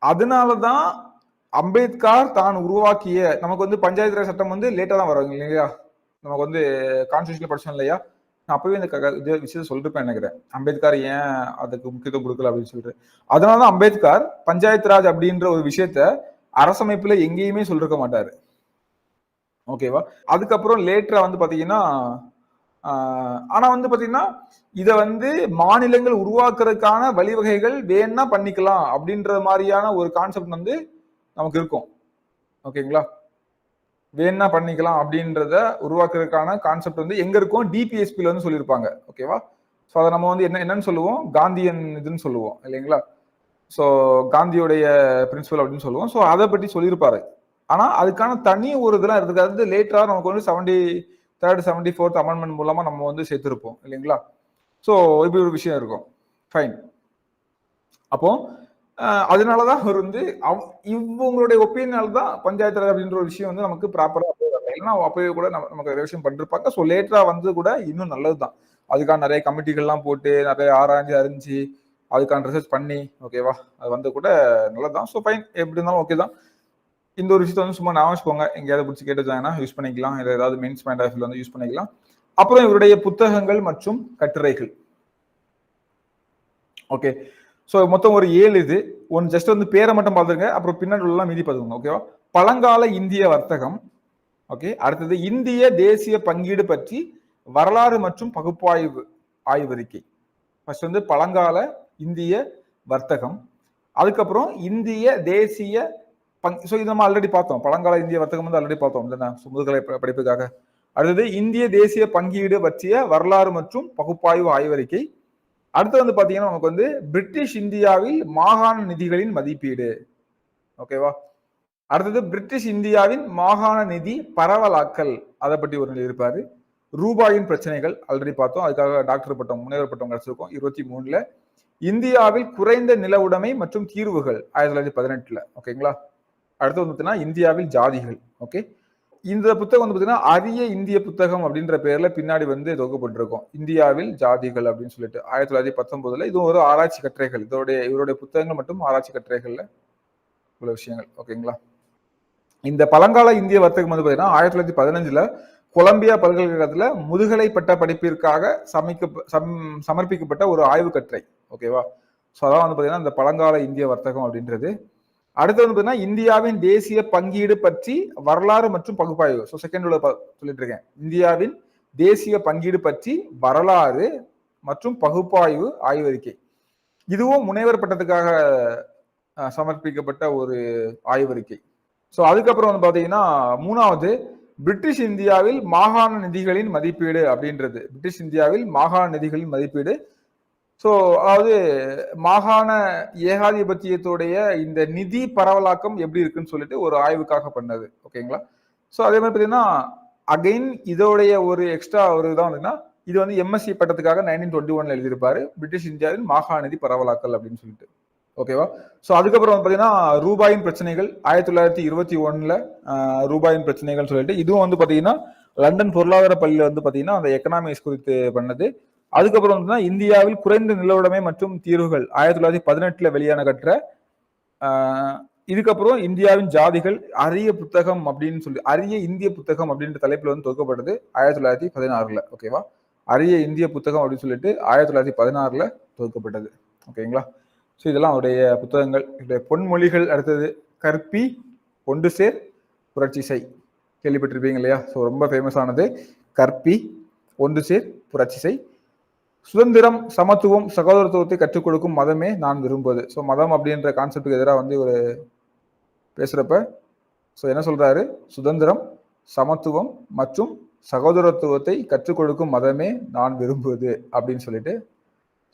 அதனாலதான் அம்பேத்கர் தான் உருவாக்கிய நமக்கு வந்து பஞ்சாயத்து ராஜ் சட்டம் வந்து லேட்டா தான் வரும் இல்லையா. நமக்கு வந்து கான்ஸ்டியூஷன்ல படிச்சோம் இல்லையா, நான் அப்பவே இந்த விஷயத்த சொல்லிருப்பேன் நினைக்கிறேன், அம்பேத்கர் ஏன் அதுக்கு முக்கியத்துவம் கொடுக்கல அப்படின்னு சொல்லிட்டு. அதனாலதான் அம்பேத்கர் பஞ்சாயத்து ராஜ் அப்படின்ற ஒரு விஷயத்த அரசமைப்புல எங்கேயுமே சொல்லிருக்க மாட்டாரு. ஓகேவா, அதுக்கப்புறம் லேட்டரா வந்து பாத்தீங்கன்னா ஆனா வந்து பாத்தீங்கன்னா இத வந்து மாநிலங்கள் உருவாக்குறதுக்கான வழிவகைகள் வேணா பண்ணிக்கலாம் அப்படின்ற மாதிரியான ஒரு கான்செப்ட் வந்து நமக்கு இருக்கும். ஓகேங்களா, வேணா பண்ணிக்கலாம் அப்படின்றத உருவாக்குறதுக்கான கான்செப்ட் வந்து எங்க இருக்கும், டிபிஎஸ்பில வந்து சொல்லியிருப்பாங்க. ஓகேவா, ஸோ அதை நம்ம வந்து என்னன்னு சொல்லுவோம், காந்தியன் இதுன்னு சொல்லுவோம் இல்லைங்களா. ஸோ காந்தியோடைய பிரின்சிபல் அப்படின்னு சொல்லுவோம். ஸோ அதை பற்றி சொல்லியிருப்பாரு. ஆனா அதுக்கான தனி ஒரு இதெல்லாம் இருக்காது. லேட்டரா நமக்கு வந்து 73rd 74th அமெண்ட்மெண்ட் மூலமா நம்ம வந்து சேர்த்திருப்போம் இல்லைங்களா. ஸோ இப்படி ஒரு விஷயம் இருக்கும். ஃபைன். அப்போ அதனாலதான் அவர் வந்து இவங்களுடைய ஒப்பீனியனால தான் பஞ்சாயத்து ராஜ் அப்படின்ற ஒரு விஷயம் வந்து நமக்கு ப்ராப்பரா இல்லைன்னா அப்பவே கூட நமக்கு ரிவிஷன் பண்ணிருப்பாங்க. ஸோ லேட்டரா வந்து கூட இன்னும் நல்லதுதான். அதுக்கான நிறைய கமிட்டிகள்லாம் போட்டு நிறைய ஆராய்ஞ்சு அறிஞ்சு அதுக்கான ரிசர்ச் பண்ணி ஓகேவா அது வந்து கூட நல்லதான். ஸோ ஃபைன், எப்படி இருந்தாலும் ஓகே தான். இந்த ஒரு விஷயத்த வந்து சும்மா நான் வச்சுக்கோங்க, எங்கேயாவது பிடிச்சி கேட்டுச்சாங்கன்னா யூஸ் பண்ணிக்கலாம், இல்லை ஏதாவது மெயின்ஸ் பாயிண்ட் ஆஃப் வியூல வந்து யூஸ் பண்ணிக்கலாம். அப்புறம் இவருடைய புத்தகங்கள் மற்றும் கட்டுரைகள். ஓகே, ஸோ மொத்தம் ஒரு 7 இது. ஒன்று ஜஸ்ட் வந்து பேரை மட்டும் பார்த்துருங்க, அப்புறம் பின்னாடி எல்லாம் மீதி பார்த்துக்கோங்க. ஓகேவா, பழங்கால இந்திய வர்த்தகம். ஓகே, அடுத்தது இந்திய தேசிய பங்கீடு பற்றி வரலாறு மற்றும் பகுப்பாய்வு ஆய்வறிக்கை. ஃபர்ஸ்ட் வந்து பழங்கால இந்திய வர்த்தகம், அதுக்கப்புறம் இந்திய தேசிய ஸோ இது நம்ம ஆல்ரெடி பார்த்தோம். பழங்கால இந்திய வர்த்தகம் வந்து ஆல்ரெடி பார்த்தோம் முதுகலை படிப்புக்காக. அடுத்தது இந்திய தேசிய பங்கீடு பற்றிய வரலாறு மற்றும் பகுப்பாய்வு ஆய்வறிக்கை. அடுத்து வந்து பாத்தீங்கன்னா நமக்கு வந்து பிரிட்டிஷ் இந்தியாவில் மாகாண நிதிகளின் மதிப்பீடு. ஓகேவா, அடுத்தது பிரிட்டிஷ் இந்தியாவின் மாகாண நிதி பரவலாக்கல், அதை பற்றி ஒரு நிலை இருப்பாரு. ரூபாயின் பிரச்சனைகள் ஆல்ரெடி பார்த்தோம், அதுக்காக டாக்டர் பட்டம் முனைவர் பட்டம் கிடைச்சிருக்கோம் 23 இந்தியாவில் குறைந்த நில உடைமை மற்றும் தீர்வுகள் 1918. ஓகேங்களா, அடுத்து வந்து இந்தியாவில் ஜாதிகள். ஓகே, இந்த புத்தகம் வந்து பாத்தீங்கன்னா அரிய இந்திய புத்தகம் அப்படின்ற பேர்ல பின்னாடி வந்து தொகுக்கப்பட்டிருக்கும். இந்தியாவில் ஜாதிகள் அப்படின்னு சொல்லிட்டு 1919 இது ஒரு ஆராய்ச்சி கட்டுரைகள். இவருடைய புத்தகங்கள் மற்றும் ஆராய்ச்சி கட்டுரைகள்ல உள்ள விஷயங்கள். ஓகேங்களா? இந்த பழங்கால இந்திய வர்த்தகம் வந்து பாத்தீங்கன்னா 1915 கொலம்பியா பல்கலைக்கழகத்துல முதுகலை பட்ட படிப்பிற்காக சமர்ப்பிக்கப்பட்ட ஒரு ஆய்வு கட்டுரை. ஓகேவா? ஸோ அதான் வந்து பாத்தீங்கன்னா இந்த பழங்கால இந்திய வர்த்தகம் அப்படின்றது. அடுத்து வந்து பாத்தீங்கன்னா இந்தியாவின் தேசிய பங்கீடு பற்றி வரலாறு மற்றும் பகுப்பாய்வு. ஸோ செகண்ட் சொல்லிட்டு இருக்கேன். இந்தியாவின் தேசிய பங்கீடு பற்றி வரலாறு மற்றும் பகுப்பாய்வு ஆய்வறிக்கை. இதுவும் முனைவர் பட்டத்துக்காக சமர்ப்பிக்கப்பட்ட ஒரு ஆய்வறிக்கை. ஸோ அதுக்கப்புறம் வந்து பாத்தீங்கன்னா 3வது பிரிட்டிஷ் இந்தியாவில் மாகாண நிதிகளின் மதிப்பீடு அப்படின்றது. பிரிட்டிஷ் இந்தியாவில் மாகாண நிதிகளின் மதிப்பீடு. ஸோ அதாவது மாகாண ஏகாதிபத்தியத்துடைய இந்த நிதி பரவலாக்கம் எப்படி இருக்குன்னு சொல்லிட்டு ஒரு ஆய்வுக்காக பண்ணது. ஓகேங்களா? ஸோ அதே மாதிரி பார்த்தீங்கன்னா அகைன் இதோடைய ஒரு எக்ஸ்ட்ரா ஒரு இதான் வந்துன்னா இது வந்து எம்எஸ்சி பட்டத்துக்காக 1921 எழுதியிருப்பாரு. பிரிட்டிஷ் இந்தியாவில் மாகாண நிதி பரவலாக்கல் அப்படின்னு சொல்லிட்டு. ஓகேவா? ஸோ அதுக்கப்புறம் பார்த்தீங்கன்னா ரூபாயின் பிரச்சனைகள் 1921 ரூபாயின் பிரச்சனைகள் சொல்லிட்டு இதுவும் வந்து பார்த்தீங்கன்னா லண்டன் பொருளாதார பள்ளியில் வந்து பார்த்தீங்கன்னா அந்த எக்கனாமிக்ஸ் குறித்து பண்ணது. அதுக்கப்புறம் வந்து இந்தியாவில் குறைந்த நிலவுடைமை மற்றும் தீர்வுகள் 1918 வெளியான கட்டுற. இதுக்கப்புறம் இந்தியாவின் ஜாதிகள் அரிய புத்தகம் அப்படின்னு சொல்லி அரிய இந்திய புத்தகம் அப்படின்ற தலைப்புல வந்து தொகுக்கப்பட்டது 1916. ஓகேவா? அரிய இந்திய புத்தகம் அப்படின்னு சொல்லிட்டு 1916 தொகுக்கப்பட்டது. ஓகேங்களா? ஸோ இதெல்லாம் அவருடைய புத்தகங்கள். பொன்மொழிகள் அடுத்தது கற்பி ஒன்று சேர் புரட்சி செய் கேள்விப்பட்டிருப்பீங்க இல்லையா? ஸோ ரொம்ப ஃபேமஸ் ஆனது கற்பி ஒன்று சேர் புரட்சி செய். சுதந்திரம் சமத்துவம் சகோதரத்துவத்தை கற்றுக் கொடுக்கும் மதமே நான் விரும்புவது. ஸோ மதம் அப்படின்ற கான்செப்டுக்கு எதிராக வந்து இவர் பேசுறப்ப ஸோ என்ன சொல்றாரு? சுதந்திரம் சமத்துவம் மற்றும் சகோதரத்துவத்தை கற்றுக் கொடுக்கும் மதமே நான் விரும்புவது அப்படின்னு சொல்லிட்டு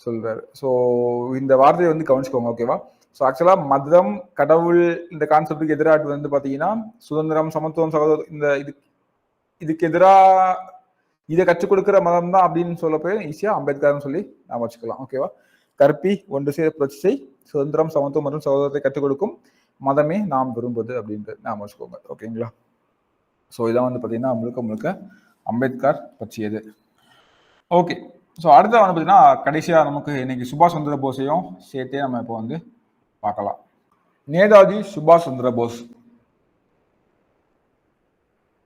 சொல்றாரு. ஸோ இந்த வார்த்தையை வந்து கவனிச்சுக்கோங்க. ஓகேவா? ஸோ ஆக்சுவலா மதம் கடவுள் இந்த கான்செப்டுக்கு எதிராக வந்து பாத்தீங்கன்னா சுதந்திரம் சமத்துவம் சகோதரம் இந்த இதுக்கு எதிராக இதை கற்றுக் கொடுக்கிற மதம் தான் அப்படின்னு சொல்லப்போ ஈஸியா அம்பேத்கர்னு சொல்லி நாம வச்சுக்கலாம். ஓகேவா? கற்பி ஒன்று சேர் புரட்சி செய் சுதந்திரம் சமத்துவம் மற்றும் சகோதரத்தை கற்றுக் கொடுக்கும் மதமே நாம் விரும்புவது அப்படின்ட்டு நாம வச்சுக்கோங்க. ஓகேங்களா? ஸோ இதான் வந்து பாத்தீங்கன்னா முழுக்க முழுக்க அம்பேத்கர் பற்றியது. ஓகே. ஸோ அடுத்த வந்து பார்த்தீங்கன்னா கடைசியாக நமக்கு இன்னைக்கு சுபாஷ் சந்திர போஸையும் சேர்த்தே நம்ம இப்போ வந்து பார்க்கலாம். நேதாஜி சுபாஷ் சந்திர போஸ்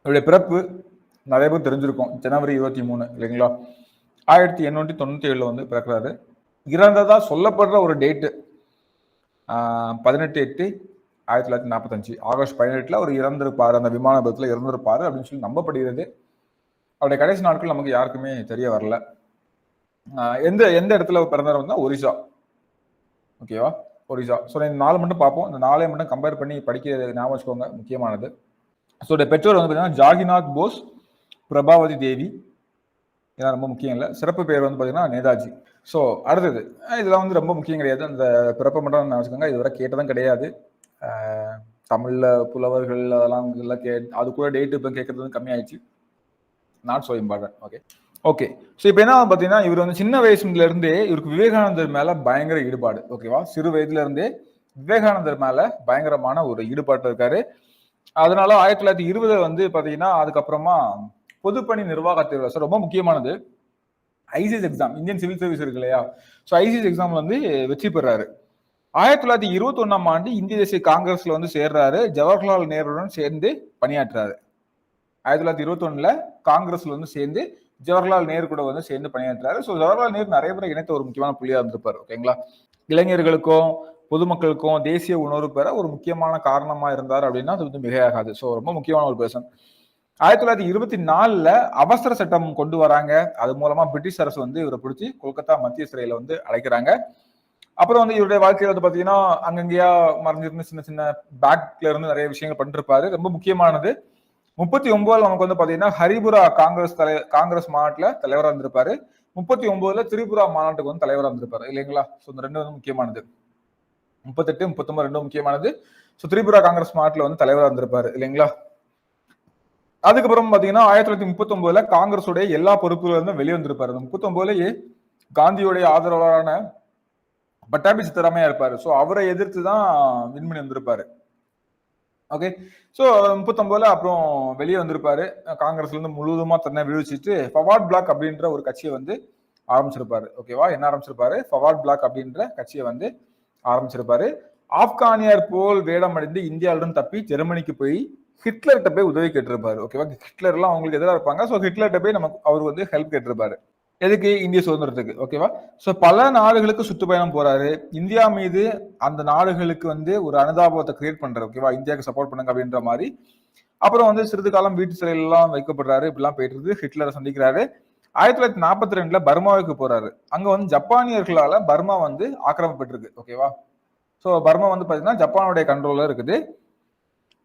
இவருடைய பிறப்பு நிறைய பேர் தெரிஞ்சிருக்கும். ஜனவரி 23 இல்லைங்களா? 1897 வந்து பிறக்கிறாரு. இறந்ததா சொல்லப்படுற ஒரு டேட்டு 18/8/1945 ஆகஸ்ட் 18 அவர் இறந்திருப்பாரு. அந்த விமான விபத்துல இறந்திருப்பாரு அப்படின்னு சொல்லி நம்பப்படுகிறது. அவருடைய கடைசி நாட்கள் நமக்கு யாருக்குமே தெரிய வரல. எந்த இடத்துல பிறந்தவர் ஒரிசா. ஓகேவா? ஒரிசா. ஸோ இந்த 4 மட்டும் பார்ப்போம். இந்த 4 மட்டும் கம்பேர் பண்ணி படிக்க ஞாபகம் வச்சுக்கோங்க, முக்கியமானது. ஸோ பெற்றோர் வந்து பார்த்தீங்கன்னா ஜாகிநாத் போஸ், பிரபாவதி தேவி. இதெல்லாம் ரொம்ப முக்கியம் இல்லை. சிறப்பு பெயர் வந்து பார்த்தீங்கன்னா நேதாஜி. ஸோ அடுத்தது இதெல்லாம் வந்து ரொம்ப முக்கியம் கிடையாது. அந்த பிறப்பை மட்டும் நான் வச்சுக்கோங்க. இதுவரை கேட்டதும் கிடையாது. தமிழ்ல புலவர்கள் அதெல்லாம் அது கூட டேட்டு இப்போ கேட்கறது வந்து கம்மியாயிடுச்சு. Not so important. Okay okay. So இப்போ என்ன பார்த்தீங்கன்னா இவர் வந்து சின்ன வயசுல இருந்தே இவருக்கு விவேகானந்தர் மேல பயங்கர ஈடுபாடு. ஓகேவா? சிறு வயதுல இருந்தே விவேகானந்தர் மேல பயங்கரமான ஒரு ஈடுபாட்டு இருக்காரு. அதனால 1920 வந்து பாத்தீங்கன்னா அதுக்கப்புறமா பொதுப்பணி நிர்வாக தேர்வு. ஸோ ரொம்ப முக்கியமானது ICS exam, Indian civil service இருக்கு இல்லையா? ஸோ ஐசிஎஸ் எக்ஸாம் வந்து வெற்றி பெறாரு. 1921 ஆண்டு இந்திய தேசிய காங்கிரஸ்ல வந்து சேர்றாரு. ஜவஹர்லால் நேருடன் சேர்ந்து பணியாற்றுறாரு. 1921 காங்கிரஸ்ல வந்து சேர்ந்து ஜவஹர்லால் நேரு கூட வந்து சேர்ந்து பணியாற்றுறாரு. ஸோ ஜவஹர்லால் நேரு நிறைய பேரை இணைத்த ஒரு முக்கியமான புள்ளியா இருந்திருப்பாரு. ஓகேங்களா? இளைஞர்களுக்கும் பொதுமக்களுக்கும் தேசிய உணர்வு பெற ஒரு முக்கியமான காரணமா இருந்தார் அப்படின்னா அது வந்து மிகையாகாது. ஸோ ரொம்ப முக்கியமான ஒரு பர்சன். 1924 அவசர சட்டம் கொண்டு வராங்க. அது மூலமா பிரிட்டிஷ் அரசு வந்து இவரை பிடிச்சி கொல்கத்தா மத்திய சிறையில வந்து அடைக்கிறாங்க. அப்புறம் வந்து இவருடைய வாழ்க்கையில வந்து பாத்தீங்கன்னா அங்கங்கேயா மறைஞ்சிருந்து சின்ன சின்ன பேக்ல இருந்து நிறைய விஷயங்கள் பண்ணிருப்பாரு. ரொம்ப முக்கியமானது 39 நமக்கு வந்து பாத்தீங்கன்னா ஹரிபுரா காங்கிரஸ் மாநாட்டுல தலைவராக இருந்திருப்பாரு. 39 திரிபுரா மாநாட்டுக்கு வந்து தலைவராக இருந்திருப்பாரு இல்லைங்களா? ஸோ இந்த ரெண்டு வந்து முக்கியமானது. 38, 39 ரெண்டும் முக்கியமானது. ஸோ திரிபுரா காங்கிரஸ் மாநாட்டுல வந்து தலைவராக இருந்திருப்பாரு இல்லைங்களா? அதுக்கப்புறம் பாத்தீங்கன்னா 1939 காங்கிரஸுடைய எல்லா பொறுப்புல இருந்தும் வெளியே வந்திருப்பாரு. 39 காந்தியுடைய ஆதரவாளரான பட்டாபி சித்தராமையா இருப்பாரு. ஸோ அவரை எதிர்த்து தான் விண்மணி வந்திருப்பாரு. ஓகே. ஸோ 39ல அப்புறம் வெளியே வந்திருப்பாரு. காங்கிரஸ்ல இருந்து முழுவதுமா தன்னை விடுவிச்சுட்டு ஃபவார்ட் பிளாக் அப்படின்ற ஒரு கட்சியை வந்து ஆரம்பிச்சிருப்பாரு. ஓகேவா? என்ன ஆரம்பிச்சிருப்பாரு? ஃபவார்ட் பிளாக் அப்படின்ற கட்சியை வந்து ஆரம்பிச்சிருப்பாரு. ஆப்கானியர் போல் வேடம் அடைந்து இந்தியாவிலிருந்து தப்பி ஜெர்மனிக்கு போய் ஹிட்லர்கிட்ட போய் உதவி கேட்டிருப்பாரு. ஓகேவா? ஹிட்லர் எல்லாம் அவங்களுக்கு எதிராக இருப்பாங்க. ஸோ ஹிட்லர்கிட்ட போய் நமக்கு அவர் வந்து ஹெல்ப் கேட்டிருப்பாரு. எதுக்கு? இந்திய சுதந்திரத்துக்கு. ஓகேவா? சோ பல நாடுகளுக்கு சுற்றுப்பயணம் போறாரு. இந்தியா மீது அந்த நாடுகளுக்கு வந்து ஒரு அனுதாபத்தை கிரியேட் பண்றாரு. ஓகேவா? இந்தியாவுக்கு சப்போர்ட் பண்ணுங்க அப்படின்ற மாதிரி. அப்புறம் வந்து சிறிது காலம் வீட்டு சிறையில எல்லாம் வைக்கப்படுறாரு. இப்படிலாம் போயிட்டு இருக்கு. ஹிட்லரை சந்திக்கிறாரு. 1942ல பர்மாவுக்கு போறாரு. அங்க வந்து ஜப்பானியர்களால பர்மா வந்து ஆக்கிரமிப்பட்டிருக்கு. ஓகேவா? சோ பர்மா வந்து பாத்தீங்கன்னா ஜப்பானுடைய கண்ட்ரோல்ல இருக்குது.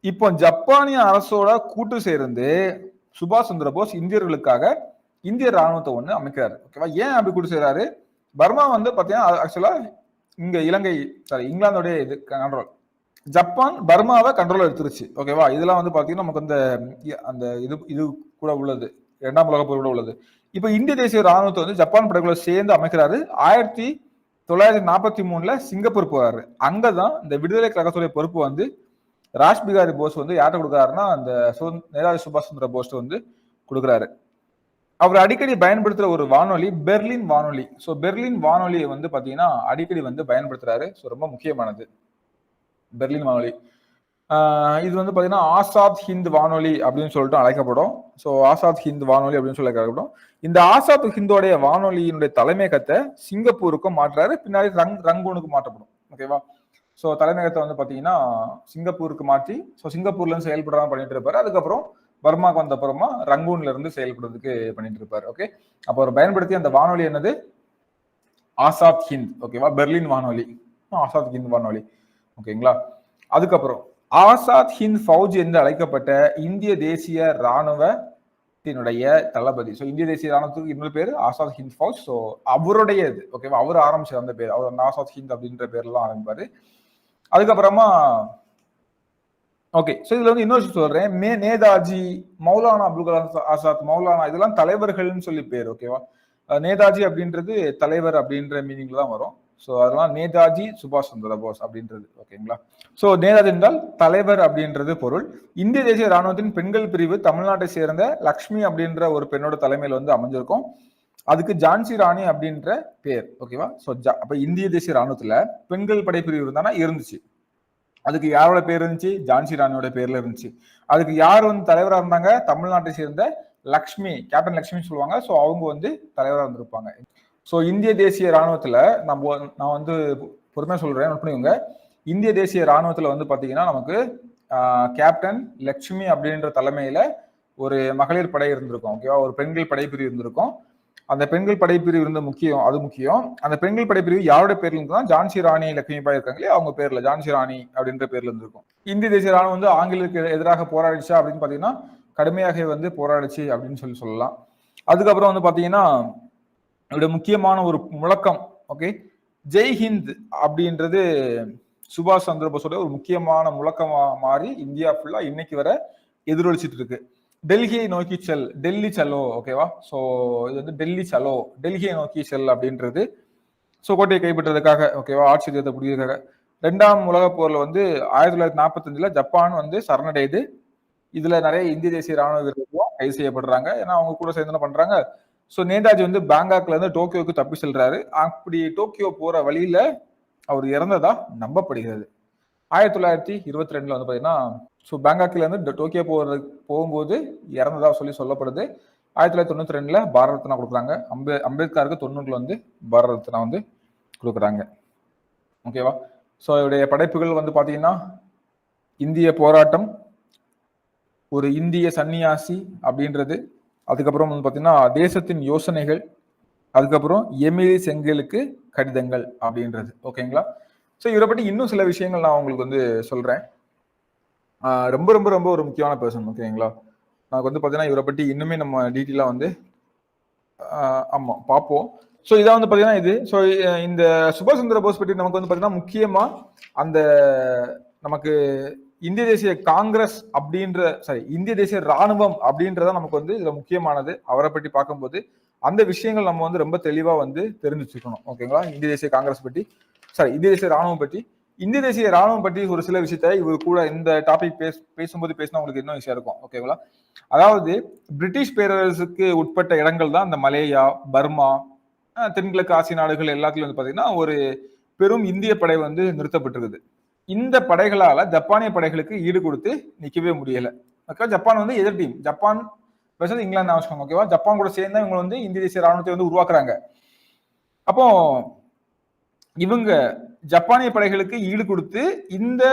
இப்போ ஜப்பானிய அரசோட கூட்டு சேர்ந்து சுபாஷ் சந்திர போஸ் இந்தியர்களுக்காக இந்திய ராணுவத்தை ஒண்ணு அமைக்கிறாரு. ஓகேவா? ஏன் அப்படி கூட்டு செய்யறாரு? பர்மா வந்து பாத்தீங்கன்னா ஆக்சுவலா இங்க இலங்கை இங்கிலாந்துடைய இது கண்ட்ரோல். ஜப்பான் பர்மாவை கண்ட்ரோல் எடுத்துருச்சு. ஓகேவா? இதெல்லாம் வந்து பாத்தீங்கன்னா நமக்கு அந்த இது கூட உள்ளது. 2ஆம் உலக போர் கூட உள்ளது. இப்ப இந்திய தேசிய ராணுவத்தை வந்து ஜப்பான் படைகளை சேர்ந்து அமைக்கிறாரு. 1943ல சிங்கப்பூர் போறாரு. அங்கதான் இந்த விடுதலை கழகத்துடைய பொறுப்பு வந்து ராஜ்பிகாரி போஸ் வந்து யார்கிட்ட கொடுக்குறாருன்னா அந்த நேதாஜி சுபாஷ் சந்திர போஸ் வந்து கொடுக்குறாரு. அவர் அடிக்கடி பயன்படுத்துற ஒரு வானொலி பெர்லின் வானொலி. ஸோ பெர்லின் வானொலியை வந்து பாத்தீங்கன்னா அடிக்கடி வந்து பயன்படுத்துறாரு. ஸோ ரொம்ப முக்கியமானது பெர்லின் வானொலி. இது வந்து பாத்தீங்கன்னா ஆசாத் ஹிந்த் வானொலி அப்படின்னு சொல்லிட்டு அழைக்கப்படும். ஸோ ஆசாத் ஹிந்த் வானொலி அப்படின்னு சொல்லி அழைக்கப்படும். இந்த ஆசாத் ஹிந்தோடைய வானொலியினுடைய தலைமையகத்தை சிங்கப்பூருக்கும் மாற்றாரு. பின்னாடி ரங்கூனுக்கு மாற்றப்படும். ஓகேவா? ஸோ தலைமையகத்தை வந்து பாத்தீங்கன்னா சிங்கப்பூருக்கு மாற்றி ஸோ சிங்கப்பூர்ல இருந்து செயல்படாம பண்ணிட்டு இருப்பாரு. அதுக்கப்புறம் பர்மாக்கு வந்த அப்புறமா ரங்கூன்ல இருந்து செயல்படுறதுக்கு பண்ணிட்டு இருப்பாரு. ஓகே. அப்போ அவர் பயன்படுத்திய அந்த வானொலி என்னது? ஆசாத் ஹிந்த். ஓகேவா? பெர்லின் வானொலி, ஆசாத் ஹிந்த் வானொலி. ஓகேங்களா? அதுக்கப்புறம் ஆசாத் ஹிந்த் ஃபவுஜ் என்று அழைக்கப்பட்ட இந்திய தேசிய ராணுவத்தினுடைய தளபதி. ஸோ இந்திய தேசிய ராணுவத்துக்கு இன்னொரு பேரு ஆசாத் ஹிந்த் ஃபவுஜ். ஸோ அவருடைய இது. ஓகேவா? அவர் ஆரம்பிச்ச அந்த பேர். அவர் ஆசாத் ஹிந்த் அப்படின்ற பேர்லாம் ஆரம்பிப்பாரு. அதுக்கப்புறமா ஓகே. சோ இதுல வந்து இன்னொரு சொல்றேன். நேதாஜி, மௌலானா அப்துல் கலாம் ஆசாத், மௌலானா இதெல்லாம் தலைவர்கள்னு சொல்லி பேர். ஓகேவா? நேதாஜி அப்படின்றது தலைவர் அப்படின்ற மீனிங்ல தான் வரும். ஸோ அதெல்லாம் நேதாஜி சுபாஷ் சந்திர போஸ் அப்படின்றது. ஓகேங்களா? ஸோ நேதாஜி என்றால் தலைவர் அப்படின்றது பொருள். இந்திய தேசிய ராணுவத்தின் பெண்கள் பிரிவு தமிழ்நாட்டை சேர்ந்த லக்ஷ்மி அப்படின்ற ஒரு பெண்ணோட தலைமையில் வந்து அமைஞ்சிருக்கும். அதுக்கு ஜான்சி ராணி அப்படின்ற பேர். ஓகேவா? ஸோ அப்ப இந்திய தேசிய ராணுவத்துல பெண்கள் படைப்பிரிவு இருந்தானா இருந்துச்சு. அதுக்கு யாரோட பேர் இருந்துச்சு? ஜான்சி ராணியோட பேர்ல இருந்துச்சு. அதுக்கு யார் வந்து தலைவராக இருந்தாங்க? தமிழ்நாட்டை சேர்ந்த லக்ஷ்மி, கேப்டன் லக்ஷ்மி சொல்லுவாங்க. ஸோ அவங்க வந்து தலைவராக இருந்திருப்பாங்க. ஸோ இந்திய தேசிய ராணுவத்துல நான் வந்து பொறுமையா சொல்றேன், நோட் பண்ணிக்கோங்க. இந்திய தேசிய ராணுவத்துல வந்து பாத்தீங்கன்னா நமக்கு கேப்டன் லக்ஷ்மி அப்படின்ற தலைமையில ஒரு மகளிர் படை இருந்திருக்கும். ஓகேவா? ஒரு பெண்கள் படைப்பிரிவு இருந்திருக்கும். அந்த பெண்கள் படைப்பிரிவு இருந்த முக்கியம். அது முக்கியம். அந்த பெண்கள் படைப்பிரிவு யாரோட பேர்ல இருந்தா ஜான்சி ராணி லட்சுமிபாய் இருக்காங்களே அவங்க பேர்ல ஜான்சி ராணி அப்படின்ற பேர்ல இருந்திருக்கும். இந்திய தேசிய ராணுவம் வந்து ஆங்கிலேயருக்கு எதிராக போராடிச்சா அப்படின்னு பாத்தீங்கன்னா கடுமையாக வந்து போராடிச்சு அப்படின்னு சொல்லலாம். அதுக்கப்புறம் வந்து பாத்தீங்கன்னா இதோட முக்கியமான ஒரு முழக்கம். ஓகே. ஜெய் ஹிந்த் அப்படின்றது சுபாஷ் சந்திர போஸோட ஒரு முக்கியமான முழக்கமா மாறி இந்தியா ஃபுல்லா இன்னைக்கு வர எதிரொலிச்சிட்டு இருக்கு. டெல்லியை நோக்கி செல், டெல்லி சலோ. ஓகேவா? ஸோ இது வந்து டெல்லி சலோ, டெல்லியை நோக்கி செல் அப்படின்றது. ஸோ கோட்டையை கைப்பற்றதுக்காக. ஓகேவா? ஆட்சியத்தை பிடிக்கிறதுக்காக. 2ஆம் உலக போர்ல வந்து 1945ல ஜப்பான் வந்து சரணடையுது. இதுல நிறைய இந்திய தேசிய ராணுவ வீரர்களும் கைது செய்யப்படுறாங்க. ஏன்னா அவங்க கூட சேர்ந்து என்ன பண்றாங்க? ஸோ நேதாஜி வந்து பேங்காக்ல இருந்து டோக்கியோக்கு தப்பி செல்றாரு. அப்படி டோக்கியோ போற வழியில அவர் இறந்ததா நம்பப்படுகிறது. 1922ல வந்து பாத்தீங்கன்னா ஸோ பேங்காக்ல இருந்து டோக்கியோ போகும்போது இறந்ததா சொல்லப்படுது. 1992ல பாரத ரத்னா கொடுக்குறாங்க. அம்பேத்கருக்கு 90ல வந்து பாரத ரத்னா வந்து கொடுக்குறாங்க. ஓகேவா? ஸோ இவருடைய படைப்புகள் வந்து பாத்தீங்கன்னா இந்திய போராட்டம், ஒரு இந்திய சன்னியாசி அப்படின்றது, அதுக்கப்புறம் வந்து பாத்தீங்கன்னா தேசத்தின் யோசனைகள், அதுக்கப்புறம் எமிலி செங்கலுக்கு கடிதங்கள் அப்படின்றது. ஓகேங்களா? ஸோ இவரை பற்றி இன்னும் சில விஷயங்கள் நான் உங்களுக்கு வந்து சொல்றேன். ரொம்ப ரொம்ப ரொம்ப ஒரு முக்கியமான பர்சன். ஓகேங்களா? நமக்கு வந்து பாத்தீங்கன்னா இவரை பற்றி இன்னுமே நம்ம டீட்டெயிலா வந்து ஆமா பார்ப்போம். ஸோ இதான் வந்து பாத்தீங்கன்னா இது. ஸோ இந்த சுபாஷ் சந்திர போஸ் பற்றி நமக்கு வந்து பாத்தீங்கன்னா முக்கியமா அந்த நமக்கு இந்திய தேசிய காங்கிரஸ் அப்படின்ற இந்திய தேசிய ராணுவம் அப்படின்றத நமக்கு வந்து இதுல முக்கியமானது. அவரை பற்றி பார்க்கும்போது அந்த விஷயங்கள் நம்ம வந்து ரொம்ப தெளிவா வந்து தெரிஞ்சு வச்சுக்கணும். ஓகேங்களா? இந்திய தேசிய காங்கிரஸ் பற்றி இந்திய தேசிய ராணுவம் பற்றி இந்திய தேசிய ராணுவம் பற்றி ஒரு சில விஷயத்த இவர் கூட இந்த டாபிக் பேசும்போது பேசினா உங்களுக்கு இன்னும் ஈஸியா இருக்கும். ஓகேங்களா? அதாவது பிரிட்டிஷ் பேரரசுக்கு உட்பட்ட இடங்கள் தான் இந்த மலேயா, பர்மா, தென்கிழக்கு ஆசிய நாடுகள் எல்லாத்துலயும் வந்து பாத்தீங்கன்னா ஒரு பெரும் இந்திய படை வந்து நிறுத்தப்பட்டிருக்குது. இந்த படைகளால ஜப்பானிய படைகளுக்கு ஈடு கொடுத்து நிக்கவே முடியல. ஜப்பான் வந்து எதிர் டீம். ஜப்பான் வெர்சஸ் இங்கிலாந்து அவசியம். ஓகேவா? ஜப்பான் கூட சேர்ந்து இவங்க வந்து இந்திய தேசிய ராணுவத்தை வந்து உருவாக்குறாங்க. அப்போ இவங்க ஜப்பானிய படைகளுக்கு ஈடு கொடுத்து இந்த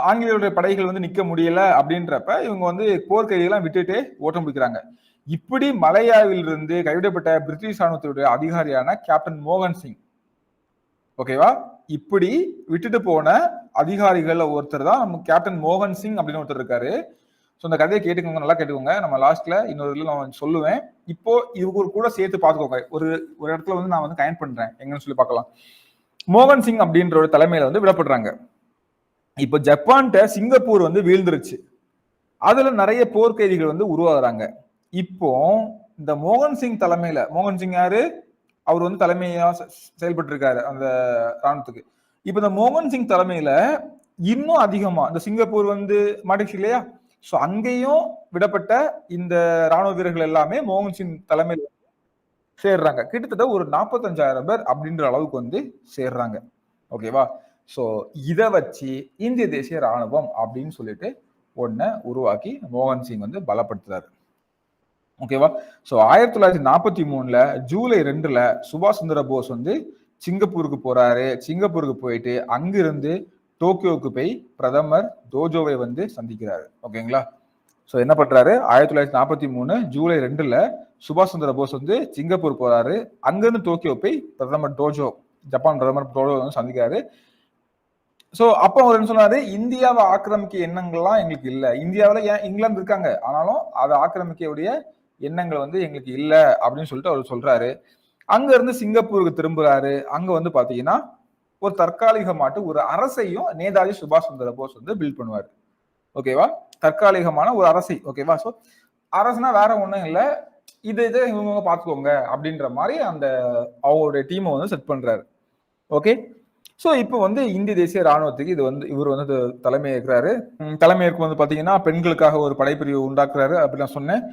ஆங்கிலேயருடைய படைகள் வந்து நிக்க முடியல அப்படின்றப்ப இவங்க வந்து போர்க்கைதிகளாம் விட்டுட்டு ஓட்டம் பிடிக்கிறாங்க. இப்படி மலையாவில் இருந்து கைவிடப்பட்ட பிரிட்டிஷ் ராணுவத்துடைய அதிகாரியான கேப்டன் மோகன் சிங், ஓகேவா, இப்படி விட்டுட்டு போன அதிகாரிகள் ஒருத்தர் தான் நம்ம கேப்டன் மோகன் சிங் அப்படின்னு ஒருத்தர் இருக்காரு. ஸோ இந்த கதையை கேட்டுக்கோங்க, நல்லா கேட்டுக்கோங்க. நம்ம லாஸ்ட்ல இன்னொரு இதுல நான் சொல்லுவேன். இப்போ இவங்க கூட சேர்த்து பார்த்துக்கோங்க. ஒரு ஒரு இடத்துல வந்து நான் வந்து கனெக்ட் பண்றேன் எங்கன்னு சொல்லி பார்க்கலாம். மோகன் சிங் அப்படின்ற ஒரு தலைமையில வந்து விடப்படுறாங்க. இப்போ ஜப்பான்கிட்ட சிங்கப்பூர் வந்து வீழ்ந்துருச்சு. அதுல நிறைய போர்க்கைதிகள் வந்து உருவாகுறாங்க. இப்போ இந்த மோகன் சிங் தலைமையில, மோகன் சிங் யாரு, அவர் வந்து தலைமையா செயல்பட்டு இருக்காரு அந்த ராணுவத்துக்கு. இப்ப இந்த மோகன் சிங் தலைமையில இன்னும் அதிகமா இந்த சிங்கப்பூர் வந்து மாட்டிச்சு இல்லையா, சோ அங்கேயும் விடப்பட்ட இந்த ராணுவ வீரர்கள் எல்லாமே மோகன் சிங் தலைமையில சேர்றாங்க. கிட்டத்தட்ட ஒரு 45,000 பேர் அப்படின்ற அளவுக்கு வந்து சேர்றாங்க. ஓகேவா? சோ இத வச்சு இந்திய தேசிய ராணுவம் அப்படின்னு சொல்லிட்டு ஒன்ன உருவாக்கி மோகன் சிங் வந்து பலப்படுத்துறாரு. ஓகேவா? சோ 1943 ஜூலை 2 சுபாஷ் சந்திர போஸ் வந்து சிங்கப்பூருக்கு போறாரு. சிங்கப்பூருக்கு போயிட்டு அங்கிருந்து டோக்கியோவுக்கு போய் பிரதமர் டோஜோவை வந்து சந்திக்கிறாரு. ஓகேங்களா? சோ என்ன பண்றாரு, 1943 ஜூலை 2 சுபாஷ் சந்திர போஸ் வந்து சிங்கப்பூர் போறாரு. அங்கிருந்து டோக்கியோ போய் பிரதமர் டோஜோ, ஜப்பான் பிரதமர் டோஜோ வந்து சந்திக்கிறாரு. சோ அப்ப அவர் என்ன சொன்னாரு, இந்தியாவை ஆக்கிரமிக்க எண்ணங்கள்லாம் எங்களுக்கு இல்ல. இந்தியாவில ஏன் இங்கிலாந்து இருக்காங்க, ஆனாலும் அதை ஆக்கிரமிக்கக்கூடிய எண்ணங்கள் வந்து எங்களுக்கு இல்ல அப்படின்னு சொல்லிட்டு அவர் சொல்றாரு. அங்க இருந்து சிங்கப்பூருக்கு திரும்புறாரு. அங்க வந்து பாத்தீங்கன்னா ஒரு தற்காலிகமாட்டு ஒரு அரசையும் நேதாஜி சுபாஷ் சந்திர போஸ் வந்து பில்ட் பண்ணுவாரு. ஓகேவா? தற்காலிகமான ஒரு அரசை. ஓகேவா? சோ அரசுனா வேற ஒண்ணும் இல்ல, இதை இவங்க பாத்துக்கோங்க அப்படின்ற மாதிரி அந்த அவங்களுடைய டீமை வந்து செட் பண்றாரு. ஓகே. சோ இப்போ வந்து இந்திய தேசிய ராணுவத்துக்கு இது வந்து இவர் வந்து தலைமை ஏற்கிறாரு. தலைமையேற்கும் வந்து பாத்தீங்கன்னா பெண்களுக்காக ஒரு படைப்பிரிவு உண்டாக்குறாரு அப்படி நான் சொன்னேன்.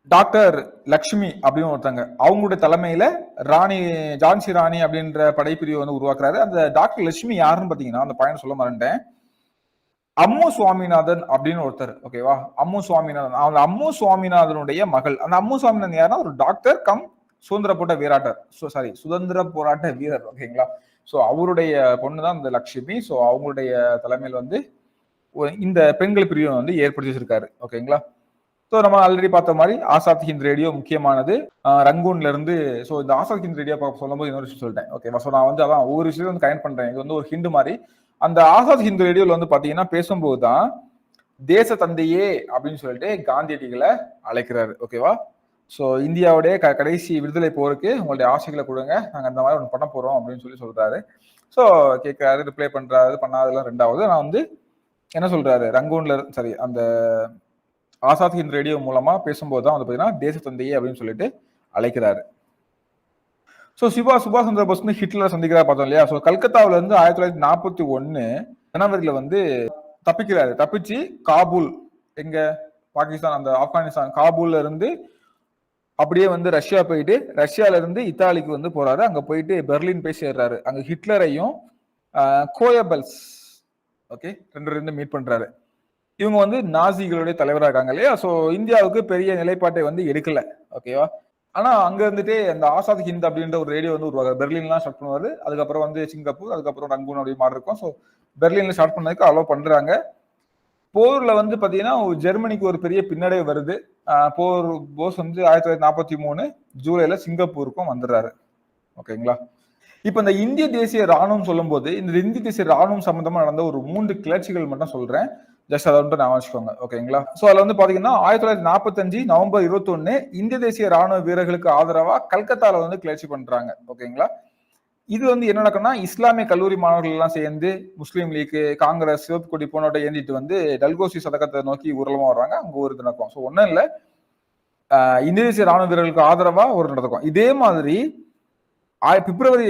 டாக்டர் லக்ஷ்மி அப்படின்னு ஒருத்தங்க, அவங்களுடைய தலைமையில ராணி ஜான்சி ராணி அப்படின்ற படைப்பிரிவு வந்து உருவாக்குறாரு. அந்த டாக்டர் லட்சுமி யாருன்னு பாத்தீங்கன்னா, அந்த பையன் சொல்ல மறந்துட்டேன், அம்மு சுவாமிநாதன் அப்படின்னு ஒருத்தர். ஓகேவா? அம்மு சுவாமிநாதன், அந்த அம்மு சுவாமிநாதனுடைய மகள். அந்த அம்மு சுவாமிநாதன் யாருன்னா ஒரு டாக்டர் கம் சுதந்திர போராட்ட வீரர். ஓகேங்களா? சோ அவருடைய பொண்ணு தான் இந்த லட்சுமி. சோ அவங்களுடைய தலைமையில் வந்து இந்த பெண்கள் பிரிவை வந்து ஏற்படுத்தி வச்சிருக்காரு. ஓகேங்களா? ஸோ நம்ம ஆல்ரெடி பார்த்த மாதிரி ஆசாத் ஹிந்த் ரேடியோ முக்கியமானது. ரங்கூன்ல இருந்து ஸோ இந்த ஆசாத் ஹிந்த் ரேடியோ சொல்லும் போது இன்னொரு விஷயம் சொல்லிட்டேன். ஓகேவா? ஸோ நான் வந்து அதான் ஒவ்வொரு விஷயம் வந்து கனெக்ட் பண்றேன். இது வந்து ஒரு ஹிந்து மாதிரி. அந்த ஆசாத் ஹிந்த் ரேடியோல வந்து பாத்தீங்கன்னா பேசும்போது தான் தேச தந்தையே அப்படின்னு சொல்லிட்டு காந்தியடிகளை அழைக்கிறாரு. ஓகேவா? ஸோ இந்தியாவுடைய கடைசி விடுதலை போருக்கு உங்களுடைய ஆசைகளை கொடுங்க, நாங்க அந்த மாதிரி ஒன்று பண்ண போறோம் அப்படின்னு சொல்லி சொல்றாரு. ஸோ கேட்கிறாரு, ரிப்ளை பண்றாரு, பண்ணாதெல்லாம் ரெண்டாவது. நான் வந்து என்ன சொல்றாரு, ரங்கூன்ல சரி அந்த ஆசாத் ஹிந்த் ரேடியோ மூலமா பேசும்போது தான் வந்து பாத்தீங்கன்னா தேச தந்தையே அப்படின்னு சொல்லிட்டு அழைக்கிறாரு. ஸோ சுபாஷ் சந்திர போஸ் வந்து ஹிட்லரை சந்திக்கிறார் பார்த்தோம் இல்லையா? ஸோ கல்கத்தாவில இருந்து 1941 ஜனவரியில வந்து தப்பிக்கிறாரு. தப்பிச்சு காபூல், எங்க பாகிஸ்தான் அந்த ஆப்கானிஸ்தான் காபூல்ல இருந்து அப்படியே வந்து ரஷ்யா போயிட்டு ரஷ்யால இருந்து இத்தாலிக்கு வந்து போறாரு. அங்க போயிட்டு பெர்லின் போய் சேர்றாரு. அங்க ஹிட்லரையும் கோயபல்ஸ் ஓகே 2 மீட் பண்றாரு. இவங்க வந்து நாசிகளுடைய தலைவராக இருக்காங்க இல்லையா? சோ இந்தியாவுக்கு பெரிய நிலைப்பாட்டை வந்து எடுக்கல. ஓகேவா? ஆனா அங்க இருந்துட்டே அந்த ஆசாத் ஹிந்த் அப்படின்ற ஒரு ரேடியோ வந்து உருவாங்க. பெர்லின்லாம் ஸ்டார்ட் பண்ணுவாரு. அதுக்கப்புறம் வந்து சிங்கப்பூர், அதுக்கப்புறம் ரங்கூன் அப்படி மாதிரி இருக்கும். ஸோ பெர்லின்ல ஸ்டார்ட் பண்ணதுக்கு அலோவ் பண்றாங்க. போர்ல வந்து பாத்தீங்கன்னா ஜெர்மனிக்கு ஒரு பெரிய பின்னடைவு வருது. போர் போஸ் வந்து 1943 ஜூலைல சிங்கப்பூருக்கும் வந்துடுறாரு. ஓகேங்களா? இப்ப இந்த இந்திய தேசிய ராணுவம் சொல்லும் போது இந்த இந்திய தேசிய ராணுவம் சம்பந்தமா நடந்த ஒரு 3 கிளர்ச்சிகள் மட்டும் சொல்றேன். ஜஸ்ட் அதை வந்து நான் வச்சுக்கோங்க. ஓகேங்களா? சோ அதுல வந்து பாத்தீங்கன்னா 1945 நவம்பர் 21 இந்திய தேசிய ராணுவ வீரர்களுக்கு ஆதரவா கல்கத்தால வந்து கிளர்ச்சி பண்றாங்க. ஓகேங்களா? இது வந்து என்ன நடக்கும்னா, இஸ்லாமிய கல்லூரி மாணவர்கள் எல்லாம் சேர்ந்து முஸ்லீம் லீக், காங்கிரஸ், சிவப்பு கொடி போனோட ஏந்திட்டு வந்து டல்கோசி சதகத்தை நோக்கி ஊர்வலமா வர்றாங்க. அங்க ஒரு இது நடக்கும். ஸோ ஒன்னும் இல்ல, இந்திய தேசிய ராணுவ வீரர்களுக்கு ஆதரவா ஒரு நடக்கும். இதே மாதிரி பிப்ரவரி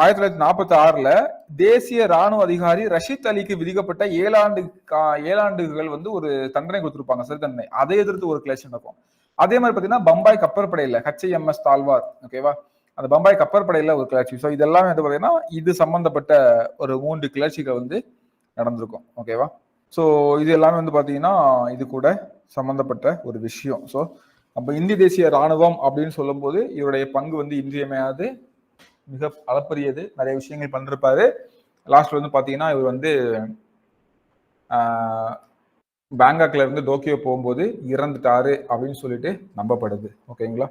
1946 தேசிய ராணுவ அதிகாரி ரஷீத் அலிக்கு விதிக்கப்பட்ட 7 ஆண்டுகள் வந்து ஒரு தண்டனை கொடுத்திருப்பாங்க, சிறை தண்டனை. அதை எதிர்த்து ஒரு கிளர்ச்சி நடக்கும். அதே மாதிரி பாத்தீங்கன்னா பம்பாய் கப்பற்படையில HIMS தால்வார், ஓகேவா, அந்த பம்பாய் கப்பற்படையில ஒரு கிளர்ச்சி. ஸோ இதெல்லாம் வந்து பாத்தீங்கன்னா இது சம்பந்தப்பட்ட ஒரு 3 கிளர்ச்சிகள் வந்து நடந்திருக்கும், ஓகேவா. ஸோ இது எல்லாமே வந்து பாத்தீங்கன்னா இது கூட சம்பந்தப்பட்ட ஒரு விஷயம். ஸோ நம்ம இந்திய தேசிய ராணுவம் அப்படின்னு சொல்லும் போது இவருடைய பங்கு வந்து இன்றியமையாது, மிக அளப்பரியது. நிறைய விஷயங்கள் பண்ணிருப்பாரு. லாஸ்ட்ல வந்து பாத்தீங்கன்னா இவர் வந்து பேங்காக்ல இருந்து டோக்கியோ போகும்போது இறந்துட்டாரு அப்படின்னு சொல்லிட்டு நம்பப்படுது, ஓகேங்களா.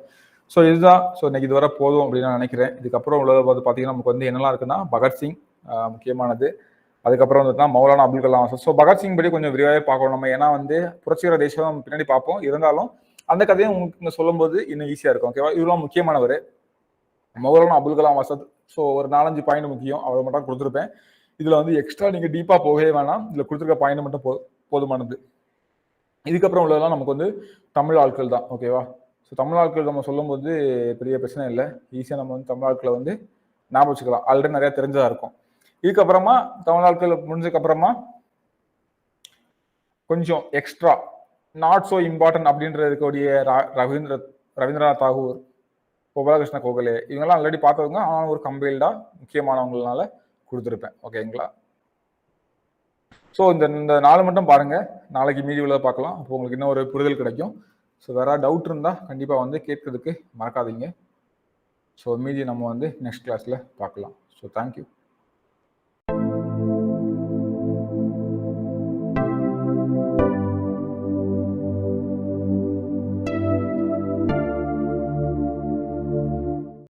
ஸோ இதுதான். ஸோ இன்னைக்கு இதுவரை போதும் அப்படின்னு நான் நினைக்கிறேன். இதுக்கப்புறம் உள்ளது வந்து பாத்தீங்கன்னா நமக்கு வந்து என்னெல்லாம் இருக்குன்னா பகத்சிங் முக்கியமானது. அதுக்கப்புறம் வந்துட்டுனா மௌலானா அபுல் கலாம் ஆசாத். ஸோ பகத்சிங் படி கொஞ்சம் விரிவாகவே பார்க்கணும் நம்ம. ஏன்னா வந்து புரட்சிகர தேசம் நம்ம பின்னாடி பார்ப்போம். இருந்தாலும் அந்த கதையை உங்களுக்கு சொல்லும் போது இன்னும் ஈஸியா இருக்கும், ஓகேவா. இவரும் முக்கியமானவர் மௌலானா அபுல் கலாம் ஆசாத். ஸோ ஒரு 4-5 பாயிண்ட் முக்கியம், அவரை மட்டும் கொடுத்துருப்பேன். இதுல வந்து எக்ஸ்ட்ரா நீங்க டீப்பா போகவே வேணாம். இதுல கொடுத்துருக்க பாயிண்ட் மட்டும் போதுமானது. இதுக்கப்புறம் உள்ளதெல்லாம் நமக்கு வந்து தமிழ் ஆட்கள் தான், ஓகேவா. ஸோ தமிழ் ஆட்கள் நம்ம சொல்லும் போது பெரிய பிரச்சனை இல்லை, ஈஸியா நம்ம வந்து தமிழ் ஆட்களை வந்து ஞாபகம் வச்சுக்கலாம். ஆல்ரெடி நிறைய தெரிஞ்சதா இருக்கும். இதுக்கப்புறமா தமிழ் ஆட்கள் முடிஞ்சதுக்கு அப்புறமா கொஞ்சம் எக்ஸ்ட்ரா நாட் சோ இம்பார்ட்டன்ட் அப்படின்றதுக்கூடிய ரவீந்திரநாத் தாகூர், கோபாலகிருஷ்ண கோகலே, இவங்கெல்லாம் ஆல்ரெடி பார்த்தவங்க. ஆனால் ஒரு கம்பைல்டா முக்கியமானவங்களால கொடுத்துருப்பேன், ஓகேங்களா. ஸோ இந்த 4 மட்டும் பாருங்க. நாளைக்கு மீதி உள்ள பார்க்கலாம். அப்போ உங்களுக்கு இன்னும் ஒரு புரிதல் கிடைக்கும். ஸோ வேற டவுட் இருந்தா கண்டிப்பா வந்து கேட்கறதுக்கு மறக்காதீங்க. ஸோ மீதி நம்ம வந்து நெக்ஸ்ட் கிளாஸ்ல பார்க்கலாம். So thank you.